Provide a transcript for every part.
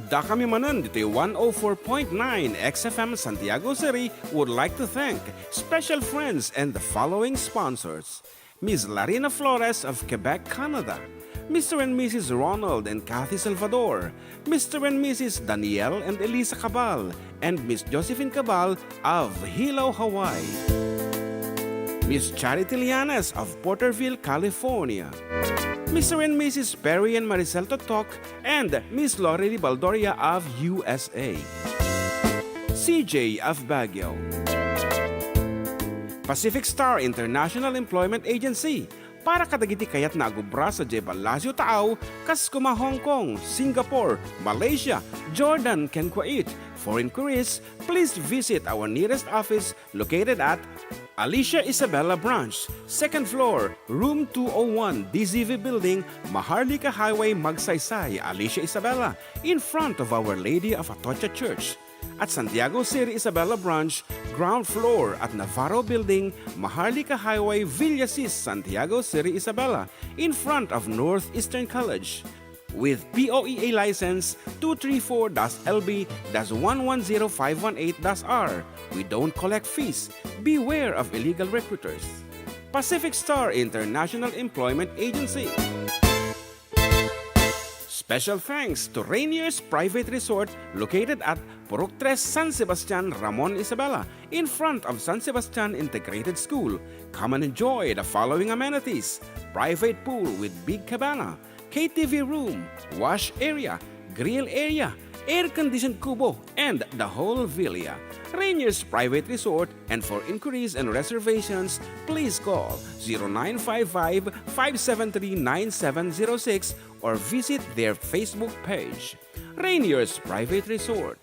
Adda kami Manen, dito'y 104.9 XFM Santiago City would like to thank special friends and the following sponsors. Ms. Larina Flores of Quebec, Canada. Mr. and Mrs. Ronald and Kathy Salvador. Mr. and Mrs. Danielle and Elisa Cabal. And Miss Josephine Cabal of Hilo, Hawaii. Miss Charity Lianes of Porterville, California. Mr. and Mrs. Perry and Maricel Totok, and Miss Lori Baldoria of USA. CJ of Baguio. Pacific Star International Employment Agency. Para kadagiti kayat na agubra sa Jebalasyo Tao, Kaskuma, Hong Kong, Singapore, Malaysia, Jordan, can Kuwait. For inquiries, please visit our nearest office located at Alicia Isabella Branch, 2nd floor, room 201, DZV Building, Maharlika Highway, Magsaysay, Alicia Isabella, in front of Our Lady of Atocha Church. At Santiago City Isabella Branch, ground floor at Navarro Building, Maharlika Highway, Villasis, Santiago City Isabella, in front of Northeastern College. With POEA license 234-LB-110518-R. We don't collect fees. Beware of illegal recruiters. Pacific Star International Employment Agency. Special thanks to Rainier's Private Resort located at Purok 3, San Sebastian, Ramon Isabela, in front of San Sebastian Integrated School. Come and enjoy the following amenities: private pool with big cabana, KTV room, wash area, grill area, air-conditioned kubo, and the whole villa. Rainier's Private Resort, and for inquiries and reservations, please call 0955-573-9706 or visit their Facebook page. Rainier's Private Resort.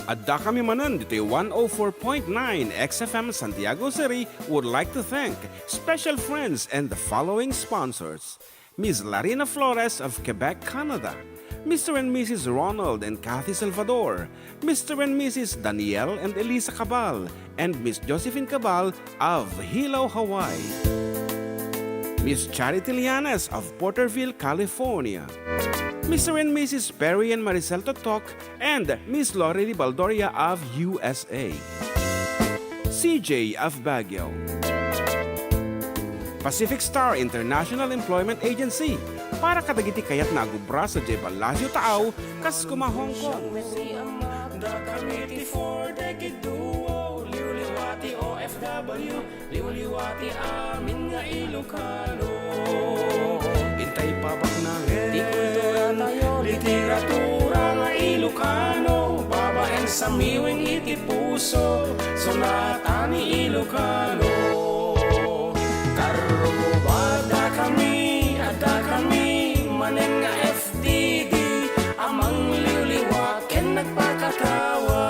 Adda kami Manen, dito'y 104.9 XFM Santiago City would like to thank special friends and the following sponsors. Ms. Larina Flores of Quebec, Canada. Mr. and Mrs. Ronald and Kathy Salvador. Mr. and Mrs. Danielle and Elisa Cabal. And Miss Josephine Cabal of Hilo, Hawaii. Miss Charity Lianes of Porterville, California. Mr. and Mrs. Perry and Maricel Totok, and Miss Lori Baldoria of USA. CJ of Baguio. Pacific Star International Employment Agency. Para kadagiti kayat na agubra sa Jebalasyo Tao, Kaskuma, Hong Kong. Liwliwati OFW, liwliwati amin nga Ilocano. Intay pabak na di kultura tayo, literatura nga Ilocano. Babaen sa miwing iti puso, sonata ni Ilocano. Karubada kami, ada kami, manen nga FDD, amang liwliwat ken nagpakatawa.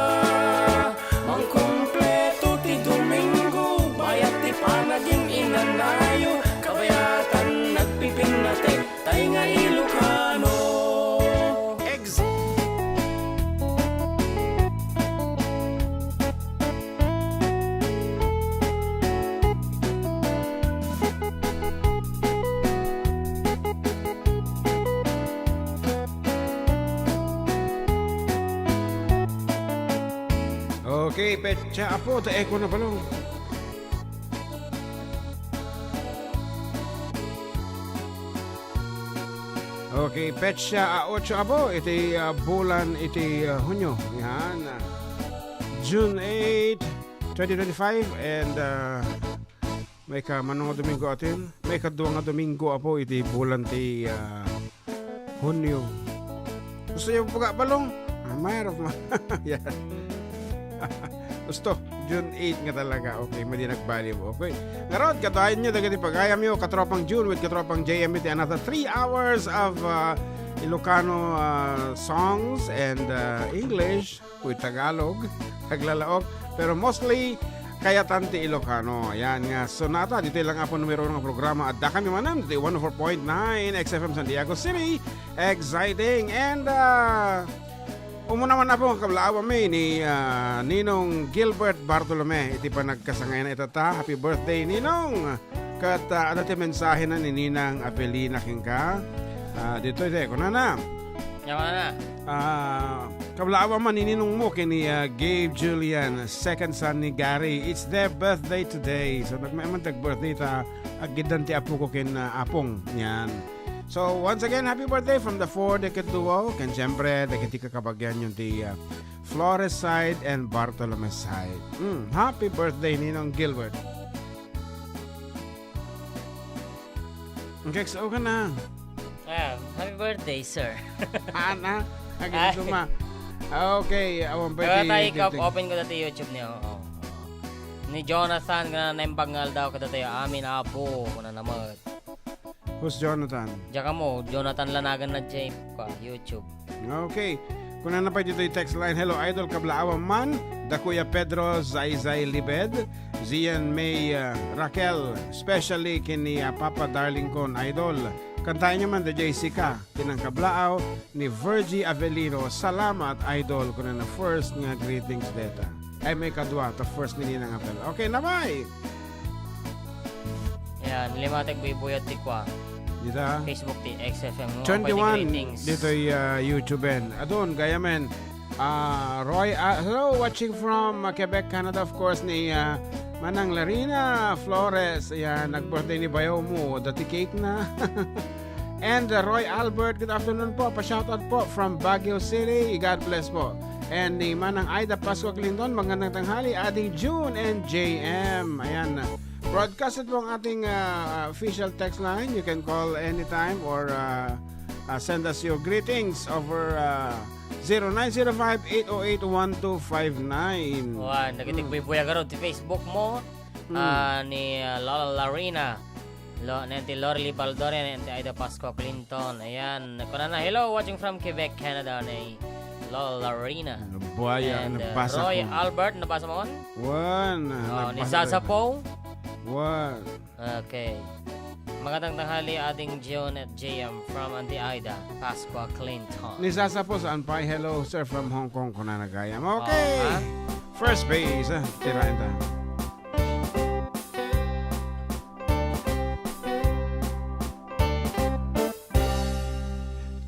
Mangkumpleto ti Domingo, bayat ti panaging inanayo, kabayatan nagpipinate, tay nga Ilocano. Okay, petsa apo, ta-echo na pala. Okay, petsa 8 apo, iti bulan iti Hunyo. Yan. June 8, 2025 and may ka manong Domingo atin. May kaduwa nga Domingo apo iti bulan ti Hunyo. Gusto niyo po ka balong? Mayroon ma. Yan. Gusto, June 8 nga talaga. Okay, madi nagbali mo. Okay. Ngayon, katayin nyo, dagati pagayam nyo, katropang June with katropang JM with another 3 hours of Ilocano songs and English with Tagalog, taglalaok. Pero mostly, kaya tanti Ilocano. Ayan nga. So nata, dito lang po numero ng programa. Adda kami Manen, dito 104.9 XFM Santiago City. Exciting. And Umunaman na po ang kablaawa may ni Ninong Gilbert Bartolome. Iti pa nagkasangayan na itata. Happy birthday, Ninong! Kat ano ti mensahe na ni Ninang Apelina Kingka. Dito ito, kuna na. Yaman na. Kablaawa man ni Ninong mo kini Gabe Julian, second son ni Gary. It's their birthday today. So nagmaman birthday ta agidan ti apo ko kin apong yan. So once again, happy birthday from the 4-decade duo. Kan siyempre, dagiti kakabagyan yung ti Flores side and Bartolome side. Happy birthday, Ninong Gilbert. Okay, so ka na. Happy birthday, sir. Ana? Agad ma. Okay, awan pa Kaya tayo open ko dati YouTube niyo. Ni Jonathan ka na naimbangal daw kada tayo amin apo kuna naman. Who's Jonathan? Diyan mo, Jonathan Lanagan na Jape ka, YouTube. Okay. Kung na pa dito yung text line, hello idol kablaawa man, da Kuya Pedro Zaizay Libed, Zian May Raquel, especially kini Papa Darling Kon idol. Kantahin niyo man da Jessica, kinang kablaaw ni Virgie Avelino. Salamat idol kung na first nga greetings data. Ay may kadwa, ta first ni Ninang Apel. Okay na bye! Yan, limatag buyat tikwa. Dito Facebook ti XFM. 21 dito YouTuben. Adon gaya men. Roy, hello, watching from Quebec, Canada, of course, ni Manang Larina Flores. Ayan, nag-birthday ni Bayo mo. Dati cake na. And Roy Albert, good afternoon po. Pa-shoutout po from Baguio City. God bless po. And ni Manang Aida Pasco Clinton, magandang tanghali. Ading June and JM. Ayan, broadcasted po ang ating official text line. You can call anytime or send us your greetings over 0905-808-1259. Wan, nagitigbuya ka ron ti Facebook mo ni Lola Larina. Nenti Lorely Baldore, nenti Aida Pasco Clinton. Ayan, kuna na. Hello, watching from Quebec, Canada ni Lola Larina. Buhaya, And nabasa Roy ko. Albert, nabasa mo? One. Ni Sasapo. One. Okay. Magandang tanghali ating Jion at JM from Auntie Aida, Pasqua Clinton. Ni Sasa po saan pa? Hello sir from Hong Kong ko na nagayam. Okay. First base. Tirain ta.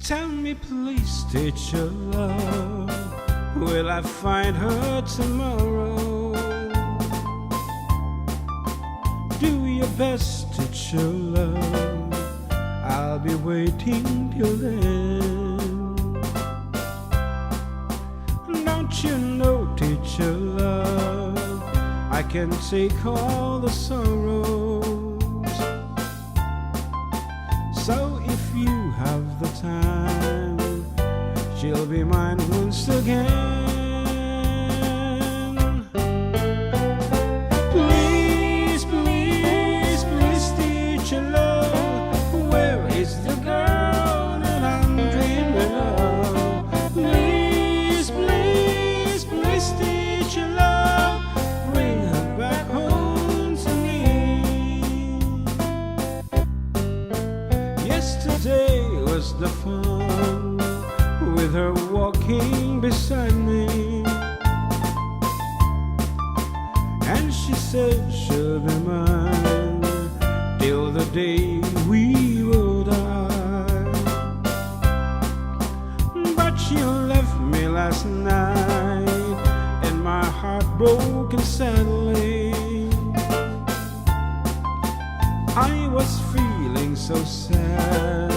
Tell me please, teacher love, will I find her tomorrow? Do your best, teacher love, I'll be waiting till then. Don't you know, teacher love, I can take all the sorrows. So if you have the time, she'll be mine once again. Please, please, please, teacher love, where is the girl that I'm dreaming of? Please, please, please, teacher love, bring her back home to me. Yesterday was the fun with her walking beside me, and she said she'll be mine till the day we will die. But she left me last night, and my heart broke sadly. I was feeling so sad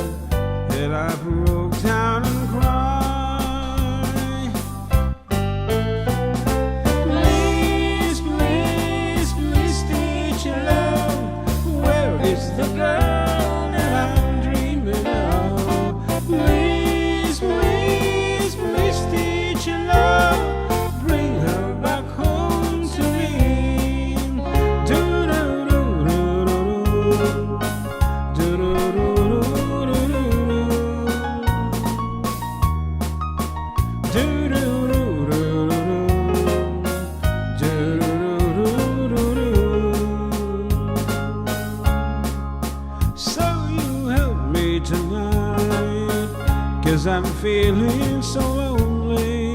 that I broke down and cried. Please, please, please, teacher love, where is the girl that I'm dreaming of? Please, please, please, teacher love, bring her back home to me. Do-do-do-do-do-do. So you help me tonight, 'cause I'm feeling so lonely.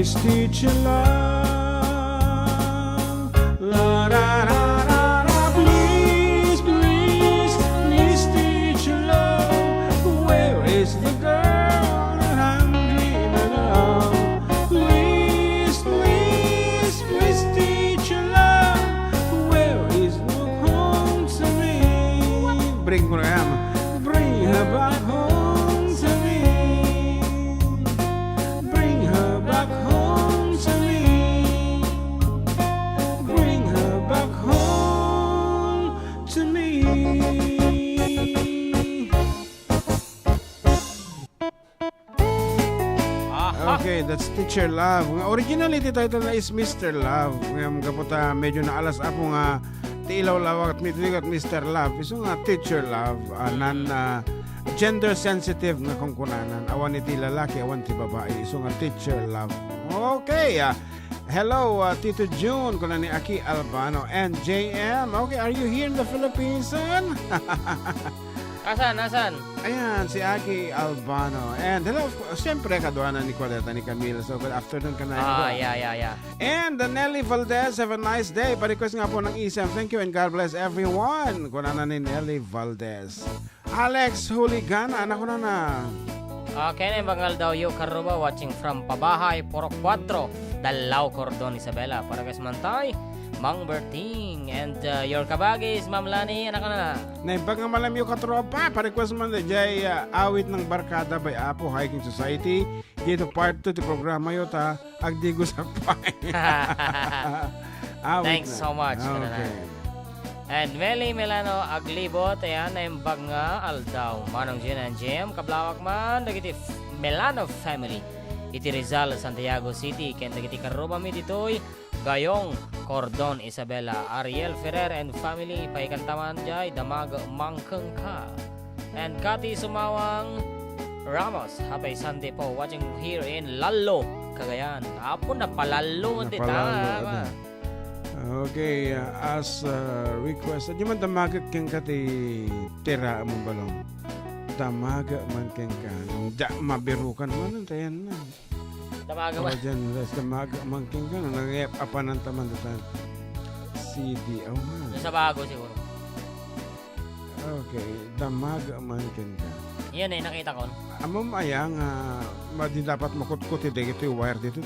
please teach your love. La da da da da. Please, please, please teach your love. Where is the girl that I'm dreaming of? Please, please, please teach your love. Where is the home to me? Bring her home. Bring her back home to me. Bring her back home to me. Bring her back home to me. Okay, that's Teacher Love. Nga originally the title na is Mr. Love. Nga kaputa medyo naalas ako nga ti ilaw lawak at mitligat Mr. Love. Iso nga Teacher Love, nan gender sensitive nga kungkunanan. Awan iti lalaki, awan ti babae. Iso nga Teacher Love. Okay, hello Tito June, kuna ni Aki Albano and JM. Okay, are you here in the Philippines, son? Asan? Ayan, si Aki Albano. And hello, siyempre, kaduanan ni Coleta, ni Camille. So, good afternoon ka na. Yeah. And Nelly Valdez, have a nice day. Pa-request nga po ng isang thank you and God bless everyone. Kunana ni Nelly Valdez. Alex Hooligan, anak ko na. Okay, na bangal daw yung karuba watching from Pabahay, Puro 4, Dalaw, Cordon, Isabela. Para guys mantay, Mang Berting. And your kabagis, Ma'am Lani, anak ko na. Naibag nga malam yung katropa. Pa-request man na jay awit ng Barkada by Apo Hiking Society. Dito part 2 ti programa yun ta. Agdigo sa pay. Thanks so much. Okay. And Meli Milano Aglibot, ayan, naimbag nga aldaw. Manong Gin and Jim, kablawak man, dagiti Milano family. Iti Rizal, Santiago City, ken dagiti karuba mi ditoy, Gayong, Cordon, Isabela, Ariel Ferrer and family, paikantaman jay, damag mangkeng ka. And Kati Sumawang Ramos, happy Sunday po, watching here in Lalo, Cagayan. Apo na palalo mo tama. Okay, as request, di man damaga keng ka ti tira mong balong. Damaga man keng ka. Da mabirukan man tayan na. Damaga man. Dyan, damaga man keng ka. Nangayap apanan taman datan. CD, oh man. Sa bago siguro. Okay, damaga man keng ka. Yan nakita ko. Amom ayang, di dapat makutkuti dito yung wire dito.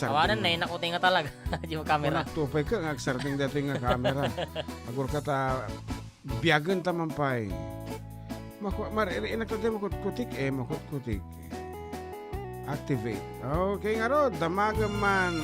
Awanan na nakuti nga talaga. Yung camera. Kung tupay ka, agsarting dito yung camera. Agur ka ta, biyagan tamampay. Inakta makutkutik, makutkutik. Activate. Okay nga ro, damagan man.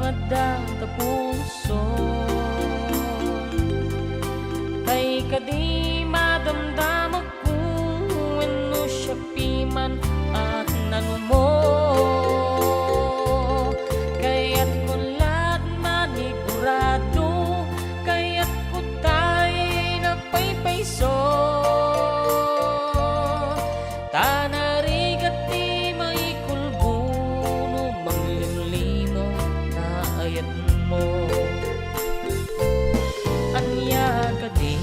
Adda tapuso kay kadi madamdamak ko wenno siya piman at nanumo kaya't kulat manigurado kaya't kutay na paypayso tanarigati maikulbo no manglimlimo ayat mo anya kadi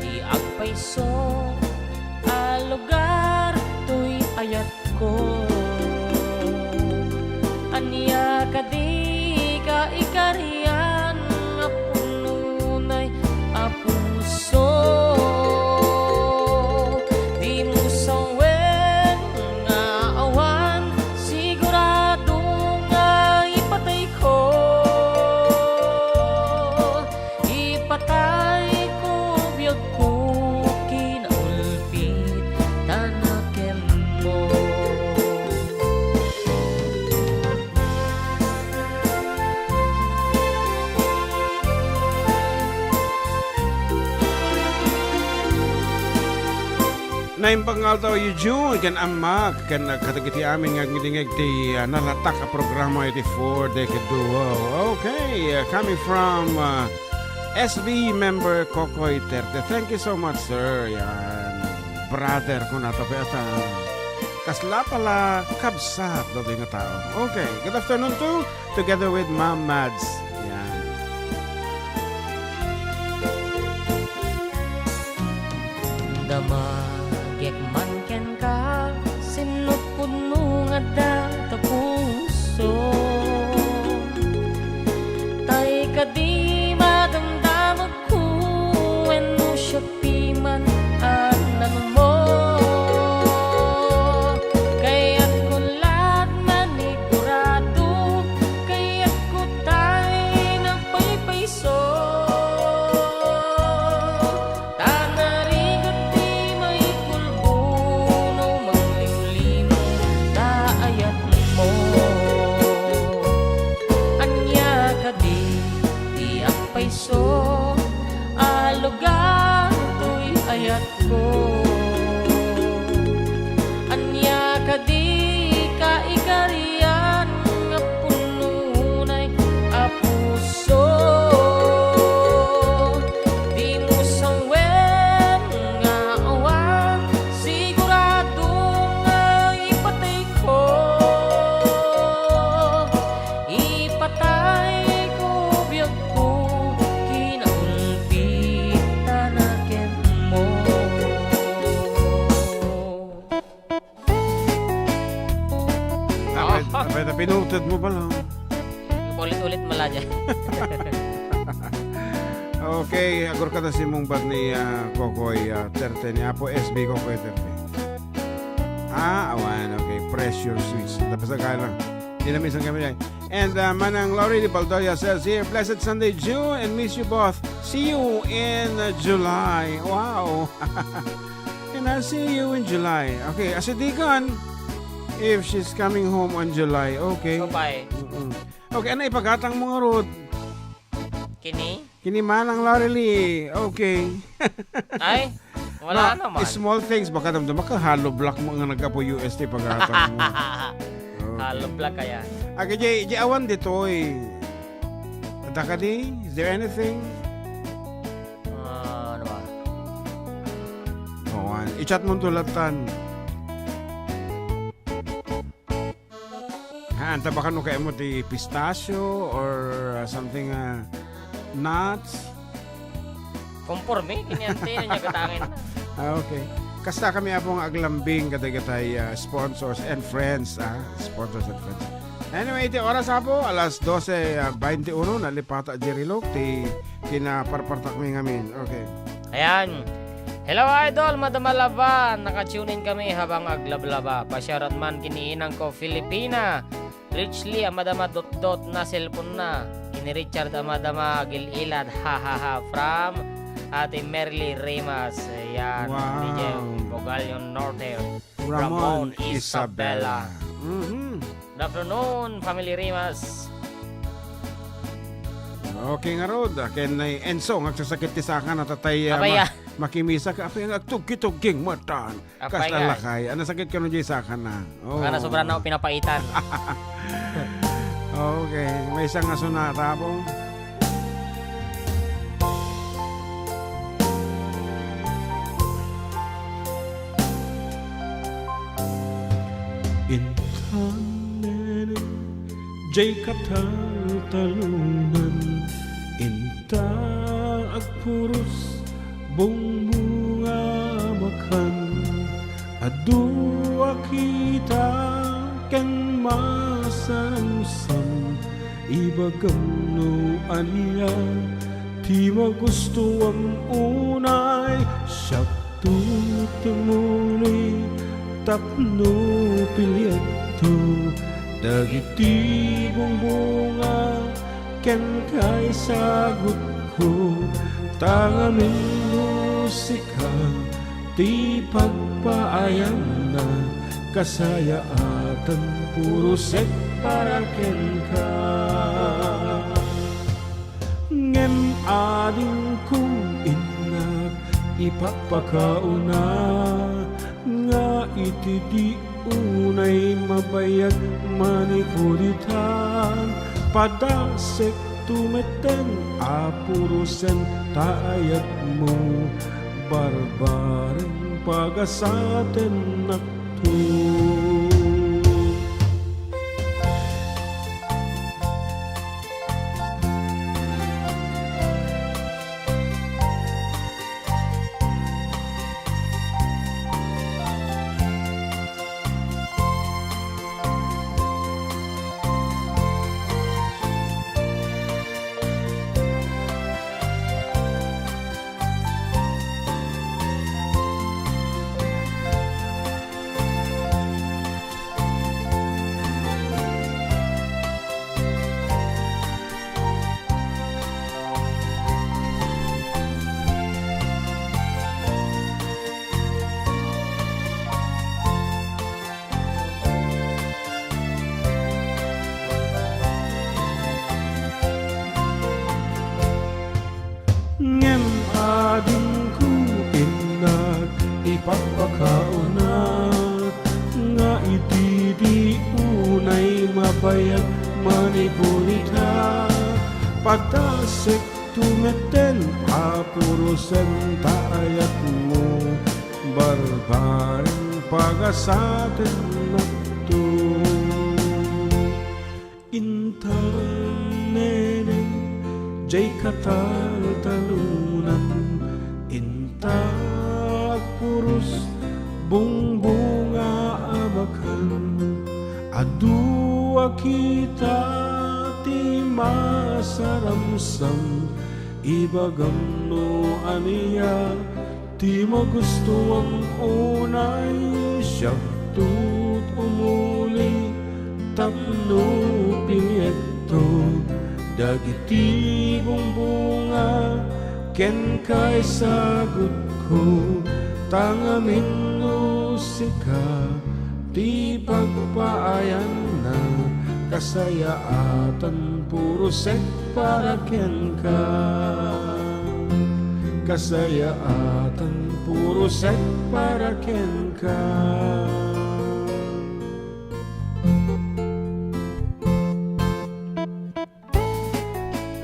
di agpayso a lugar to'y ayat ko anya kadi ka ikarian nga pununay a puso di mo sawen nga awan sigurado Naimpangal daw yu June kan amak kan kadagiti amin nga ngidingeg ti nalatak a programa iti 4 decade duo. Okay, coming from SB member Kokoy Terte. Thank you so much, sir. Yan. Brother ko na tapeta. Kasla pala kabsat daw nga tao. Okay, good afternoon too. Together with Ma'am Mads. Yan. Damagek man ken ka sinupudno nga da ta puso tay kadi madamdamag ko wenno siya piman at mo kaya't ko lahat manigurado kaya't ko tay nagpaypayso tanarigot di may kulbuno manglingling taayat mo anya kadi di ang payso alugar to'y ayat ko anya kadi kaikarian nga pununay a puso di mo sangwen nga awan sigurado nga ipatay ko biyag ko kinaulpita na ken mo Tapos pinutod mo ba lang? ulit-ulit maladya. Okay, agor ka na si mong bag ni Kokoy Terte ni Apo SB Kokoy Terte. Awan, okay. Pressure switch. Tapos na kaya lang. Dinamisan kami yan. And Manang Laurie de Baldoria says here, Blessed Sunday, June, and miss you both. See you in July. Wow. And I'll see you in July. Okay, asitikan if she's coming home on July. Okay. Bye. Okay, ano ipagatang mga road? Kini? Kini Manang Laurie. Okay. Ay, wala naman. Small things, baka damdama ka, hollow block mo nga nagkapo UST pagatang mo. Halo black kaya. Okay, Jay, awan ditoy. Ada ka di? Is there anything? Ano ba? Awan. I-chat mo tulatan. Anta baka no kayo mo ti pistachio or something nuts? Conforme, kinyante na niya katangin na. Okay. Kasta kami apong aglambing kadagatay sponsors and friends. Sponsors and friends. Anyway, iti oras po, alas 12:21, nalipata Jerilok, ti kinaparpartak mi ngamin. Okay. Ayan. Hello idol, madamalaba. Nakatunin kami habang aglablaba. Pasyarat man kiniinang ko Filipina. Richly amadama dot na cellphone na. Kini Richard amadama gililad ha ha ha from Ate Merly Remas. Ayan. Wow. DJ Bogalyon Norte. Ramon Isabella. Good afternoon, Family Remas. Okay nga rod. Ken Enso, nagsasakit ti saka na tatay Apaya. makimisa ka. Apay nga tugki-tugking matan. Apay Kasta nga. lakay. Ano sakit ka nun di saka na? Oh. Baka na sobrang na ako pinapaitan. Okay. May isang nga sunata po. Intanen jay kataltalunan inta agpuros bunga makan adua kita ken masamsam ibagam no aniya ti magusto ang unay sakto tumuli tapno pilyato dagiti bunga ken kay sagot ko tangamin musika ti pagpaayam na kasayaatan puro set para ken ka ngem ading kong inak ipapakauna nga iti di unay mabayag manikulitan padasek tumeten apurusen taayat mo barbareng pagasaten nakto. Ngem ading ku inat ipagpakauna nga iti di unay mabayag manipulita patasek tumeten apurusen taayat mo barbareng pagasaten nakto. Intanene jay katal-talunan intak purus bungbunga abakan adua kita ti masaramsam ibagam no aniya ti magustuang unay siyagtut umuli tapno pinyeto dagiti bunga ken kay sagot ko tangamin musika ti pagpaayan na kasayaatan puro sek para ken ka kasayaatan puro sek para ken ka.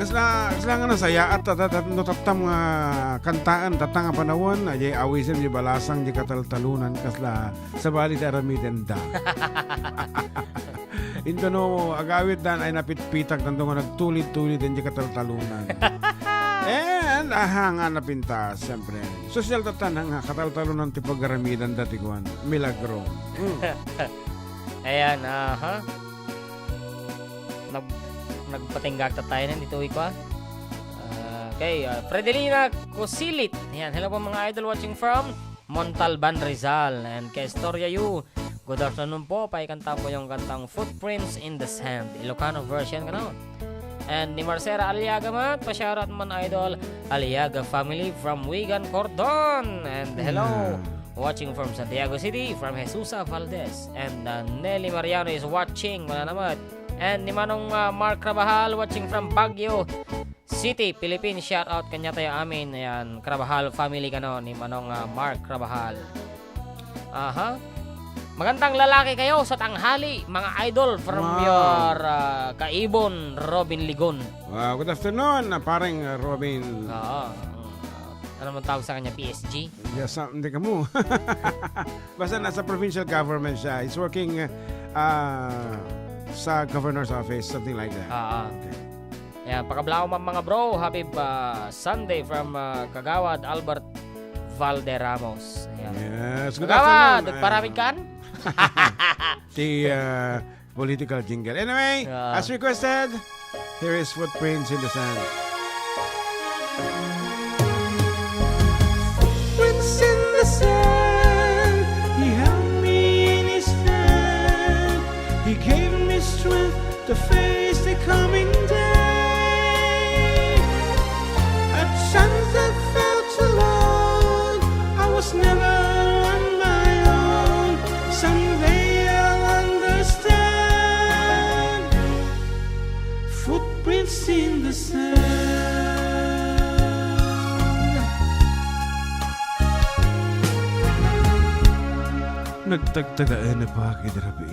Kasla nga nasaya at tatam nga kantaan tatang nga panahon ajay awisin di balasang di kataltalunan kasla sa bali aramiden da. Ito no agawit dan ay napitpitak tanto nga nagtulit-tulit din di kataltalunan. And ahang nga napinta siyempre. Social tatan nga kataltalunan ti pagaramidan dati kuan. Milagro. Ayan, nagpatinggag tayo na dito ko. Okay, Fredelina Cosilit. Ayan, hello po mga idol watching from Montalban, Rizal. And kay Storya Yu, good afternoon po. Paikanta po yung kantang Footprints in the Sand. Ilocano version ka na. And ni Marcera Aliaga man, pa-shoutout man idol Aliaga family from Wigan, Cordon. And hello, watching from Santiago City, from Jesusa Valdez. And Nelly Mariano is watching, wala naman. And ni Manong Mark Crabahal watching from Baguio City, Philippines. Shoutout kanya tayo amin. Ayan, Crabahal family ka no, ni Manong Mark Crabahal. Magandang lalaki kayo sa tanghali, mga idol from your kaibon, Robin Ligon. Wow, good afternoon, parang Robin. Ano man tawag sa kanya, PSG? Yes, hindi ka mo. Basta nasa provincial government siya. He's working sa governor's office, something like that. Okay. Yan, pakablao mga bro. Happy Sunday from Kagawad, Albert Valderramos. Ayan. Yes, good Kagawad, afternoon. paraming kan? The political jingle. Anyway, as requested, here is Footprints in the Sand. Footprints in the sand, he held me in his hand, he gave me strength to face the coming day. At times I felt alone, I was never on my own. Someday I'll understand. Footprints in the sand. Nagtagtagaan na pa kidarabi.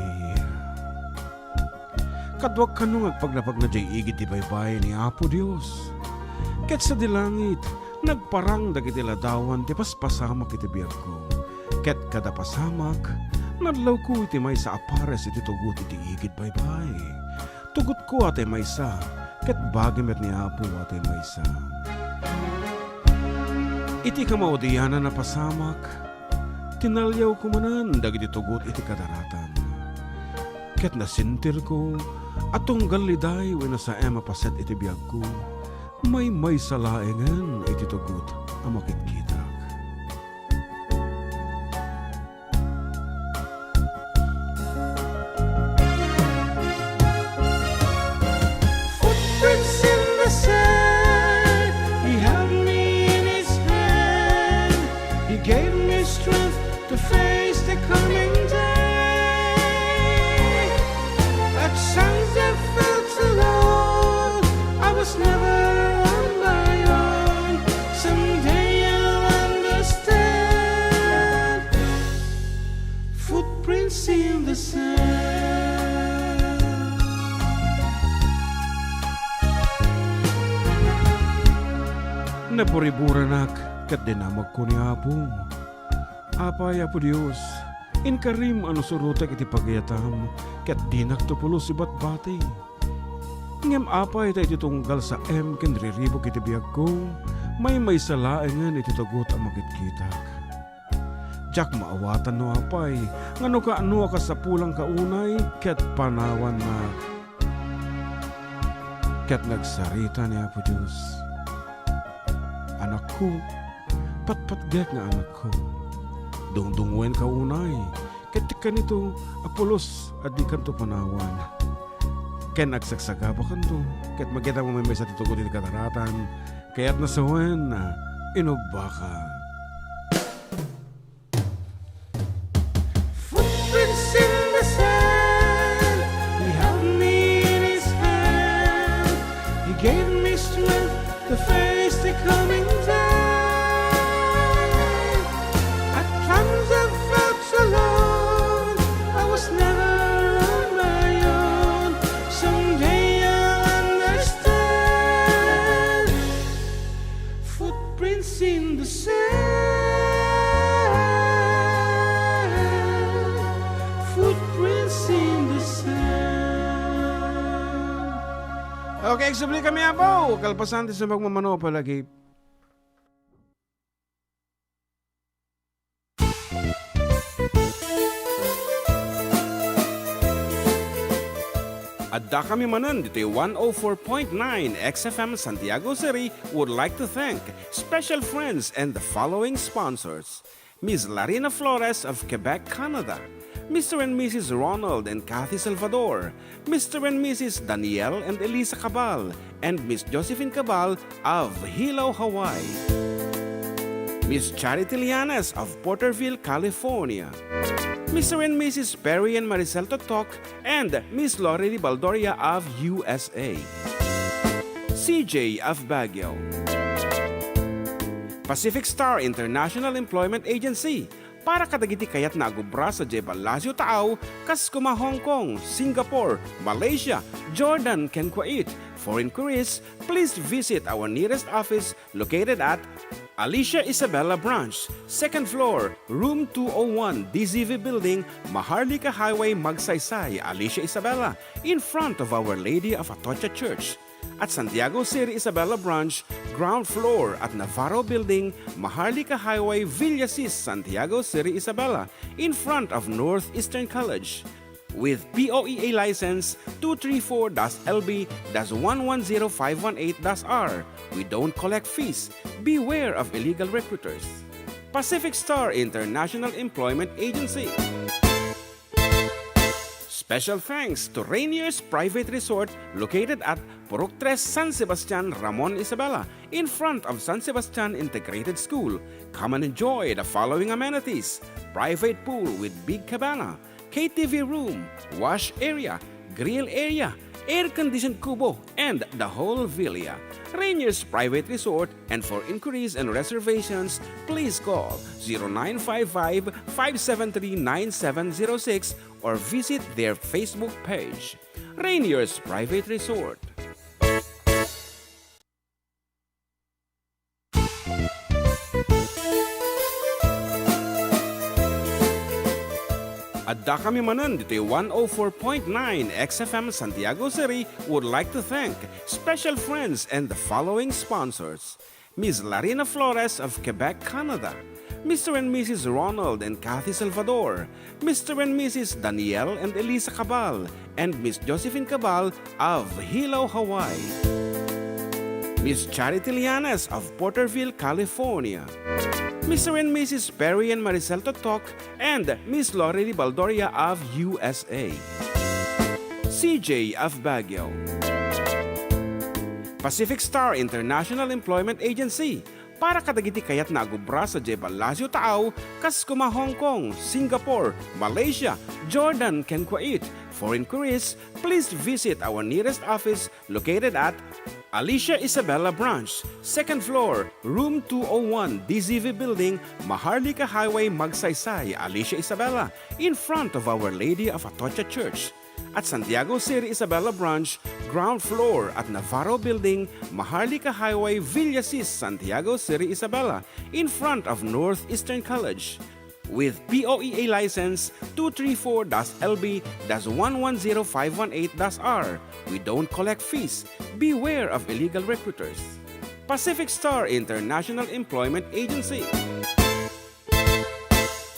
Kadwag ka nung agpaglapag na jay igit ibaybay ni Apo Dios. Ket sa dilangit, nagparang dagiti ladawan ti paspasamak iti biyag ko. Ket kada pasamak, nadlaw ko iti may sa apares iti tugot iti igit baybay. Tugot ko ati may sa, ket bagimet ni Apo ati may sa. Iti kamaudiana na pasamak, tinalyaw ko manan dagiti tugot iti kadaratan. Ket nasintir ko, atong galiday wena sa ema paset iti biyag ko, may salaengan iti tugot ang makitkitak. Footprints in the sand, he held me in his hand, he gave me strength to face the coming day. At times I felt alone, I was never on my own. Someday you'll understand. Footprints in the sand. Napuriburanak, kat dinamag ko ni Apo. Apay Apo Dios, inkarim ano surutek iti pagayatam, kat dinak to pulo si batbati. Ngem apay tayo titunggal sa ken riribok iti biyag ko, may salaengan iti tugot ang makitkitak. Jack maawatan no apay, ngano ka sa pulang kaunay, ket panawan na. Ket nagsarita ni Apo Dios. Anak ko, patpatgek nga anak ko. Dungdungwen ka unay, katik ka nito, apulos, at di kanto panawan. Ken agsagsagaba kanto, ket magkita mo may sa titugot iti kataratan, kaya't nasawen na inubaka. Footprints in the sand, he held me in his hand, he gave me strength to face the coming day. At times I felt so alone, I was never on my own. Someday you'll understand. Footprints in the sand, footprints in the sand. Okay, eksabli kami Apo, kalpasantes na magmamano palagi. Adda kami manan dito 104.9 XFM Santiago City would like to thank special friends and the following sponsors. Ms. Larina Flores of Quebec, Canada. Mr. and Mrs. Ronald and Kathy Salvador. Mr. and Mrs. Danielle and Elisa Cabal. And Miss Josephine Cabal of Hilo, Hawaii. Miss Charity Lianes of Porterville, California. Mr. and Mrs. Perry and Maricel Totok, and Miss Lorely Baldoria of USA. CJ of Baguio. Pacific Star International Employment Agency, para kadagiti kayat na agubra sa Jebalasyo Taaw, kas kuma Hong Kong, Singapore, Malaysia, Jordan, ken Kuwait. For inquiries, please visit our nearest office located at Alicia Isabella Branch, 2nd floor, room 201, DZV Building, Maharlika Highway, Magsaysay, Alicia Isabella, in front of Our Lady of Atocha Church. At Santiago City Isabella Branch, ground floor at Navarro Building, Maharlika Highway, Villasis, Santiago City Isabella, in front of Northeastern College. With POEA license 234-LB-110518-R. We don't collect fees. Beware of illegal recruiters. Pacific Star International Employment Agency. Special thanks to Rainier's Private Resort located at Purok 3, San Sebastian, Ramon Isabela, in front of San Sebastian Integrated School. Come and enjoy the following amenities: private pool with big cabana, KTV room, wash area, grill area, air-conditioned kubo, and the whole villa. Rainier's Private Resort, and for inquiries and reservations, please call 0955-573-9706 or visit their Facebook page. Rainier's Private Resort. Adda kami Manen, dito'y 104.9 XFM Santiago City would like to thank special friends and the following sponsors. Ms. Larina Flores of Quebec, Canada. Mr. and Mrs. Ronald and Kathy Salvador. Mr. and Mrs. Danielle and Elisa Cabal. And Miss Josephine Cabal of Hilo, Hawaii. Miss Charity Lianas of Porterville, California. Mr. and Mrs. Perry and Maricel Totok, and Miss Lorely Baldoria of USA. CJ of Baguio. Pacific Star International Employment Agency, para kadagiti kayat na agubra sa Jebel Lazio Taaw, kas kuma Hong Kong, Singapore, Malaysia, Jordan, ken Kuwait. For inquiries, please visit our nearest office located at Alicia Isabella Branch, 2nd floor, room 201, DZV Building, Maharlika Highway, Magsaysay, Alicia Isabella, in front of Our Lady of Atocha Church. At Santiago City Isabella Branch, ground floor at Navarro Building, Maharlika Highway, Villasis, Santiago City Isabella, in front of Northeastern College. With POEA license 234-LB-110518-R. We don't collect fees. Beware of illegal recruiters. Pacific Star International Employment Agency.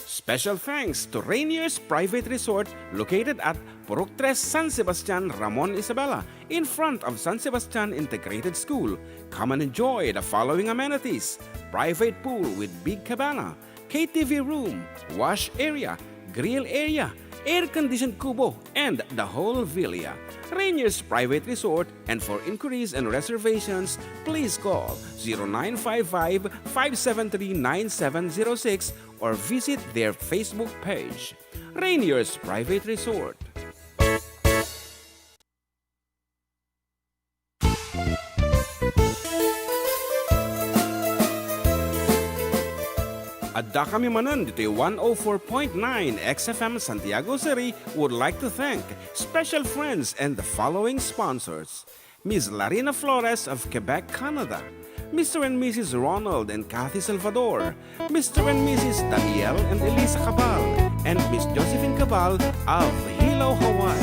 Special thanks to Rainier's Private Resort located at Purok 3, San Sebastian, Ramon Isabela, in front of San Sebastian Integrated School. Come and enjoy the following amenities: private pool with big cabana, KTV room, wash area, grill area, air-conditioned kubo, and the whole villa. Rainier's Private Resort, and for inquiries and reservations, please call 0955-573-9706 or visit their Facebook page. Rainier's Private Resort. Adda kami Manen, dito'y 104.9 XFM Santiago City would like to thank special friends and the following sponsors. Ms. Larina Flores of Quebec, Canada. Mr. and Mrs. Ronald and Kathy Salvador. Mr. and Mrs. Danielle and Elisa Cabal. And Miss Josephine Cabal of Hilo, Hawaii.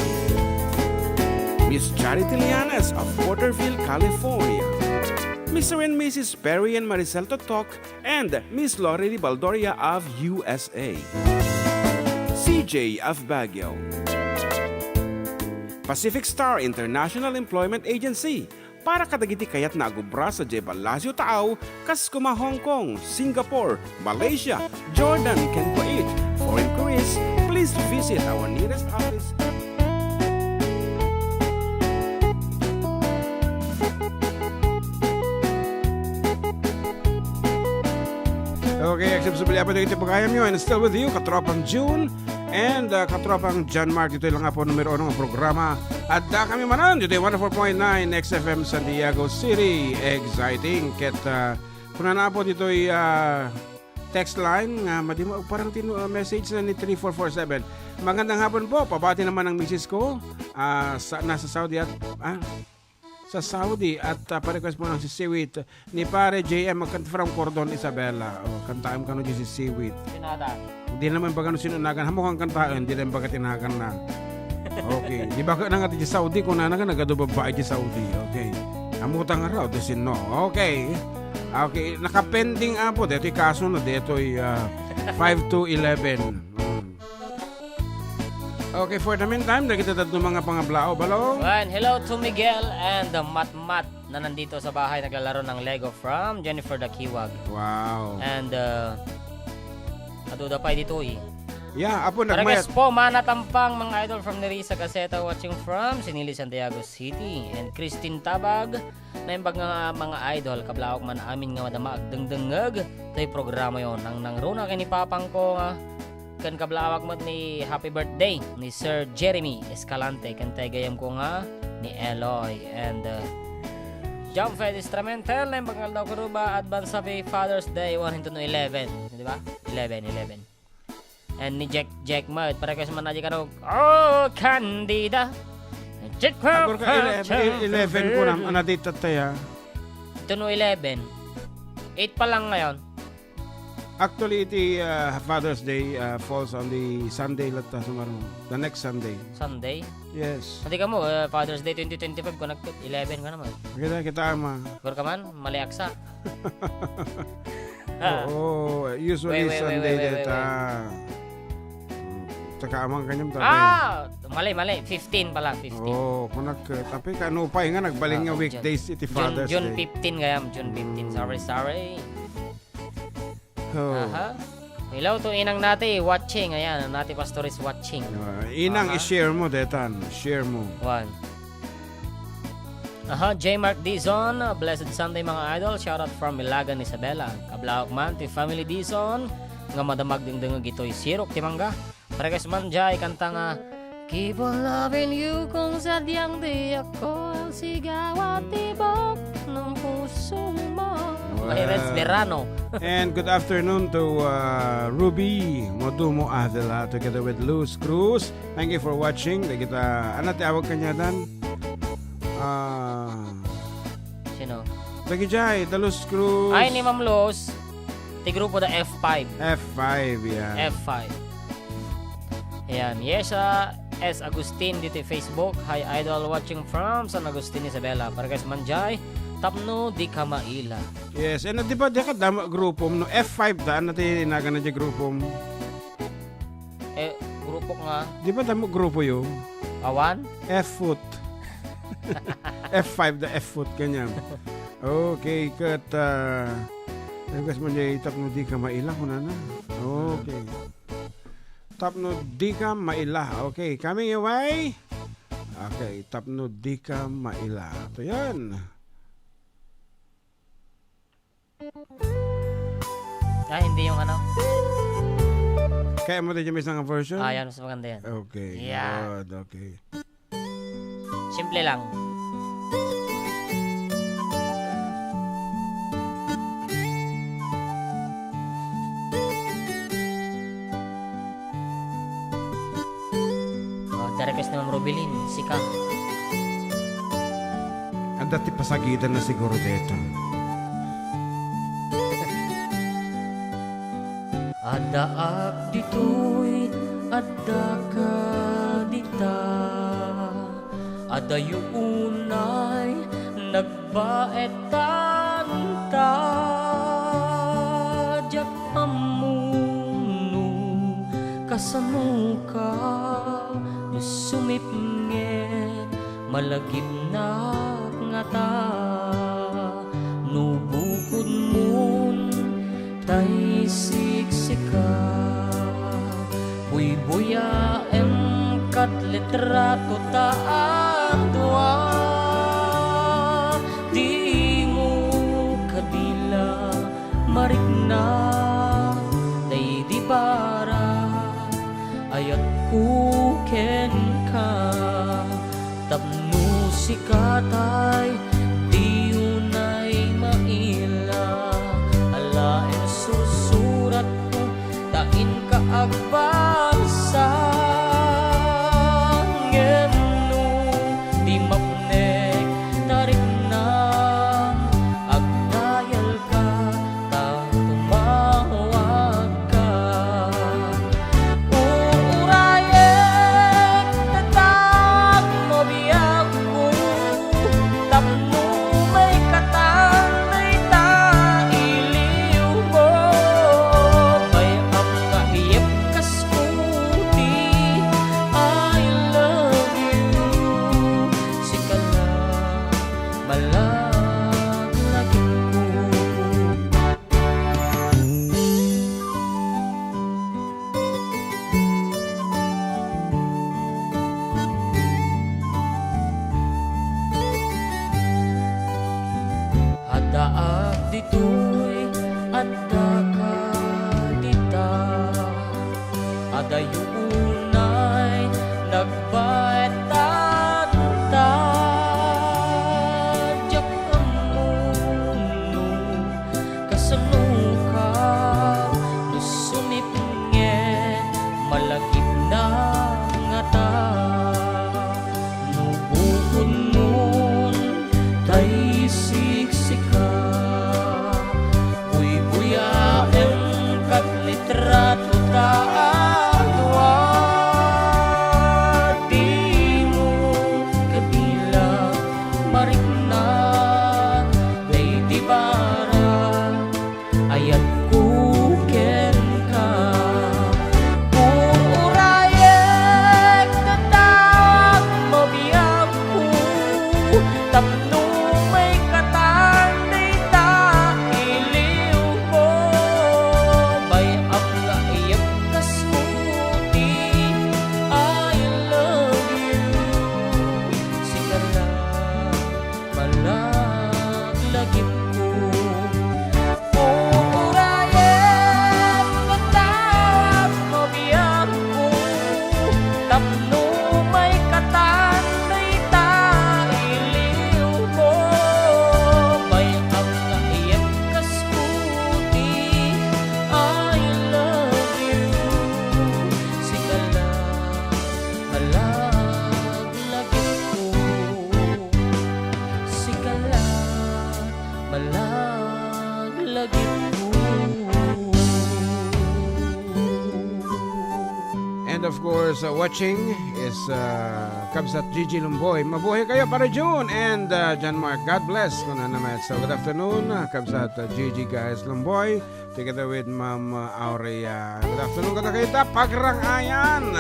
Miss Charity Lianas of Porterville, California. Mr. and Mrs. Perry and Maricel Totok, and Miss Lorely Baldoria of USA. CJ of Baguio. Pacific Star International Employment Agency, para kadagiti kayat na agubra sa Jebel Lazio Taaw, kas kuma Hong Kong, Singapore, Malaysia, Jordan, ken Kuwait. For inquiries, please visit our nearest office. Okay, accept sa bilya pa ito pagkayam nyo, and still with you, Katropang June and Katropang John Mark. Dito lang nga po numero 1 ng programa. Adda kami Manen, dito 104.9 XFM Santiago City. Exciting. Ket kung na po dito text line, parang message na ni 3447. Magandang hapon po, pabati naman ang misis ko. Nasa Saudi at pa-request mo ng si Seaweed ni pare JM from Cordon Isabela. Kantaan ka no si Seaweed. Pinata. Hindi naman ba gano'n sinunagan. Hamukhang kantaan, hindi rin ba katinagan na. Okay. Di ba ka nga di Saudi kung nanagan nagadubabae di Saudi. Okay. Hamutang araw, desin no. Okay. Okay. Nakapending po. Dito'y kaso na. Dito'y 5-11. Okay, for the meantime, nakita tayo mga pangablao, balong. Well, hello to Miguel and the Mat na nandito sa bahay naglalaro ng Lego from Jennifer the Kiwag. Wow. And aduda pa dito Yeah, apo nagmayat. Paragas po, manatampang mga idol from Nerissa Gaceta watching from Sinili, Santiago City. And Christine Tabag, na yung mga idol, kablaok man amin nga madama agdengdengag. Tayo programa yon nang runa kay ni Papang ko nga. kan kablawak mo ni happy birthday ni Sir Jeremy Escalante kan gayam ko nga ni Eloy and Jump Fed Instrumental na yung pangal daw ko ba advance happy Father's Day 1 into 11 di ba? 11 and ni Jack Mud para kasi man na ka oh Candida Jack Agor ka 11 ko na anadita tayo. ito no 11 8 pa lang ngayon. Actually, the Father's Day falls on the Sunday lata sumaro. The next Sunday. Sunday? Yes. Hindi ka mo, Father's Day 2025 connected 11 ka naman. Kita ama. Gor ka man, mali aksa. Oo, usually Wait. Sunday data. Taka amang kanyang tabi. Mali. 15 pala, 15. Oo, kunak tapi kanupay nga nagbaling nga weekdays iti Father's June Day. 15 gayam, June 15. Sorry. Oh. Aha. Hello to inang nati watching. Ayan, nati pastor is watching. Inang i-share mo detan, share mo. One. Aha, J. Mark Dizon, Blessed Sunday mga idol. Shoutout from Ilagan, Isabela. Kablawak man, ti Family Dizon. Nga madamag ding gito'y sirok, timangga. Parekas man jay, kanta nga, keep on loving you kung sadyang di ako sigaw at tibok ng puso mo. Mahires Verano. And good afternoon to Ruby Modumo Adela together with Luz Cruz. Thank you for watching. Kita, ano tawag kanya dan? Sino? Lagi jay, the Luz Cruz. Ay, ni Ma'am Luz. Ti grupo da F5. F5, yan. F5. Ayan. Yes, S. Agustin dito Facebook. Hi, idol watching from San Agustin, Isabela. Para guys manjay, tapno di ka maila. Yes, and di ba di ka dama grupo mo? No? F5 daan natin inaga na di grupo mo. Grupo nga. Di ba damo grupo yun? Awan? F-foot. F5 the F-foot, ganyan. Okay, kat... guys mo niya tapno di ka maila ko na. Okay. Tapno di ka maila. Okay, coming away. Okay, tapno di ka maila. Ito yan. Hindi yung ano. Kaya mo din yung may isang version? Yan, mas maganda yan. Okay, Yeah. good, okay. Simple lang. Request ni Ma'am Rubilin, Sika. Ang dati pasagitan na siguro dito. Adda ak ditoy, adda ka dita. Adda yunay, nagbaetan ta. Diyak amuno, kasano ka. Sumipnget malagip na nga ta nubukod mun tay siksika buy-buya kat litrato ta adwa di mo kadila marikna day di para ayat ken ka tapno si katay di unay maila alaen susurat ko tain ka agbasa ngeno di mapnek tarik na agdayal ka ta tumawag ka tapno dunay nagbaetan tadyak amuno kasanuka nusunipngen malagip na nga ta nubuhon nun tay siksika buy-buyaem kat litrato ta atwa di mo kabilang mariknan day di bara ayat kuken ka urayek tatag mabiyag ko tapno may katang day ta iliw ko bayap nga iyag kasmuti I love you sigala malaglagip ko urayek tatag mabiyag ko tapno may katang day ta iliw ko bayap nga iyag kasmuti I love you sigala malaglagip ko sigala malaglagip ko. And of course, watching is Kabsat Gigi Lumboy. Mabuhay kayo para June and John Mark. God bless. Kuna naman. So good afternoon, Kabsat Gigi guys Lumboy. Together with Ma'am Aurea. Good afternoon kada kayo ta. Pagrangayan.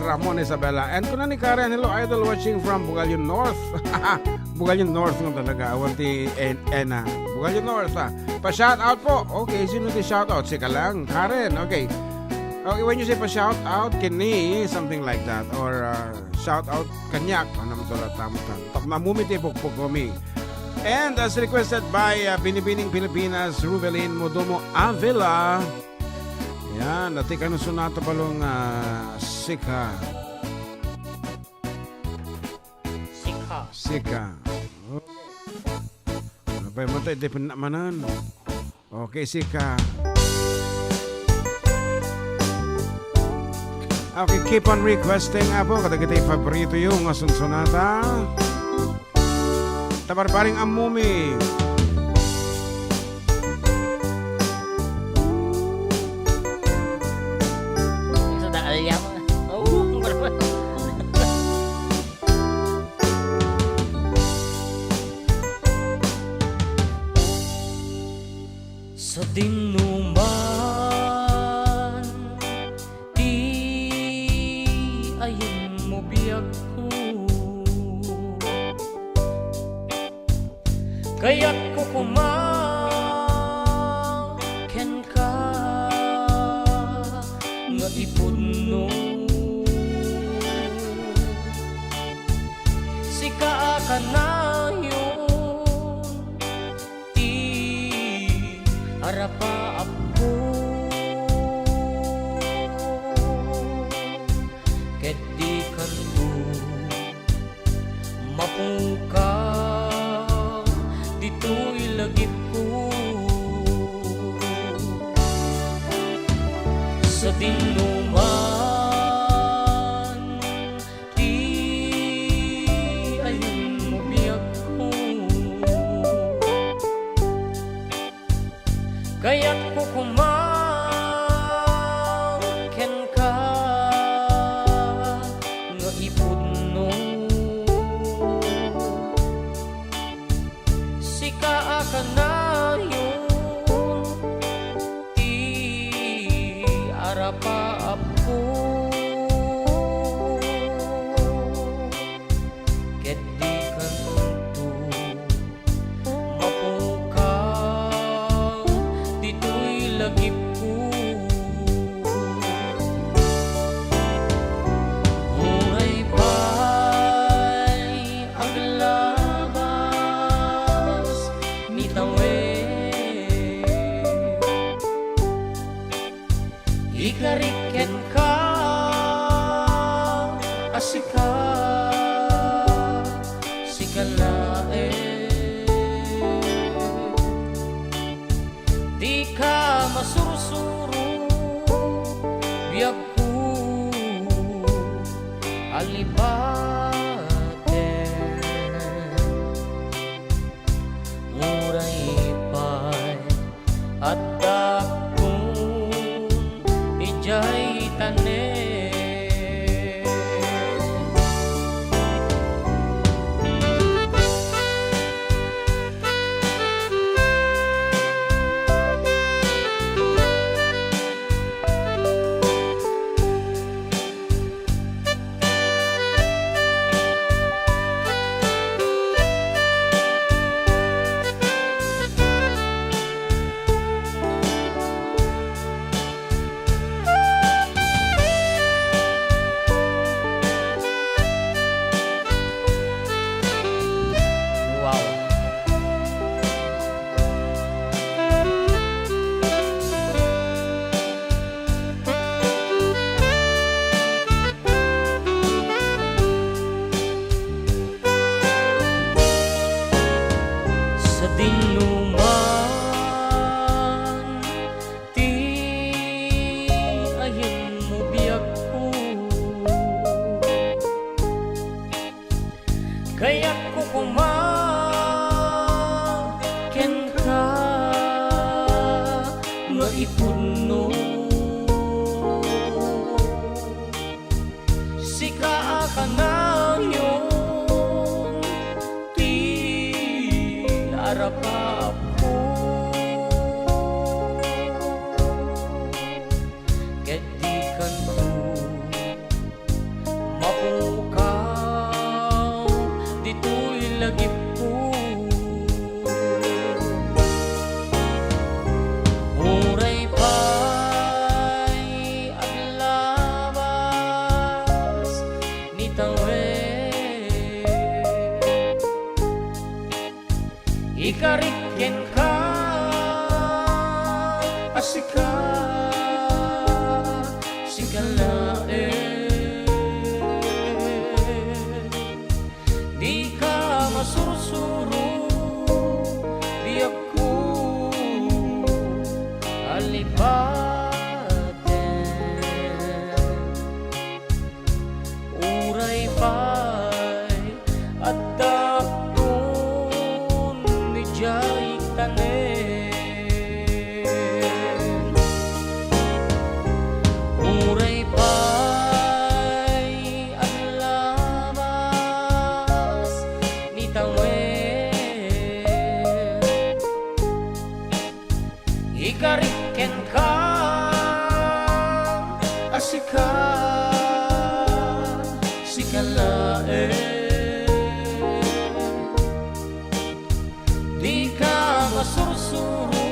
Ramon Isabella. And kuna ni Karen. Hello idol watching from Bugalyon North. Bugalyon North nga talaga. Awanti Ena. Bugalyon North ha. Pa-shout out po. Okay, sino di shout out? Sika lang. Karen. Okay. Okay, when you say pa-shout out, kini, something like that. Or shout out kanyak. Ano mo doon tamutan. Tak na mumiti pukpuk kami. And as requested by Binibining Pilipinas, Ruvelin Modomo Avila. Yan, natika na sunata palong Sika. Sikha. Sika. Ano pa yung matay? Di pinamanan. Okay, Sika. Okay, keep on requesting po. Kadagiti paborito yung sunsunata. Tabarbaring amumi. Sa daalya mo. Oh, sa dinuman di ayin mo biyag ko kaya't ko kumaken ka nga ipudno sika ka na yun ti arapa ako ket di kanto mapuka dito ilagip ko sa dinuman di ayun mo biyag asika sikalae di ka masursuro biag ko alibate muray pay at dakong ijay tanen. Kaya't ko kumaken ka maipuno sika ka na yun ti arapap ko ket di kanto mapukaw dito'y lagip ko uray pa'y aglabas ni tawe ikariken ka asika sikalae di ka masursuro biyak ko alipaten uray pa'y at dakton ni jay tanen uray pa'y at labas ni tawen ikariken ka asika sikalae di ka masursuro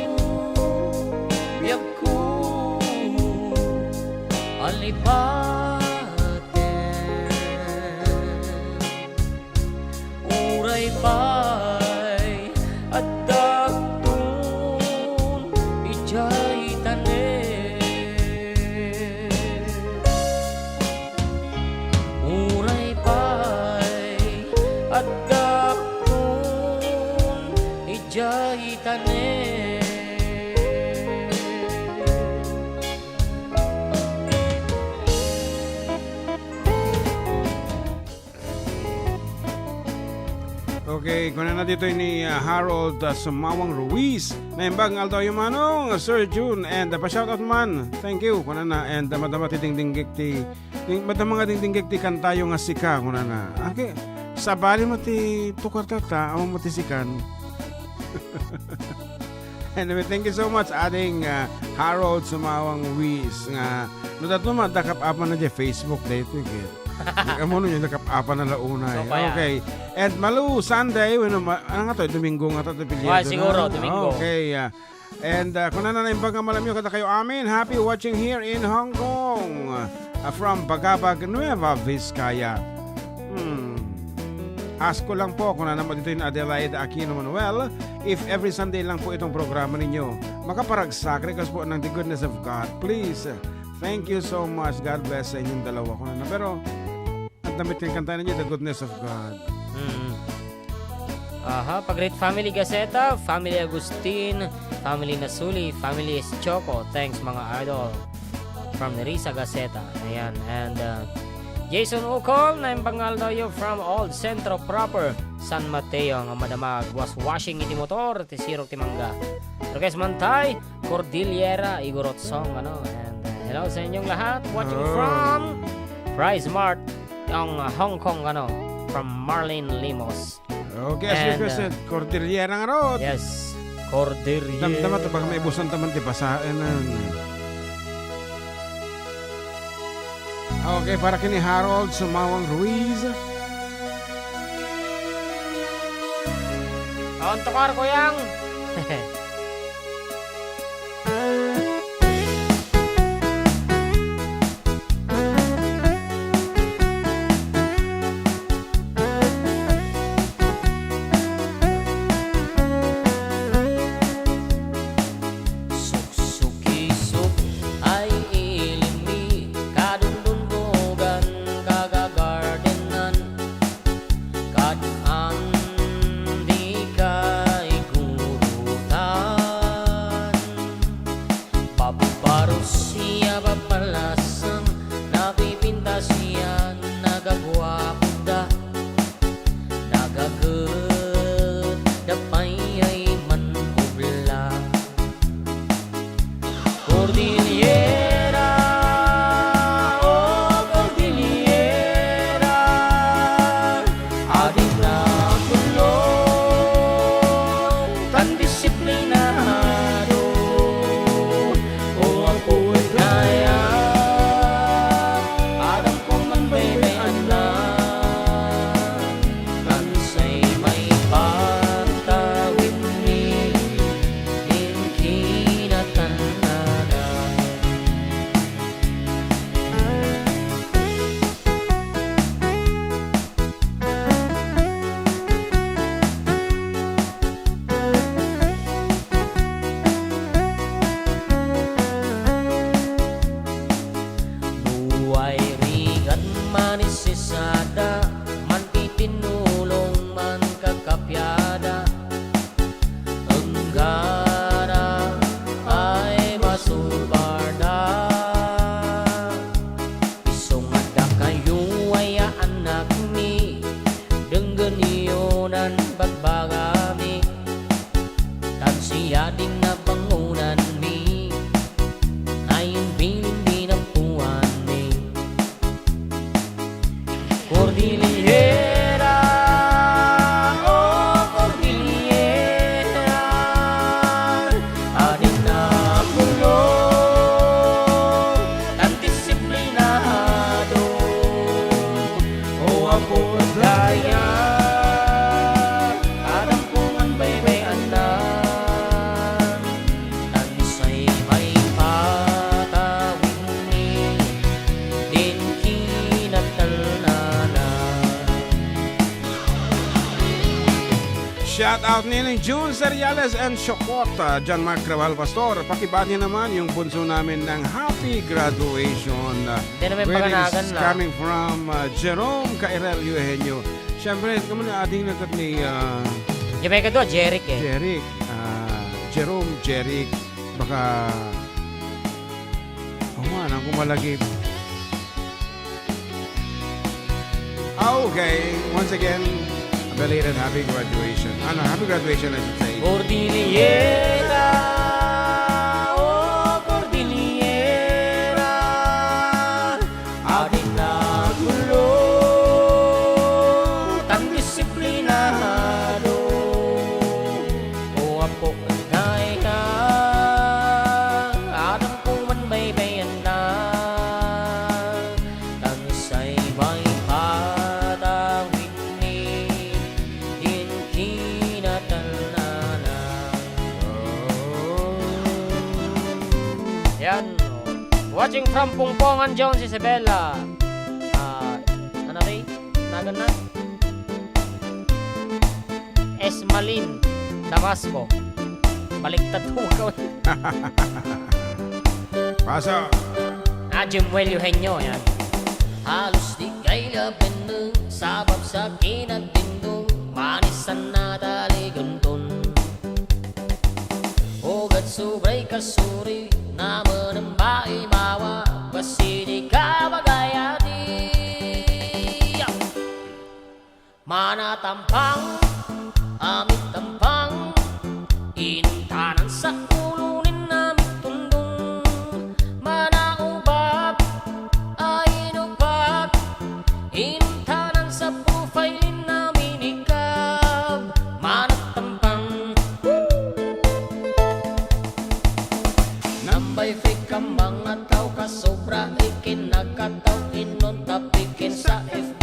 biyak ko alipaten uray pa'y at dakton ijay tanen uray pa'y at dakton ijay tanen. Okay, kuna na dito ni Harold Sumawang Ruiz. Naimbang aldaw yung manong Sir June and pa-shoutout man. Thank you kuna na and madama ti dingdinggik ti madama nga dingdinggik ti kantayo nga sika kuna na. Okay, sabali mo ti tukar tata amo mo ti sikan. Anyway, thank you so much ating Harold Sumawang Ruiz nga no dato madakap apa na di Facebook dito Amo nun yung nakapapa na launa So, Okay. And Malu, Sunday, ano nga to? Domingo nga to. Siguro, Domingo. Okay. And kung na naimbang nga malam yun, kada kayo amin, happy watching here in Hong Kong. From Bagabag, Nueva Vizcaya. Ask ko lang po kung naman dito yung Adelaide Aquino Manuel, if every Sunday lang po itong programa ninyo, makaparagsak rekas po ng the goodness of God. Please, thank you so much. God bless sa inyong dalawa. Pero, ang damit kang kanta niya, The Goodness of God. Aha, Pag-Great Family Gazeta, Family Agustin, Family Nasuli, Family Choco. Thanks mga idol. From Nerissa Gazeta. Ayan. And Jason Ukol, na yung pangaldoyo from Old Centro Proper, San Mateo. Ang madamag was washing iti motor, tisirok timangga. Roques Mantay, Cordillera, Igorot Song. Ano? And hello sa inyong lahat. Watching from Price Mart, yung Hong Kong. Ano? From Marlene Limos. Okay, as you said, Cordillera nga rod. Yes, Cordillera. Damdama ito, baka may busan taman di pasain. Okay, para kini Harold Sumawang Ruiz. Tukar ko yang. Shout out ni June Seriales and Chocota, John Mark Craval Pastor. Pakibati naman yung bunso namin ng happy graduation. Hindi namin paganagan na. Coming from Jerome Cairel Eugenio. Siyempre, kamo na ating nagat ni Jamaica doon, Jeric eh. Jeric. Jerome, Jeric. Baka man, ang kumalagip. Okay, once again, belated happy graduation. Happy graduation I should say. Cordillera, oh Cordillera, ating nagulo, tan disiplinado, o apo ngay ka, adam kong man baybayan na, tan say may patawin ni, din kinatalana. Yan. Watching from Pungpongan Jones, Isabella. Ano rin? Nagan na? Esmalin, Damasco. Baliktad ko gawin. Pasok. Jimuel Eugenio, yan. Halos di kailan labindong sabab sa kinagdindong manisan na taligunton ugat subray kasuri naman ang baibawa basidi kabagayati manatampang amit tampang inuntanan sa ulunin namit tundong manaubab ay inubab inuntanan sa profilein namin ikab manatampang nambay fake ka mga tao ka sobra ikin nagkataw inon tapikin sa FB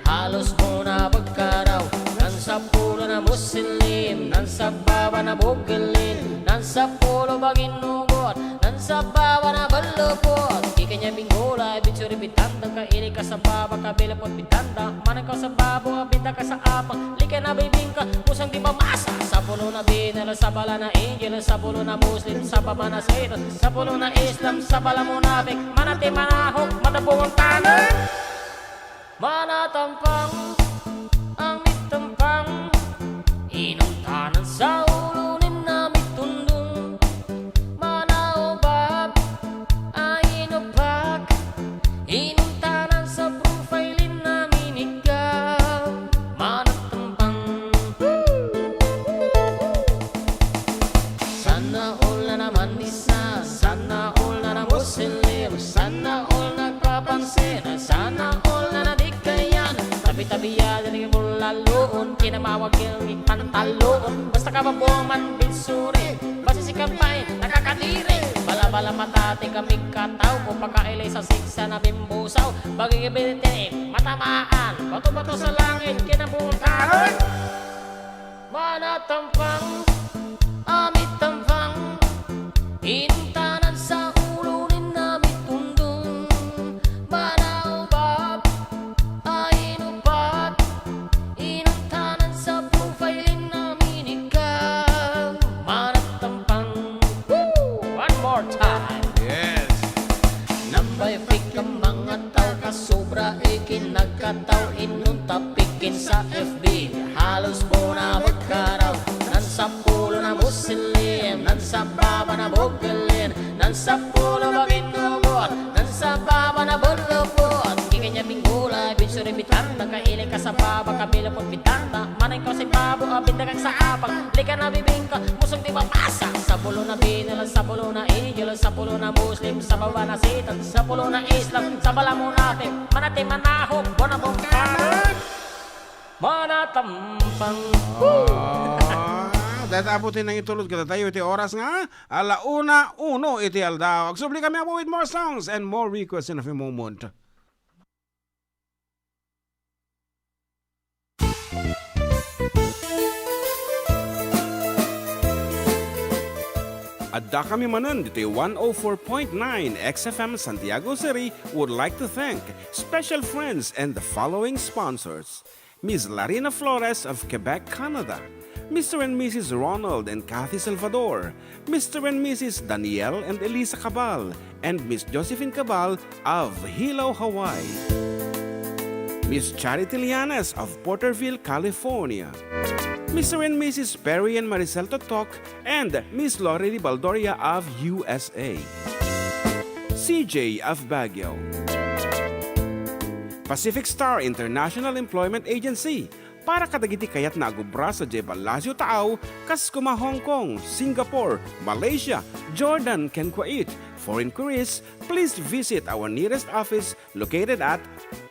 halos mo na pagkaraw nan sa pulo na muslim nan sa baba na bugilin nan sa pulo baginugot nan sa baba na balupot ikanya binggola bitsuri bitanda ka iri ka sa baba kabilapot bitanda mana ka sa babo abinda ka sa apang lika na bibing ka pusang di mamasa sa pulo na binala sa bala na angel sa pulo na muslim sa baba na satan sa pulo na islam sa bala mo nabik manati manahok matabong ang tanan manatampang ang mitampang inuntanan sa ulunin na mitundong manaubab ay inubag inuntanan sa profilein namin ikaw manatampang sana all na naman isa sana all na na muslim sana all nagpapansin sana all na nadikayan tabi-tabiya din mo laloon kinamawag yung pantaloon basta ka babuang man binsuri basta si kampay nakakadiri bala-bala matati kami kataw kung pagkailay sa siksa na bimbusaw bagigibilitin matamaan bato-bato sa langit kinabuntahan manatampang amit tampang inuntanan sa ulunin namit tundong manaubab ay inubat inuntanan sa profilein namin ikaw manatampang one more time Yes. nambay fake ka mga tao ka sobra ikin nagkataw inun tapikin sa FB halos mo na magkaraw nan sa pulo na muslim nan sa baba na bugilin nan sa pulo baginugot nan sa baba na bulupot kikanya binggola binsuri bitanda kailay ka sa baba kabilapot bitanda manay ka sa babo abinda kang sa apang lika na bibing ka musong di mamasa sa pulo na binala sa pulo na angel sa pulo na muslim sa baba na satan sa pulo na islam sa bala mo natin manati manahog bona mong karon manatampang Dataputin ng itulod kita tayo iti oras nga alauna uno iti aldaw. Agsubli kami ako with more songs and more requests in a few moment. Adda kami Manen dito 104.9 XFM Santiago City would like to thank special friends and the following sponsors. Ms. Larina Flores of Quebec, Canada. Mr. and Mrs. Ronald and Kathy Salvador. Mr. and Mrs. Danielle and Elisa Cabal. And Miss Josephine Cabal of Hilo, Hawaii. Miss Charity Lianas of Porterville, California. Mr. and Mrs. Perry and Maricel Totok, and Miss Lori Baldoria of USA. CJ of Baguio. Pacific Star International Employment Agency, para kadagiti kayat na agubra sa Jebalasio Taaw, kas kuma Hong Kong, Singapore, Malaysia, Jordan, ken Kuwait. For inquiries, please visit our nearest office located at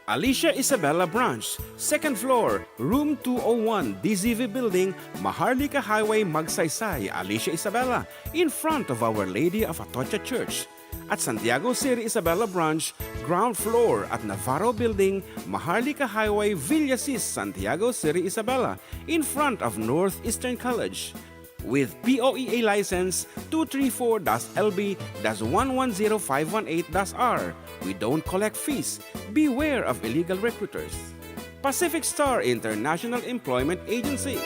Alicia Isabella Branch, 2nd floor, room 201, DZV Building, Maharlika Highway, Magsaysay, Alicia Isabella, in front of Our Lady of Atocha Church. At Santiago City Isabella Branch, ground floor at Navarro Building, Maharlika Highway, Villasis, Santiago City Isabella, in front of Northeastern College. With POEA license 234-LB-110518-R. We don't collect fees. Beware of illegal recruiters. Pacific Star International Employment Agency.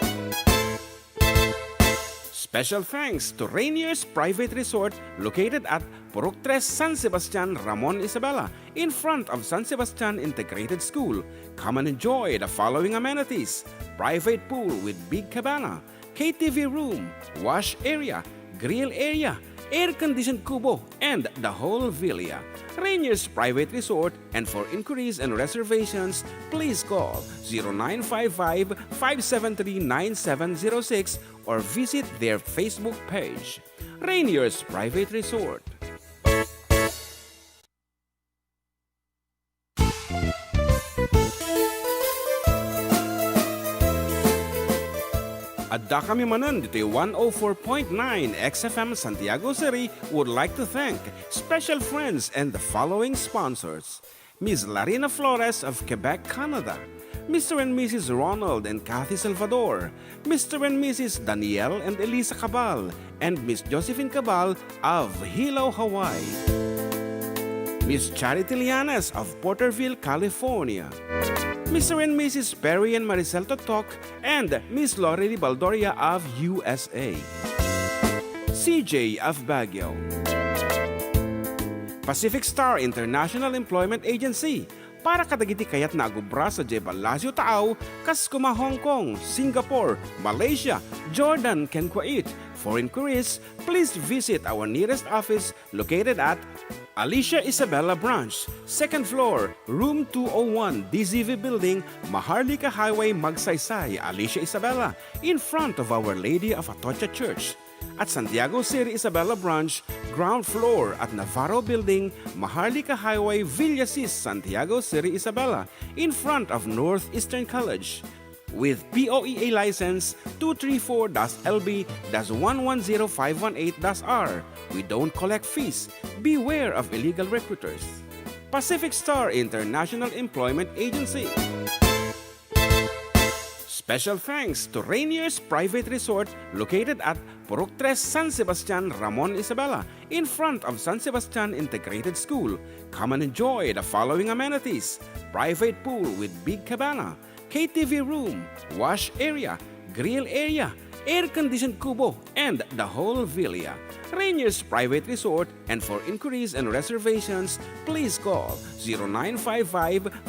Special thanks to Rainier's Private Resort located at Purok 3 San Sebastian, Ramon Isabela, in front of San Sebastian Integrated School. Come and enjoy the following amenities: private pool with big cabana, KTV room, wash area, grill area, air-conditioned kubo, and the whole villa. Rainier's Private Resort, and for inquiries and reservations, please call 0955-573-9706 or visit their Facebook page. Rainier's Private Resort. Adda kami Manen, dito'y 104.9 XFM Santiago City would like to thank special friends and the following sponsors: Ms. Larina Flores of Quebec, Canada, Mr. and Mrs. Ronald and Kathy Salvador, Mr. and Mrs. Danielle and Elisa Cabal, and Miss Josephine Cabal of Hilo, Hawaii, Miss Charity Lianes of Porterville, California, Mr. and Mrs. Perry and Maricel Totok, and Miss Lorely Baldoria of USA, CJ of Baguio, Pacific Star International Employment Agency, para kadagiti kayat na agubra sa Jebel Lasio Taaw, kas kuma Hong Kong, Singapore, Malaysia, Jordan, ken Kuwait. For inquiries, please visit our nearest office located at Alicia Isabella Branch, 2nd floor, room 201, DZV Building, Maharlika Highway, Magsaysay, Alicia Isabella, in front of Our Lady of Atocha Church. At Santiago City Isabella Branch, ground floor at Navarro Building, Maharlika Highway, Villasis, Santiago City Isabella, in front of Northeastern College. With POEA license 234-LB-110518-R. We don't collect fees. Beware of illegal recruiters. Pacific Star International Employment Agency. Special thanks to Rainier's Private Resort located at Purok 3 San Sebastian, Ramon Isabela, in front of San Sebastian Integrated School. Come and enjoy the following amenities: private pool with big cabana, KTV room, wash area, grill area, air-conditioned kubo, and the whole villa. Rainier's Private Resort, and for inquiries and reservations, please call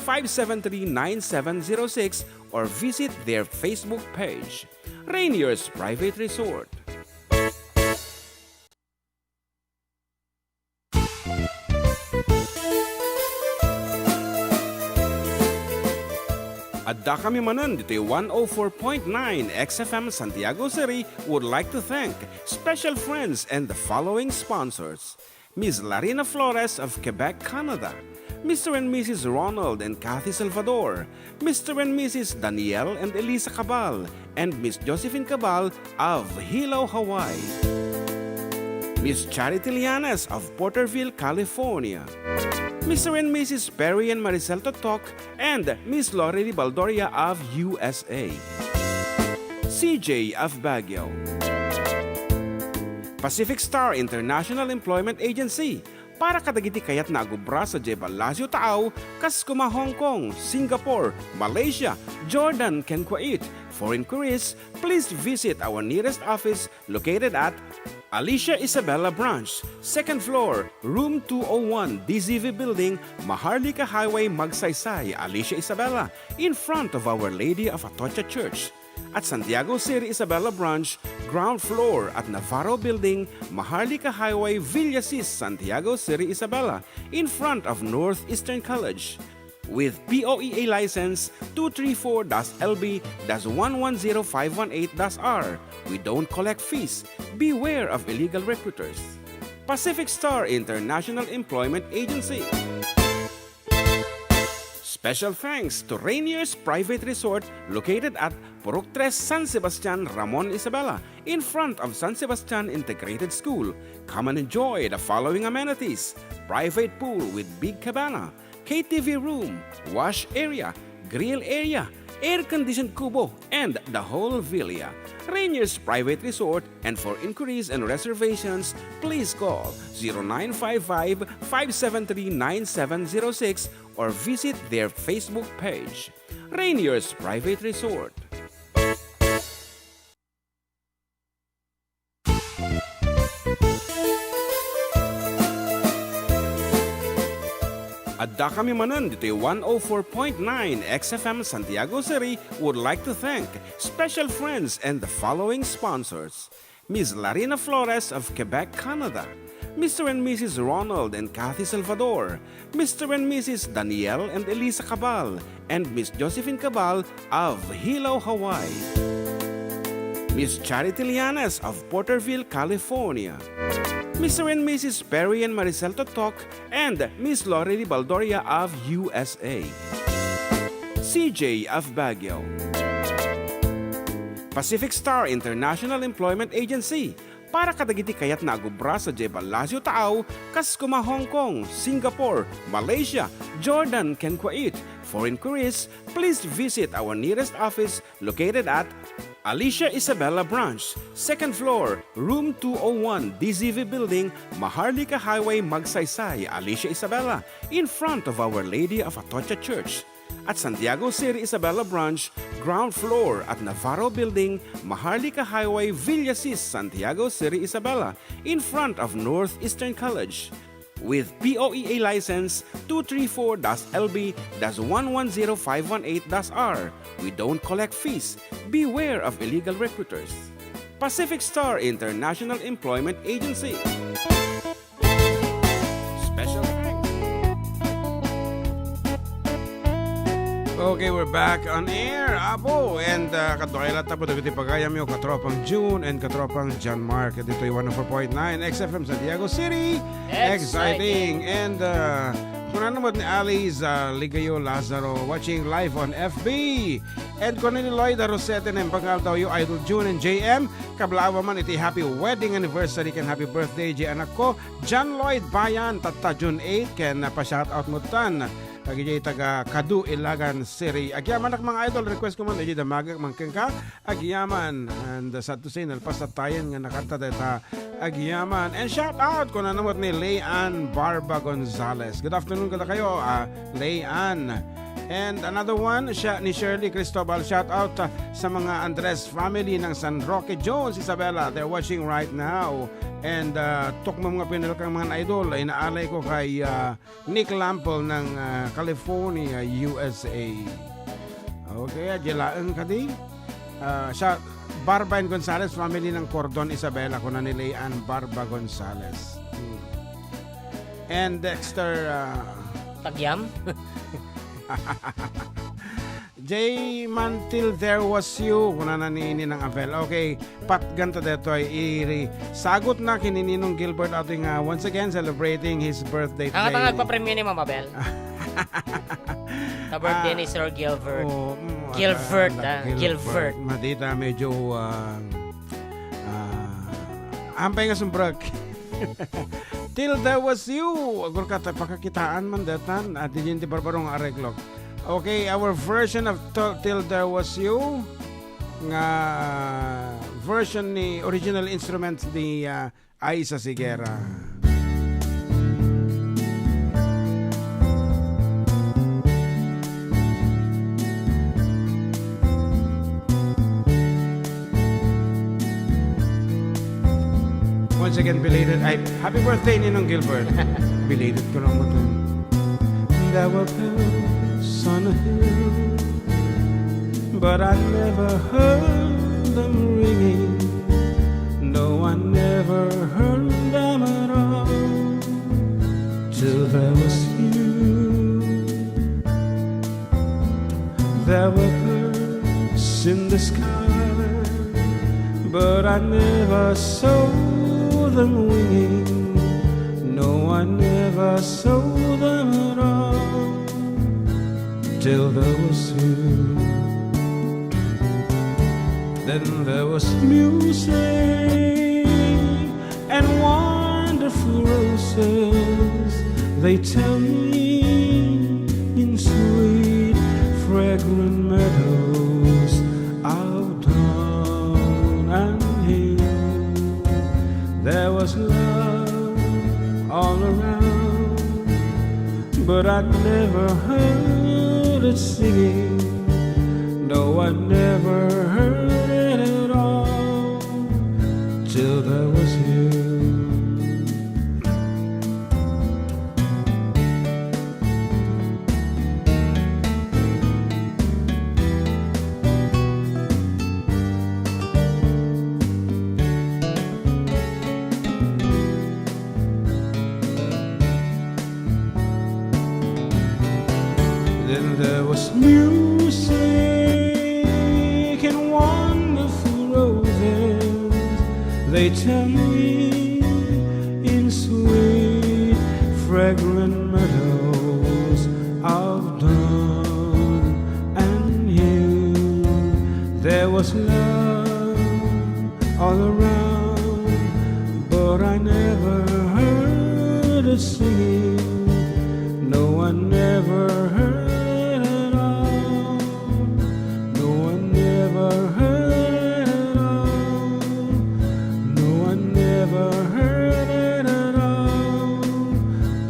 0955-573-9706 or visit their Facebook page. Rainier's Private Resort. Adda kami Manen, dito'y 104.9 XFM Santiago City would like to thank special friends and the following sponsors: Ms. Larina Flores of Quebec, Canada, Mr. and Mrs. Ronald and Kathy Salvador, Mr. and Mrs. Danielle and Elisa Cabal, and Miss Josephine Cabal of Hilo, Hawaii, Miss Charity Lianes of Porterville, California, Mr. and Mrs. Perry and Maricel Totok, and Miss Lorely Baldoria of USA, CJ of Baguio, Pacific Star International Employment Agency, para kadagiti kayat na agubra sa Jebel Lasio Taaw, kas kuma Hong Kong, Singapore, Malaysia, Jordan, ken Kuwait. For inquiries, please visit our nearest office located at Alicia Isabella Branch, 2nd floor, room 201, DZV Building, Maharlika Highway, Magsaysay, Alicia Isabella, in front of Our Lady of Atocha Church. At Santiago City Isabella Branch, ground floor at Navarro Building, Maharlika Highway, Villasis, Santiago City Isabella, in front of Northeastern College. With POEA license 234-LB-110518-R. We don't collect fees. Beware of illegal recruiters. Pacific Star International Employment Agency. Special thanks to Rainier's Private Resort located at Purok 3 San Sebastian, Ramon Isabela, in front of San Sebastian Integrated School. Come and enjoy the following amenities: private pool with big cabana, KTV room, wash area, grill area, air-conditioned kubo, and the whole villa. Rainier's Private Resort, and for inquiries and reservations, please call 0955-573-9706 or visit their Facebook page. Rainier's Private Resort. Adda kami Manen, dito'y 104.9 XFM Santiago City would like to thank special friends and the following sponsors. Ms. Larina Flores of Quebec, Canada. Mr. and Mrs. Ronald and Kathy Salvador. Mr. and Mrs. Danielle and Elisa Cabal. And Miss Josephine Cabal of Hilo, Hawaii. Miss Charity Lianas of Porterville, California. Mr. and Mrs. Perry and Maricel Totok, and Miss Lorely Baldoria of USA. CJ of Baguio. Pacific Star International Employment Agency, para kadagiti kayat na agubra sa Jebel Lazio Taaw, kas kuma Hong Kong, Singapore, Malaysia, Jordan, ken Kuwait. For inquiries, please visit our nearest office located at Alicia Isabella Branch, 2nd floor, room 201, DZV Building, Maharlika Highway, Magsaysay, Alicia Isabella, in front of Our Lady of Atocha Church. At Santiago City Isabella Branch, ground floor at Navarro Building, Maharlika Highway, Villasis, Santiago City Isabella, in front of Northeastern College. With POEA license 234-LB-110518-R. We don't collect fees. Beware of illegal recruiters. Pacific Star International Employment Agency. Special thanks. Okay, we're back on air, Apo. And katukaila tapo dagiti pagayam yung katropang June and katropang John Mark. Dito'y 104.9 XFM Santiago City. Exciting. And kung ano ni Alice Ligayo Lazaro watching live on FB. And kung ni Lloyd Rosette na panggal daw yung Idol June and JM. Kablawa man iti happy wedding anniversary and happy birthday J anak ko. John Lloyd Bayan, tata June 8. Ken pa-shoutout mo tan. Agijay taga Kadu, Ilagan City. Agyaman ak mga idol, request ko man iji damagak mangkeng ka. Agyaman. And sad to say, nalpastatayan nga nakanta deta agyaman. And shout out ko na namot ni Leanne Barba Gonzalez. Good afternoon kada kayo, Leanne. And another one, ni Shirley Cristobal. Shout out sa mga Andres family ng San Roque Jones, Isabela. They're watching right now. And tukmo mga pinalakang mga idol, inaalay ko kay Nick Lampel ng California, USA. Okay, adyalaan ka di. Siya, Barba and Gonzalez, family ng Cordon, Isabela, ko na ni Leanne Barba Gonzalez. And Dexter... Tagyam? J. Mantil, there was you. Kuna na niini ng Avel. Okay, pat ganto dito ay sagot na kinininong Gilbert ating once again celebrating his birthday today. Ang nagpa-premiere ni Mama Bel. Sa birthday ni Sir Gilbert. Gilbert. Madita medyo ampay nga sumbrag. Till there was you. Agur ka pakakitaan man datan at din ti barbarong areglog. Okay, our version of Till There Was You nga version ni original instruments ni Aiza Sigera. Once again, belated happy birthday Ninong Gilbert. Belated ko lang mo to. There were bells on a hill, but I never heard them ringing. No, I never heard them at all till there was you. There were birds in the sky, but I never saw them winging. No, I never saw them at all till there was you. Then there was music and wonderful roses. They tell me in sweet fragrant meadows out on and hill. There was love all around, but I never heard it singing. No, I never heard it at all till there was you. Then there was music and wonderful roses. They tell me in sweet, fragrant meadows of dawn and hill. There was love all around, but I never heard it sing. No one never heard it at all. No one never heard it at all. No one never heard it at all.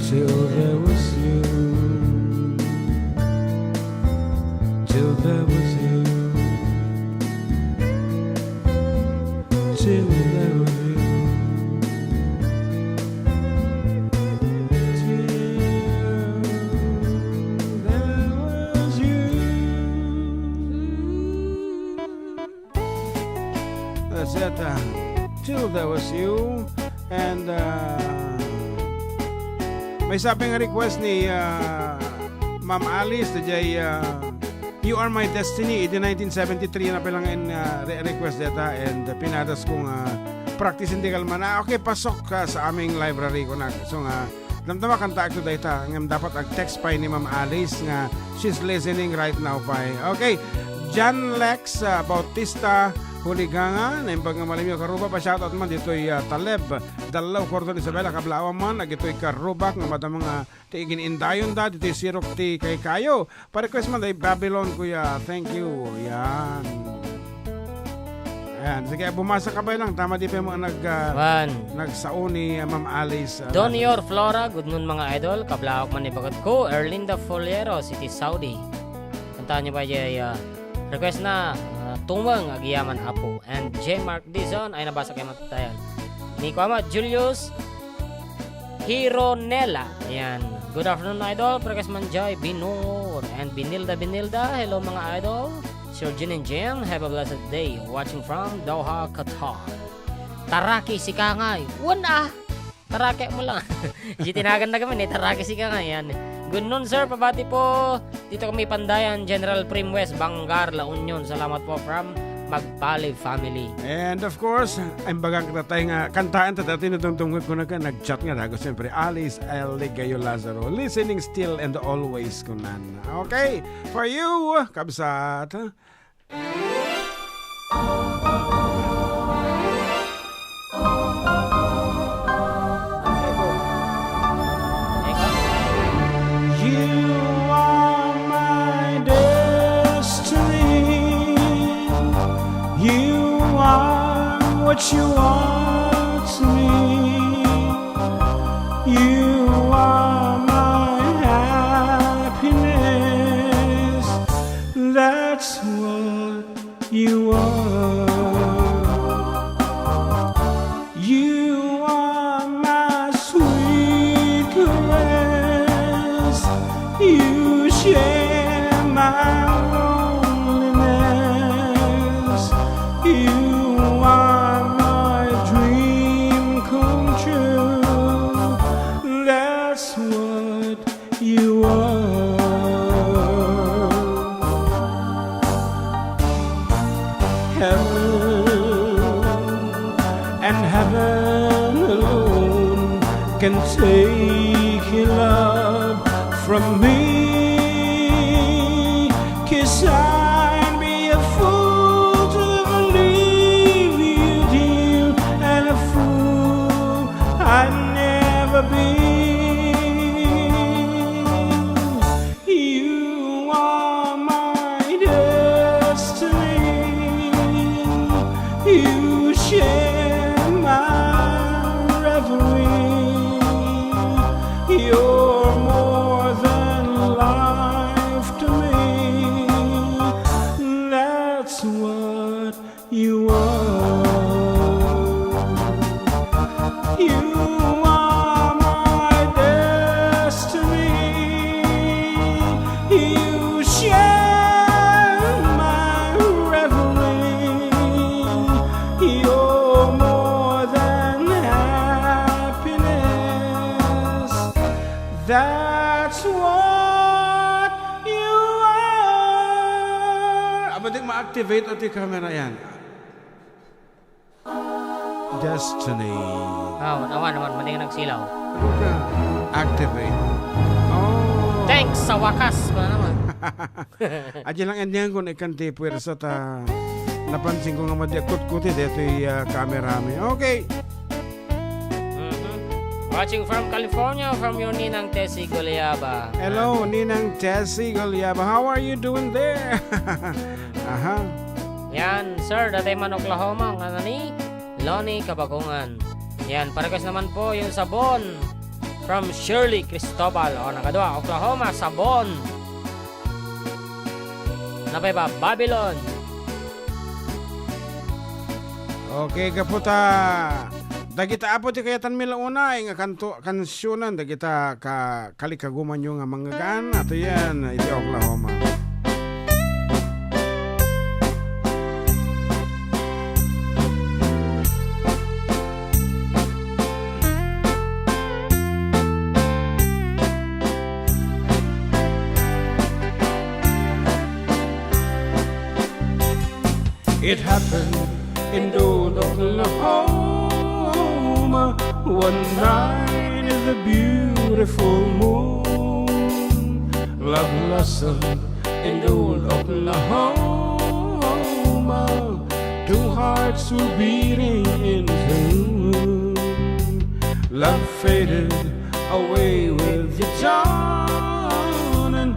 Till there was you. Till there was you. Till there was you. That's it. Till there was you. And may sabi nga request ni Ma'am Alice na jay You Are My Destiny. Iti 1973 na palang request data. And pinatas kong practice hindi kalman na okay, pasok ka sa aming library ko na. So nga damdama kanta ako data. Ngam dapat ag-text pa ni Ma'am Alice nga she's listening right now pa. Okay. John Lex Bautista Huliganga, na yung pagmamalimyo karuba pa shoutout man dito'y Taleb, Dalaw, Cordon, Isabela, Kablawa man, agito'y karubak, nga madam mga tiigin indayon da, dito'y sirok ti kay kayo. Pa-request man, day Babylon, kuya, thank you, yan. Ayan, sige, bumasa ka ba lang, tama di pa mo nagsaon ni Ma'am Alice. Don Yor Flora, good noon mga idol, kablawak man ibagat ko, Erlinda Foliero, City Saudi. Kantaan niyo ba jay request na Tumang Agiyaman Apo, and J. Mark Dizon ay nabasa kayo matatayan ni Kwama Julius Hironella. Ayan, good afternoon idol, Prekas Manjay Binur and Binilda. Hello mga idol, Sir Jin and Jen, have a blessed day watching from Doha, Qatar. Taraki si Kangay Taraki mo lang. Tinagan na kami Taraki si Kangay. Yan, good noon sir, pabati po dito kami Pandayan, General Prim West, Bangar, La Union. Salamat po from Magpali family. And of course, ang bagang katatay nga kantaan tatati natungtungkot ko na ka nag-chat nga dago siyempre Alice Ligayo Lazaro, listening still and always kunan. Okay, for you kabsat. What you are to me, you are my happiness. That's what you are. You are my sweet caress. You share my loneliness. You are you are. Heaven and heaven alone can take your love from me, 'cause I'd be a fool to believe you, dear, and a fool I'd never be. You share my reverie. ma-activate at yung camera yan. Destiny. Awan naman, mali nagsilaw. Ano ka? Activate. Oh. Thanks sa wakas pa naman. Adyan lang endihan ko na ikan tipwersa ta napansin ko nga madiakot-kuti dito yung camera mi. Okay. Watching from California, from your Ninang Tessie Goliaba. Hello, Ninang Tessie Goliaba. How are you doing there? Aha. Yan, sir, datay man Oklahoma, nga ni Lonnie Kabagungan. Yan, paragas naman po yung sabon from Shirley Cristobal. O, nakadua, Oklahoma, sabon. Napay ba? Babylon. Okay, kaputa. Dagita apo ti kayatan mila una nga kansyonan dagita kalikaguman yung nga mga gaan ato yan iti Oklahoma. It happened in Oklahoma. One night in the beautiful moon, love blossomed in old Oklahoma. Two hearts were beating in tune. Love faded away with the dawn and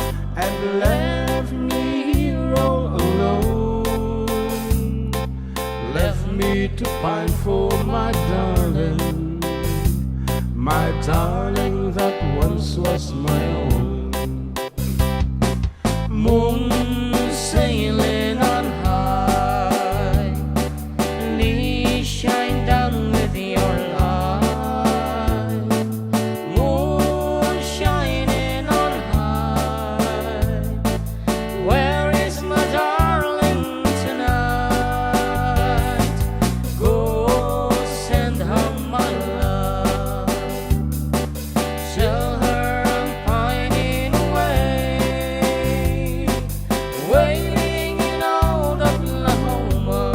left me here all alone. Left me to pine for my darling. My darling that once was my own. Moon sailing on high, please shine down with your light. Moon shining on high, where is my darling tonight? Go send her my love. Tell her I'm pining away, waiting in old Oklahoma,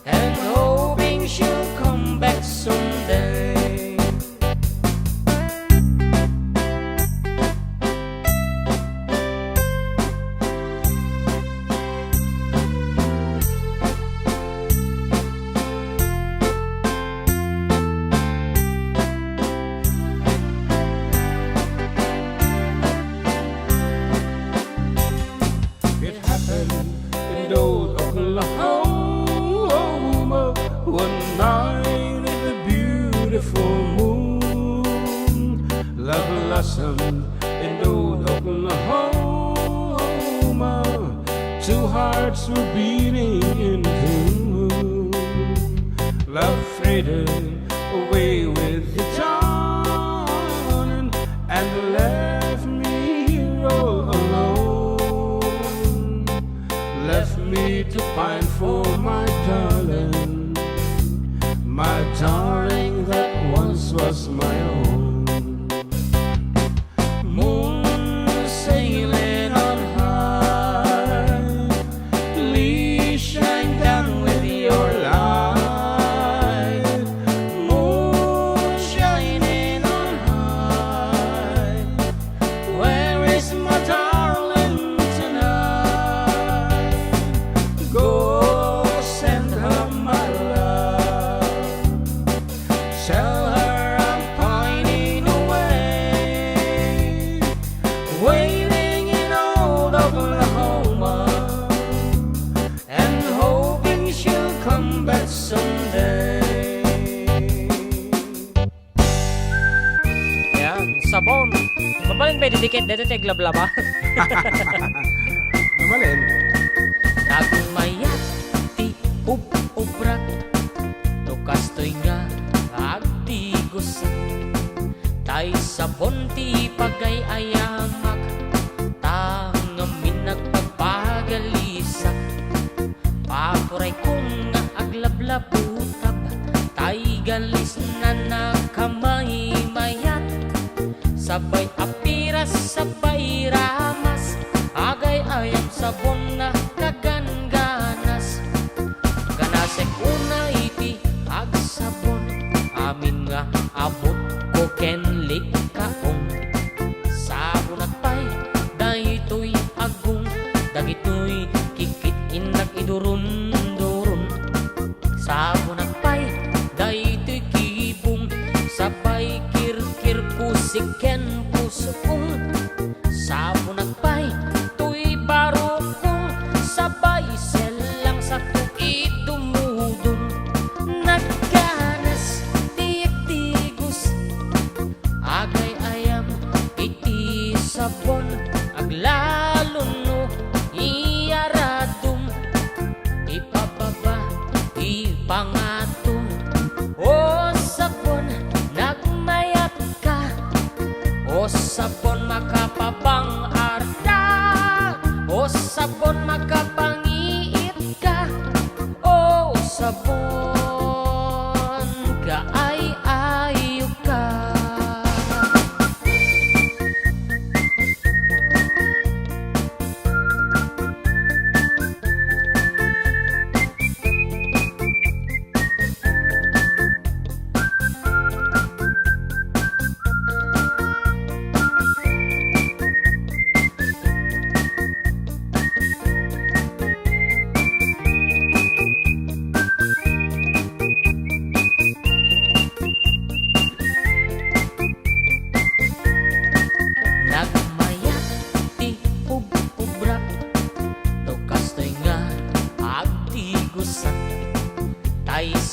and hoping she'll come back someday. It happened in old Oklahoma, one night in the beautiful moon. Love blossomed in old Oklahoma. Two hearts were beating in tune. Love faded away with the dawn and left me here all alone. Left me to pine for my darling, my darling that once was my own. Moon sailing on high, please shine down with your light. Moon shining on high, where is my darling tonight? Go send her my love. Tell her I'm pining away, waiting in old Oklahoma, and hoping she'll come back someday. Yan, sabon. Mabalin ba didikit dito tayo glablaba? Namalin. Nagmayat ti ubrak, tukastoy nga agtigusak. Tay sabon ti pagay ayamak, tangamin nagpagpagalisak. Papuray kong nga aglablabutab, tay galis na nakamay mayat. Sabay apiras, sabay ramas,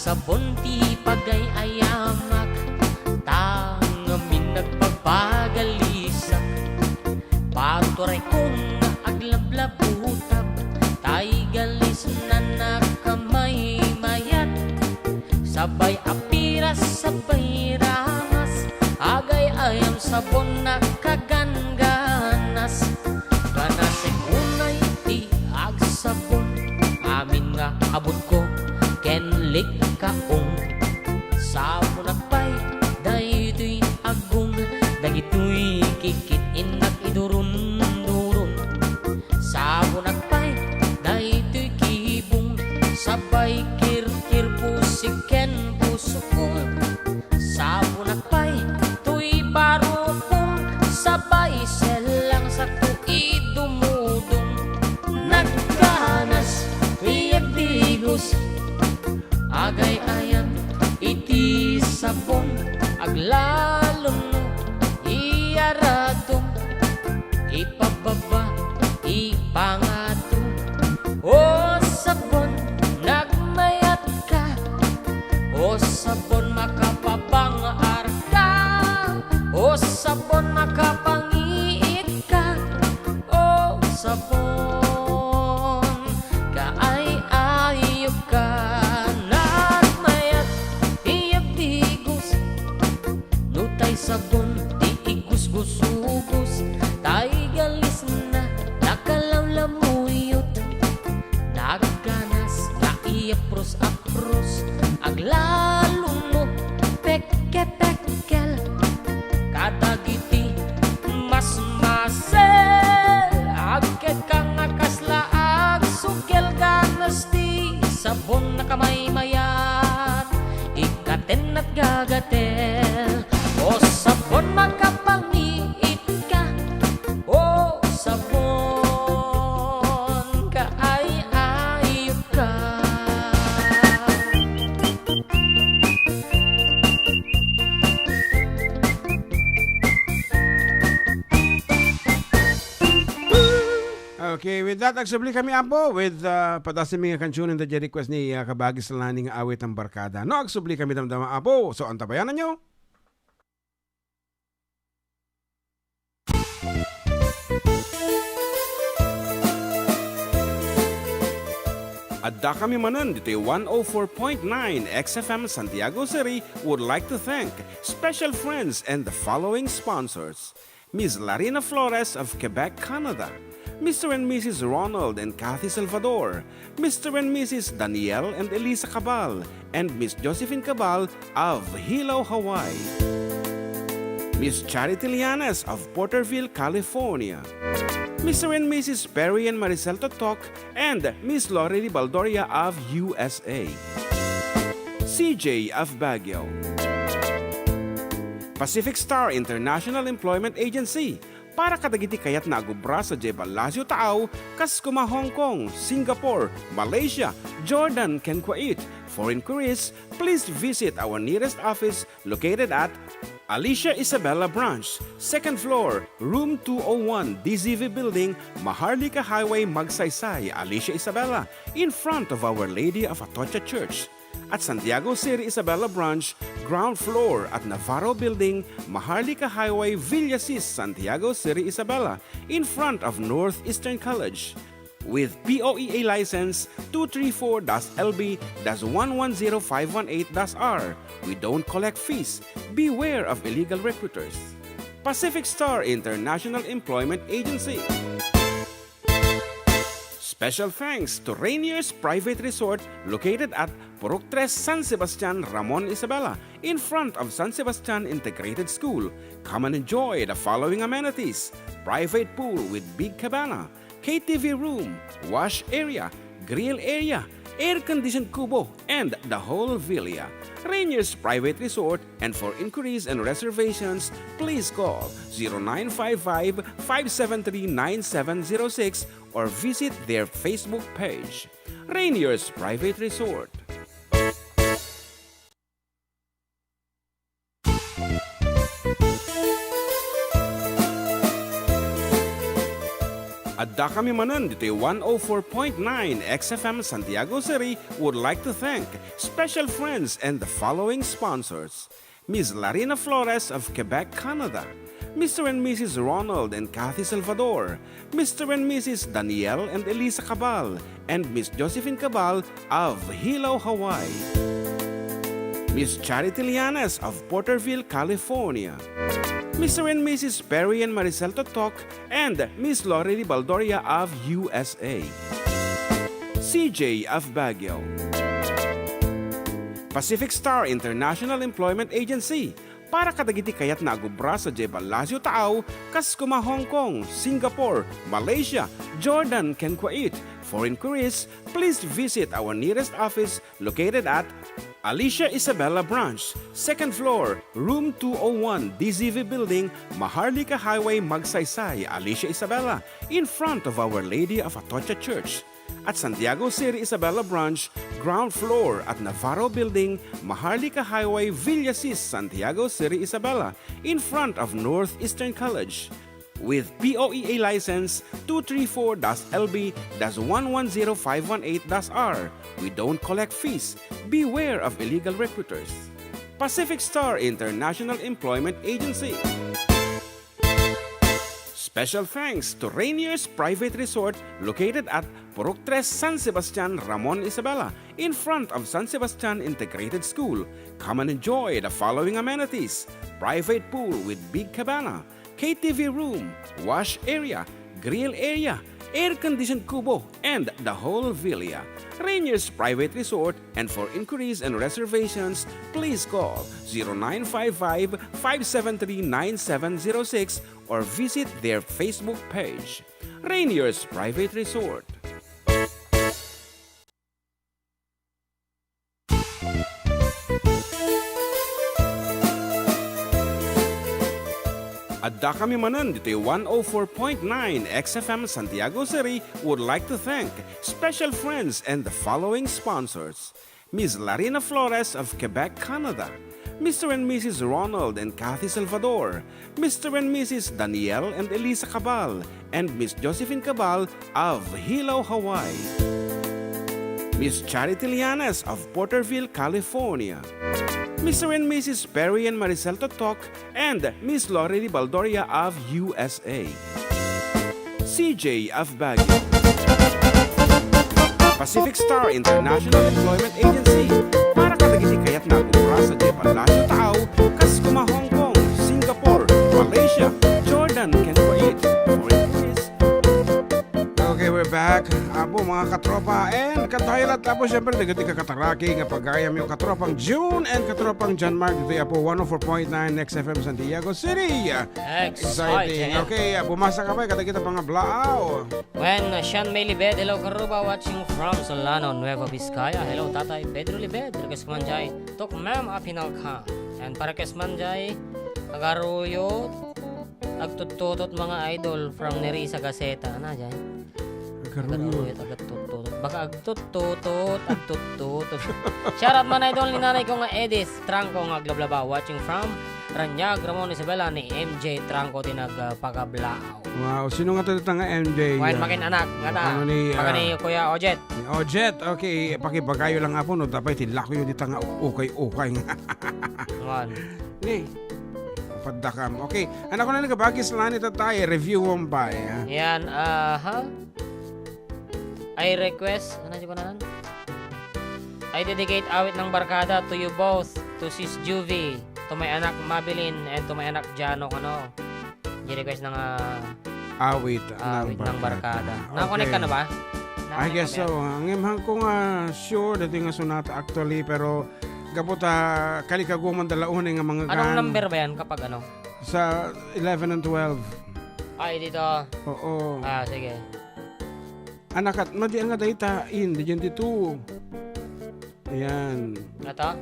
sabon ti pagay ayamak, tangamin nagpagpagalisak. Paturay kong aglablabutab, tay galis na nakamay mayat. Sabay apiras, sabay ramas, agay ayam sabon nakagangganas. Ganasek unay ti agsabon, amin nga abot ko kenlik kaong. Sabon akpay, daytoy agong, dagitoy kikit inak idurun-durun. Sabon akpay, daytoy kibong, sabay kirkir pusik ken pusukol. Sabon akpay, tuy barukong, sabay selang sakto idumudong. Nagkanas, iyagdigos, agay ayam iti sabon, aglalom no iyaradong, ipababa ipangatong. O sabon nagmayat ka, o sabon makapabangar ka, o sabon makapangiit ka, o sabon kaay-ayok ka. Nagmayat iyagdigos, nutay sabon di igus-gusugos, tay galis na nakalawlamuyot. Nagganas na iapros-apros, aglalong no peke-pekel. Kadagiti mas masel, agket kang akasla agsugel. Ganas di sabon na kamay mayat, ikaten at gagatel. O sabon makapangiit ka, o sabon kaay-ayok ka. Okay, with that, agsubli kami apo with patasin mga kansyon na dyan request ni Kabagis Lani nga awit ng barkada. No, agsubli kami damdama apo. So, antabayanan nyo. Adda kami Manen, dito'y 104.9 XFM Santiago City would like to thank special friends and the following sponsors. Ms. Larina Flores of Quebec, Canada. Mr. and Mrs. Ronald and Kathy Salvador. Mr. and Mrs. Danielle and Elisa Cabal. And Miss Josephine Cabal of Hilo, Hawaii. Miss Charity Lianes of Porterville, California. Mr. and Mrs. Perry and Maricel Totok, and Miss Lorely Baldoria of USA. CJ of Baguio. Pacific Star International Employment Agency, para kadagiti kayat na agubra sa Jebalasio Taaw, kas kuma Hong Kong, Singapore, Malaysia, Jordan, ken Kuwait. For inquiries, please visit our nearest office located at Alicia Isabella Branch, 2nd floor, room 201, DZV Building, Maharlika Highway, Magsaysay, Alicia Isabella, in front of Our Lady of Atocha Church. At Santiago City Isabella Branch, ground floor at Navarro Building, Maharlika Highway, Villasis, Santiago City Isabella, in front of Northeastern College. With POEA license 234-LB-110518-R. We don't collect fees. Beware of illegal recruiters. Pacific Star International Employment Agency. Special thanks to Rainier's Private Resort located at Purok 3, San Sebastian, Ramon Isabela, in front of San Sebastian Integrated School. Come and enjoy the following amenities: private pool with big cabana, KTV room, wash area, grill area, air-conditioned kubo, and the whole villa. Rainier's Private Resort, and for inquiries and reservations, please call 0955-573-9706 or visit their Facebook page. Rainier's Private Resort. Adda Adda kami manan dito 104.9 XFM Santiago City would like to thank special friends and the following sponsors. Ms. Larina Flores of Quebec, Canada. Mr. and Mrs. Ronald and Kathy Salvador, Mr. and Mrs. Danielle and Elisa Cabal, and Miss Josephine Cabal of Hilo, Hawaii. Miss Charity Lianes of Porterville, California. Mr. and Mrs. Perry and Maricel Totok, and Miss Lorely Baldoria of USA. CJ of Baguio. Pacific Star International Employment Agency, para kadagiti kayat na agubra sa Jebel Lazio Taaw, kas kuma Hong Kong, Singapore, Malaysia, Jordan, ken Kuwait. For inquiries, please visit our nearest office located at Alicia Isabella Branch, 2nd floor, room 201, DZV Building, Maharlika Highway, Magsaysay, Alicia Isabella, in front of Our Lady of Atocha Church. At Santiago City Isabella Branch, ground floor at Navarro Building, Maharlika Highway, Villasis, Santiago City Isabella, in front of Northeastern College. With POEA license 234-LB-110518-R. We don't collect fees. Beware of illegal recruiters. Pacific Star International Employment Agency. Special thanks to Rainier's Private Resort located at Purok 3, San Sebastian, Ramon Isabela, in front of San Sebastian Integrated School. Come and enjoy the following amenities: private pool with big cabana, KTV room, wash area, grill area, air-conditioned kubo, and the whole villa. Rainier's Private Resort, and for inquiries and reservations, please call 0955-573-9706 or visit their Facebook page. Rainier's Private Resort. Adda kami manan dito 104.9 XFM Santiago City would like to thank special friends and the following sponsors. Ms. Larina Flores of Quebec, Canada. Mr. and Mrs. Ronald and Kathy Salvador. Mr. and Mrs. Danielle and Elisa Cabal, and Miss Josephine Cabal of Hilo, Hawaii. Miss Charity Lianes of Porterville, California. Mr. and Mrs. Perry and Maricel Totok, and Miss Lorely Baldoria of USA. CJ of Baguio. Pacific Star International Employment Agency, para kadagiti kayat na agubra sa Jebel Lazio Taaw, kas kuma Hong Kong, Singapore, Malaysia, Jordan, ken Kuwait. For inquiries. Okay, we're back. Abo mga katropa and katoilat. Abo syempre dagiti kakataraki nga pagayam yung katropang June and katropang John Mark. Dito po 104.9 XFM Santiago City. Exciting. Okay, bumasa ka ba? Kadagita pa nga blao. When Sean May Libed, hello Karuba, watching from Solano, Nueva Vizcaya. Hello Tatay Pedro Libed, Rekas Manjay, Tok Ma'am Apinal ka. And para kes Manjay, Agaruyot, agtututot mga idol from Nerissa Gaceta. Ano dyan? Agaruyot, agtututot. Baka agtututot. Shoutout man idol ni nanay ko nga Edith Tranco nga aglablaba, watching from Ranyag, Ramon Isabela ni MJ Tranco tinagpakablao. Wow, sino nga ito nga MJ? Wain makin anak, nga ta. Ano ni, Baka ni Kuya Ojet. Ni Ojet, okay, pakibagayo lang ako, no, tapay tilako yun dito nga ukay-ukay nga. Wan. Ni, padakam. Okay, anak ko na nagabagis lang ito tayo, review mo ba, ha? Yan, I request, ano siya ko na nan? I dedicate awit ng barkada to you both, to Sis Juvie, to my anak Mabilin, and to my anak Jano, ano? I-request ng awit ng barkada. Nakakonect ka na ba? I guess so. Ang imhang ko nga sure dati nga sunata actually, pero kaputa kalikaguman dalaon nga mga Anong number ba yan kapag ano? Sa 11 and 12. Ay, dito. Oo. Sige. Anak at madi nga data in diyan dito. Ayan. Ito?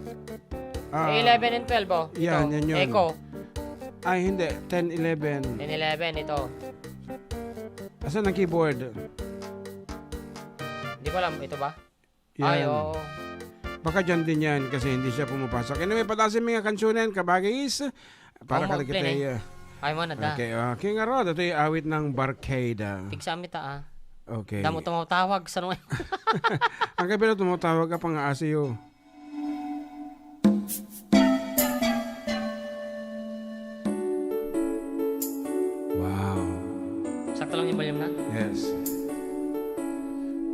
11 and 12 oh. Ito. Yan yun. Echo. Ay hindi, 10, 11. 10, 11 ito. Asan ang keyboard? Hindi ko alam, ito ba? Yan. Ay, oo. Baka dyan din yan kasi hindi siya pumapasok. Anyway, patasin mga kansunan, kabagis. Para mag-play kita Ay mo na da. Okay, nga ro. Ito yung awit ng Barkada. Tigsamit Okay. Damo tumawag sa nung. Ang kabila tumatawag ka pang ASEO. Wow. Sakto lang yung volume na. Yes.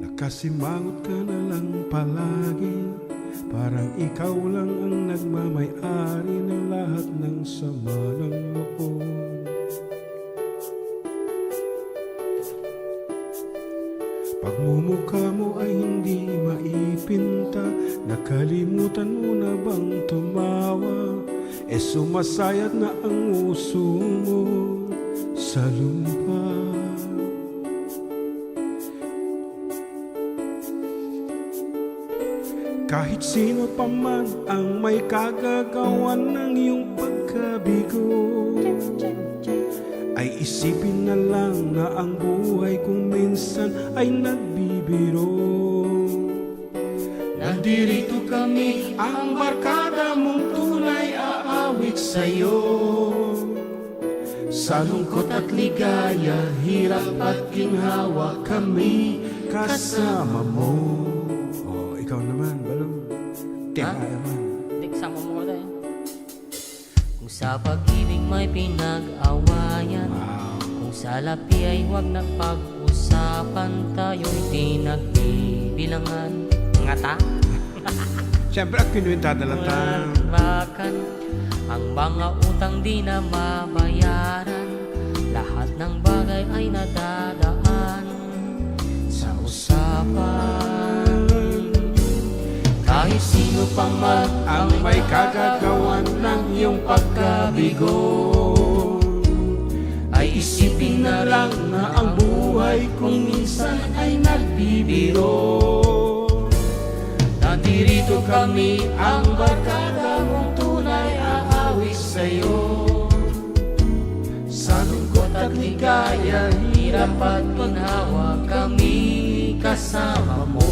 Nakasimangot ka na lang palagi, parang ikaw lang ang nagmamay-ari ng lahat ng sama ng loob. Pagmumukha mo ay hindi maipinta, nakalimutan mo na bang tumawa? Sumasayat na ang uso mo sa lupa. Kahit sino pa man ang may kagagawan ng iyong pagkabigo, ay isipin na lang na ang buhay kung minsan ay nagbibiro. Nandirito kami, ang barkada mong tunay aawit sa'yo. Sa lungkot at ligaya, hirap at ginhawa, kami kasama mo. Oh, ikaw naman, Balong. Teka naman. Hindi, kasama mo ko tayo. Kung sa pag-ibig may pinag-awayan, kung sa lapi ay huwag nagpag-usapan, tayo'y di nagbibilangan. Ngata? Siyempre, at kinuwintadalatan. Bakan, ang mga utang di na mabayaran, lahat ng bagay ay nadadaan sa usapan. Kahit sino pa man Ang may kagagawan ng iyong pagkabigo, ay isipin na lang na ang buhay kung minsan ay nagbibiro. Nandirito kami, ang barkada mong tunay aawit sa'yo. Sa lungkot at ligaya, hirap at ginhawa, kami kasama mo.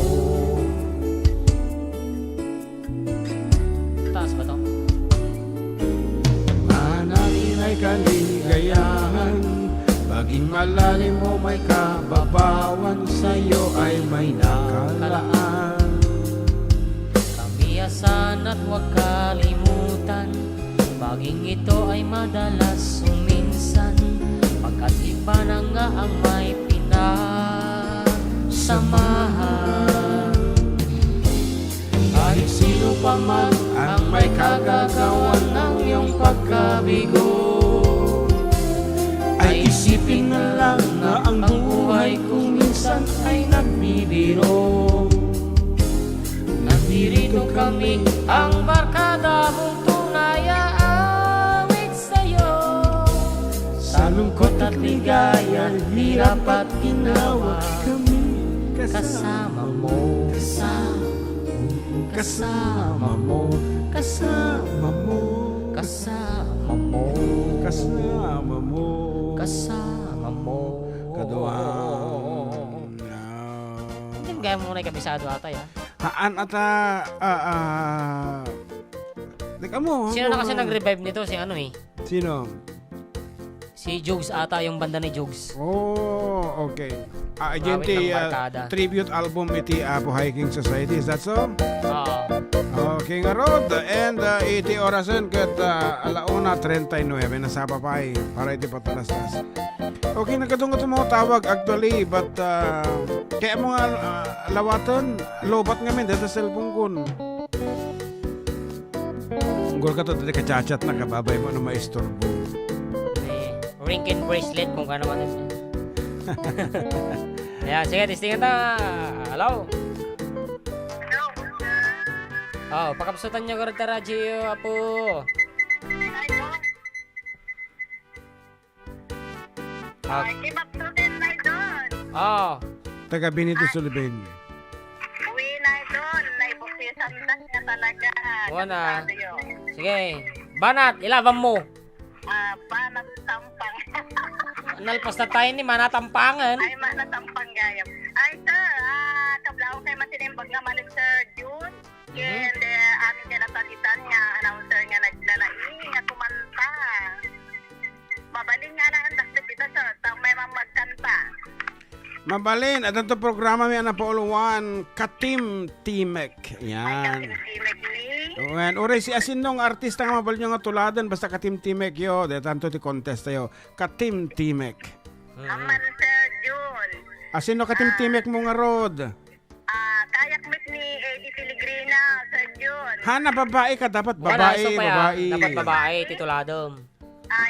taas ba to? Manalin ay kaligayahan, paging malalim mo may kababawan, sa'yo ay may nakalaan. Kamiyasan at huwag kalimutan, baging ito ay madalas suminsan, pagkat iba na nga ang may pinagsamahan. Kahit sino pa man ang may kagagawan ng iyong pagkabigo, ay isipin na lang na ang buhay kung minsan ay nagbibiro. Nandirito kami, ang barkada mong tunay aawit sa'yo. Sa lungkot at ligaya, hirap at ginawa, kami Kasama mo, kasama mo, kasama mo, kasama mo, kasama mo, kasama mo. Kaduang. Hindi gaya mo na kabisado ata ya. Haan ata, teka mo. Sino na kasi nag-revive nito? Si ano eh? Sino? Si Jugs ata, yung banda ni Jugs. Oh, okay. Mawit Agente, ng barkada. tribute album iti Apo Hiking Society. Is that so? Oo. Okay nga Rod. And iti orasan kat 1:39 nasa papay para iti patalastas. Okay, nagkatong ito mga tawag actually, but kaya mga lawatan, lobat nga min dito sa cellphone kun. Gol ka to dito kachat na kababay mo na maistorbo. Ring and bracelet kung ka naman. Ayan, sige, testingan ta. Hello? Oh, pakapsutan nyo karata radyo, apo. Ah, Kibapsutin na doon. oh, Taga Benito Sullivan. Uwi na doon. Naibukisan na niya talaga. Wala. Radyo. sige. Banat, ilaban mo. Panat tampang. Nalpas na tayo ni Manatampangan. Ay, manatampang gayam. Ay, sir. Kablaw kay matinimbag nga manin, Sir June. And amin kaya natalitan nga announcer nga naglalai nga kumanta. Mabaling nga na ang dakdip ito, sir. May mamagkanta. Mabalin, at ito programa may na pauluan, Katim Timek. Ay, Yan. kasimsimig ni. Wen, uri si asin nung artista nga mabalin nyo nga tuladan, basta Katim Timek yo, de tanto ti contest tayo. Katim Timek. Aman, Sir Jun. Asin no Katim Timek mo nga rod? Kayak mit ni Eddie Piligrina, Sir Jun. Hana, babae ka, dapat Wala, babae, so pa yan. babae. Dapat babae, tituladong.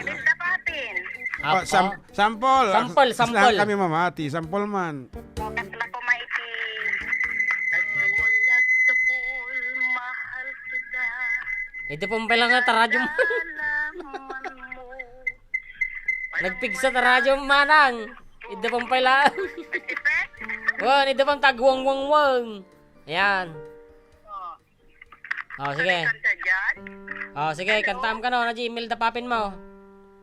Imelda Papin. Oh, sampol. Sampol. Lahat kami mamati, sampol man. Katla ko maiti. Nagmula sa pool, mahal kita. Ito pong pala nga taradyo mo. Alaman mo. Nagpigsa taradyo manang. Ito pong pala. Nagtipek? Wan, ito pong tagwang-wang-wang. Ayan. Oh, sige. Sir John? Oh, sige, kantaam ka no. Na-email tapapin mo.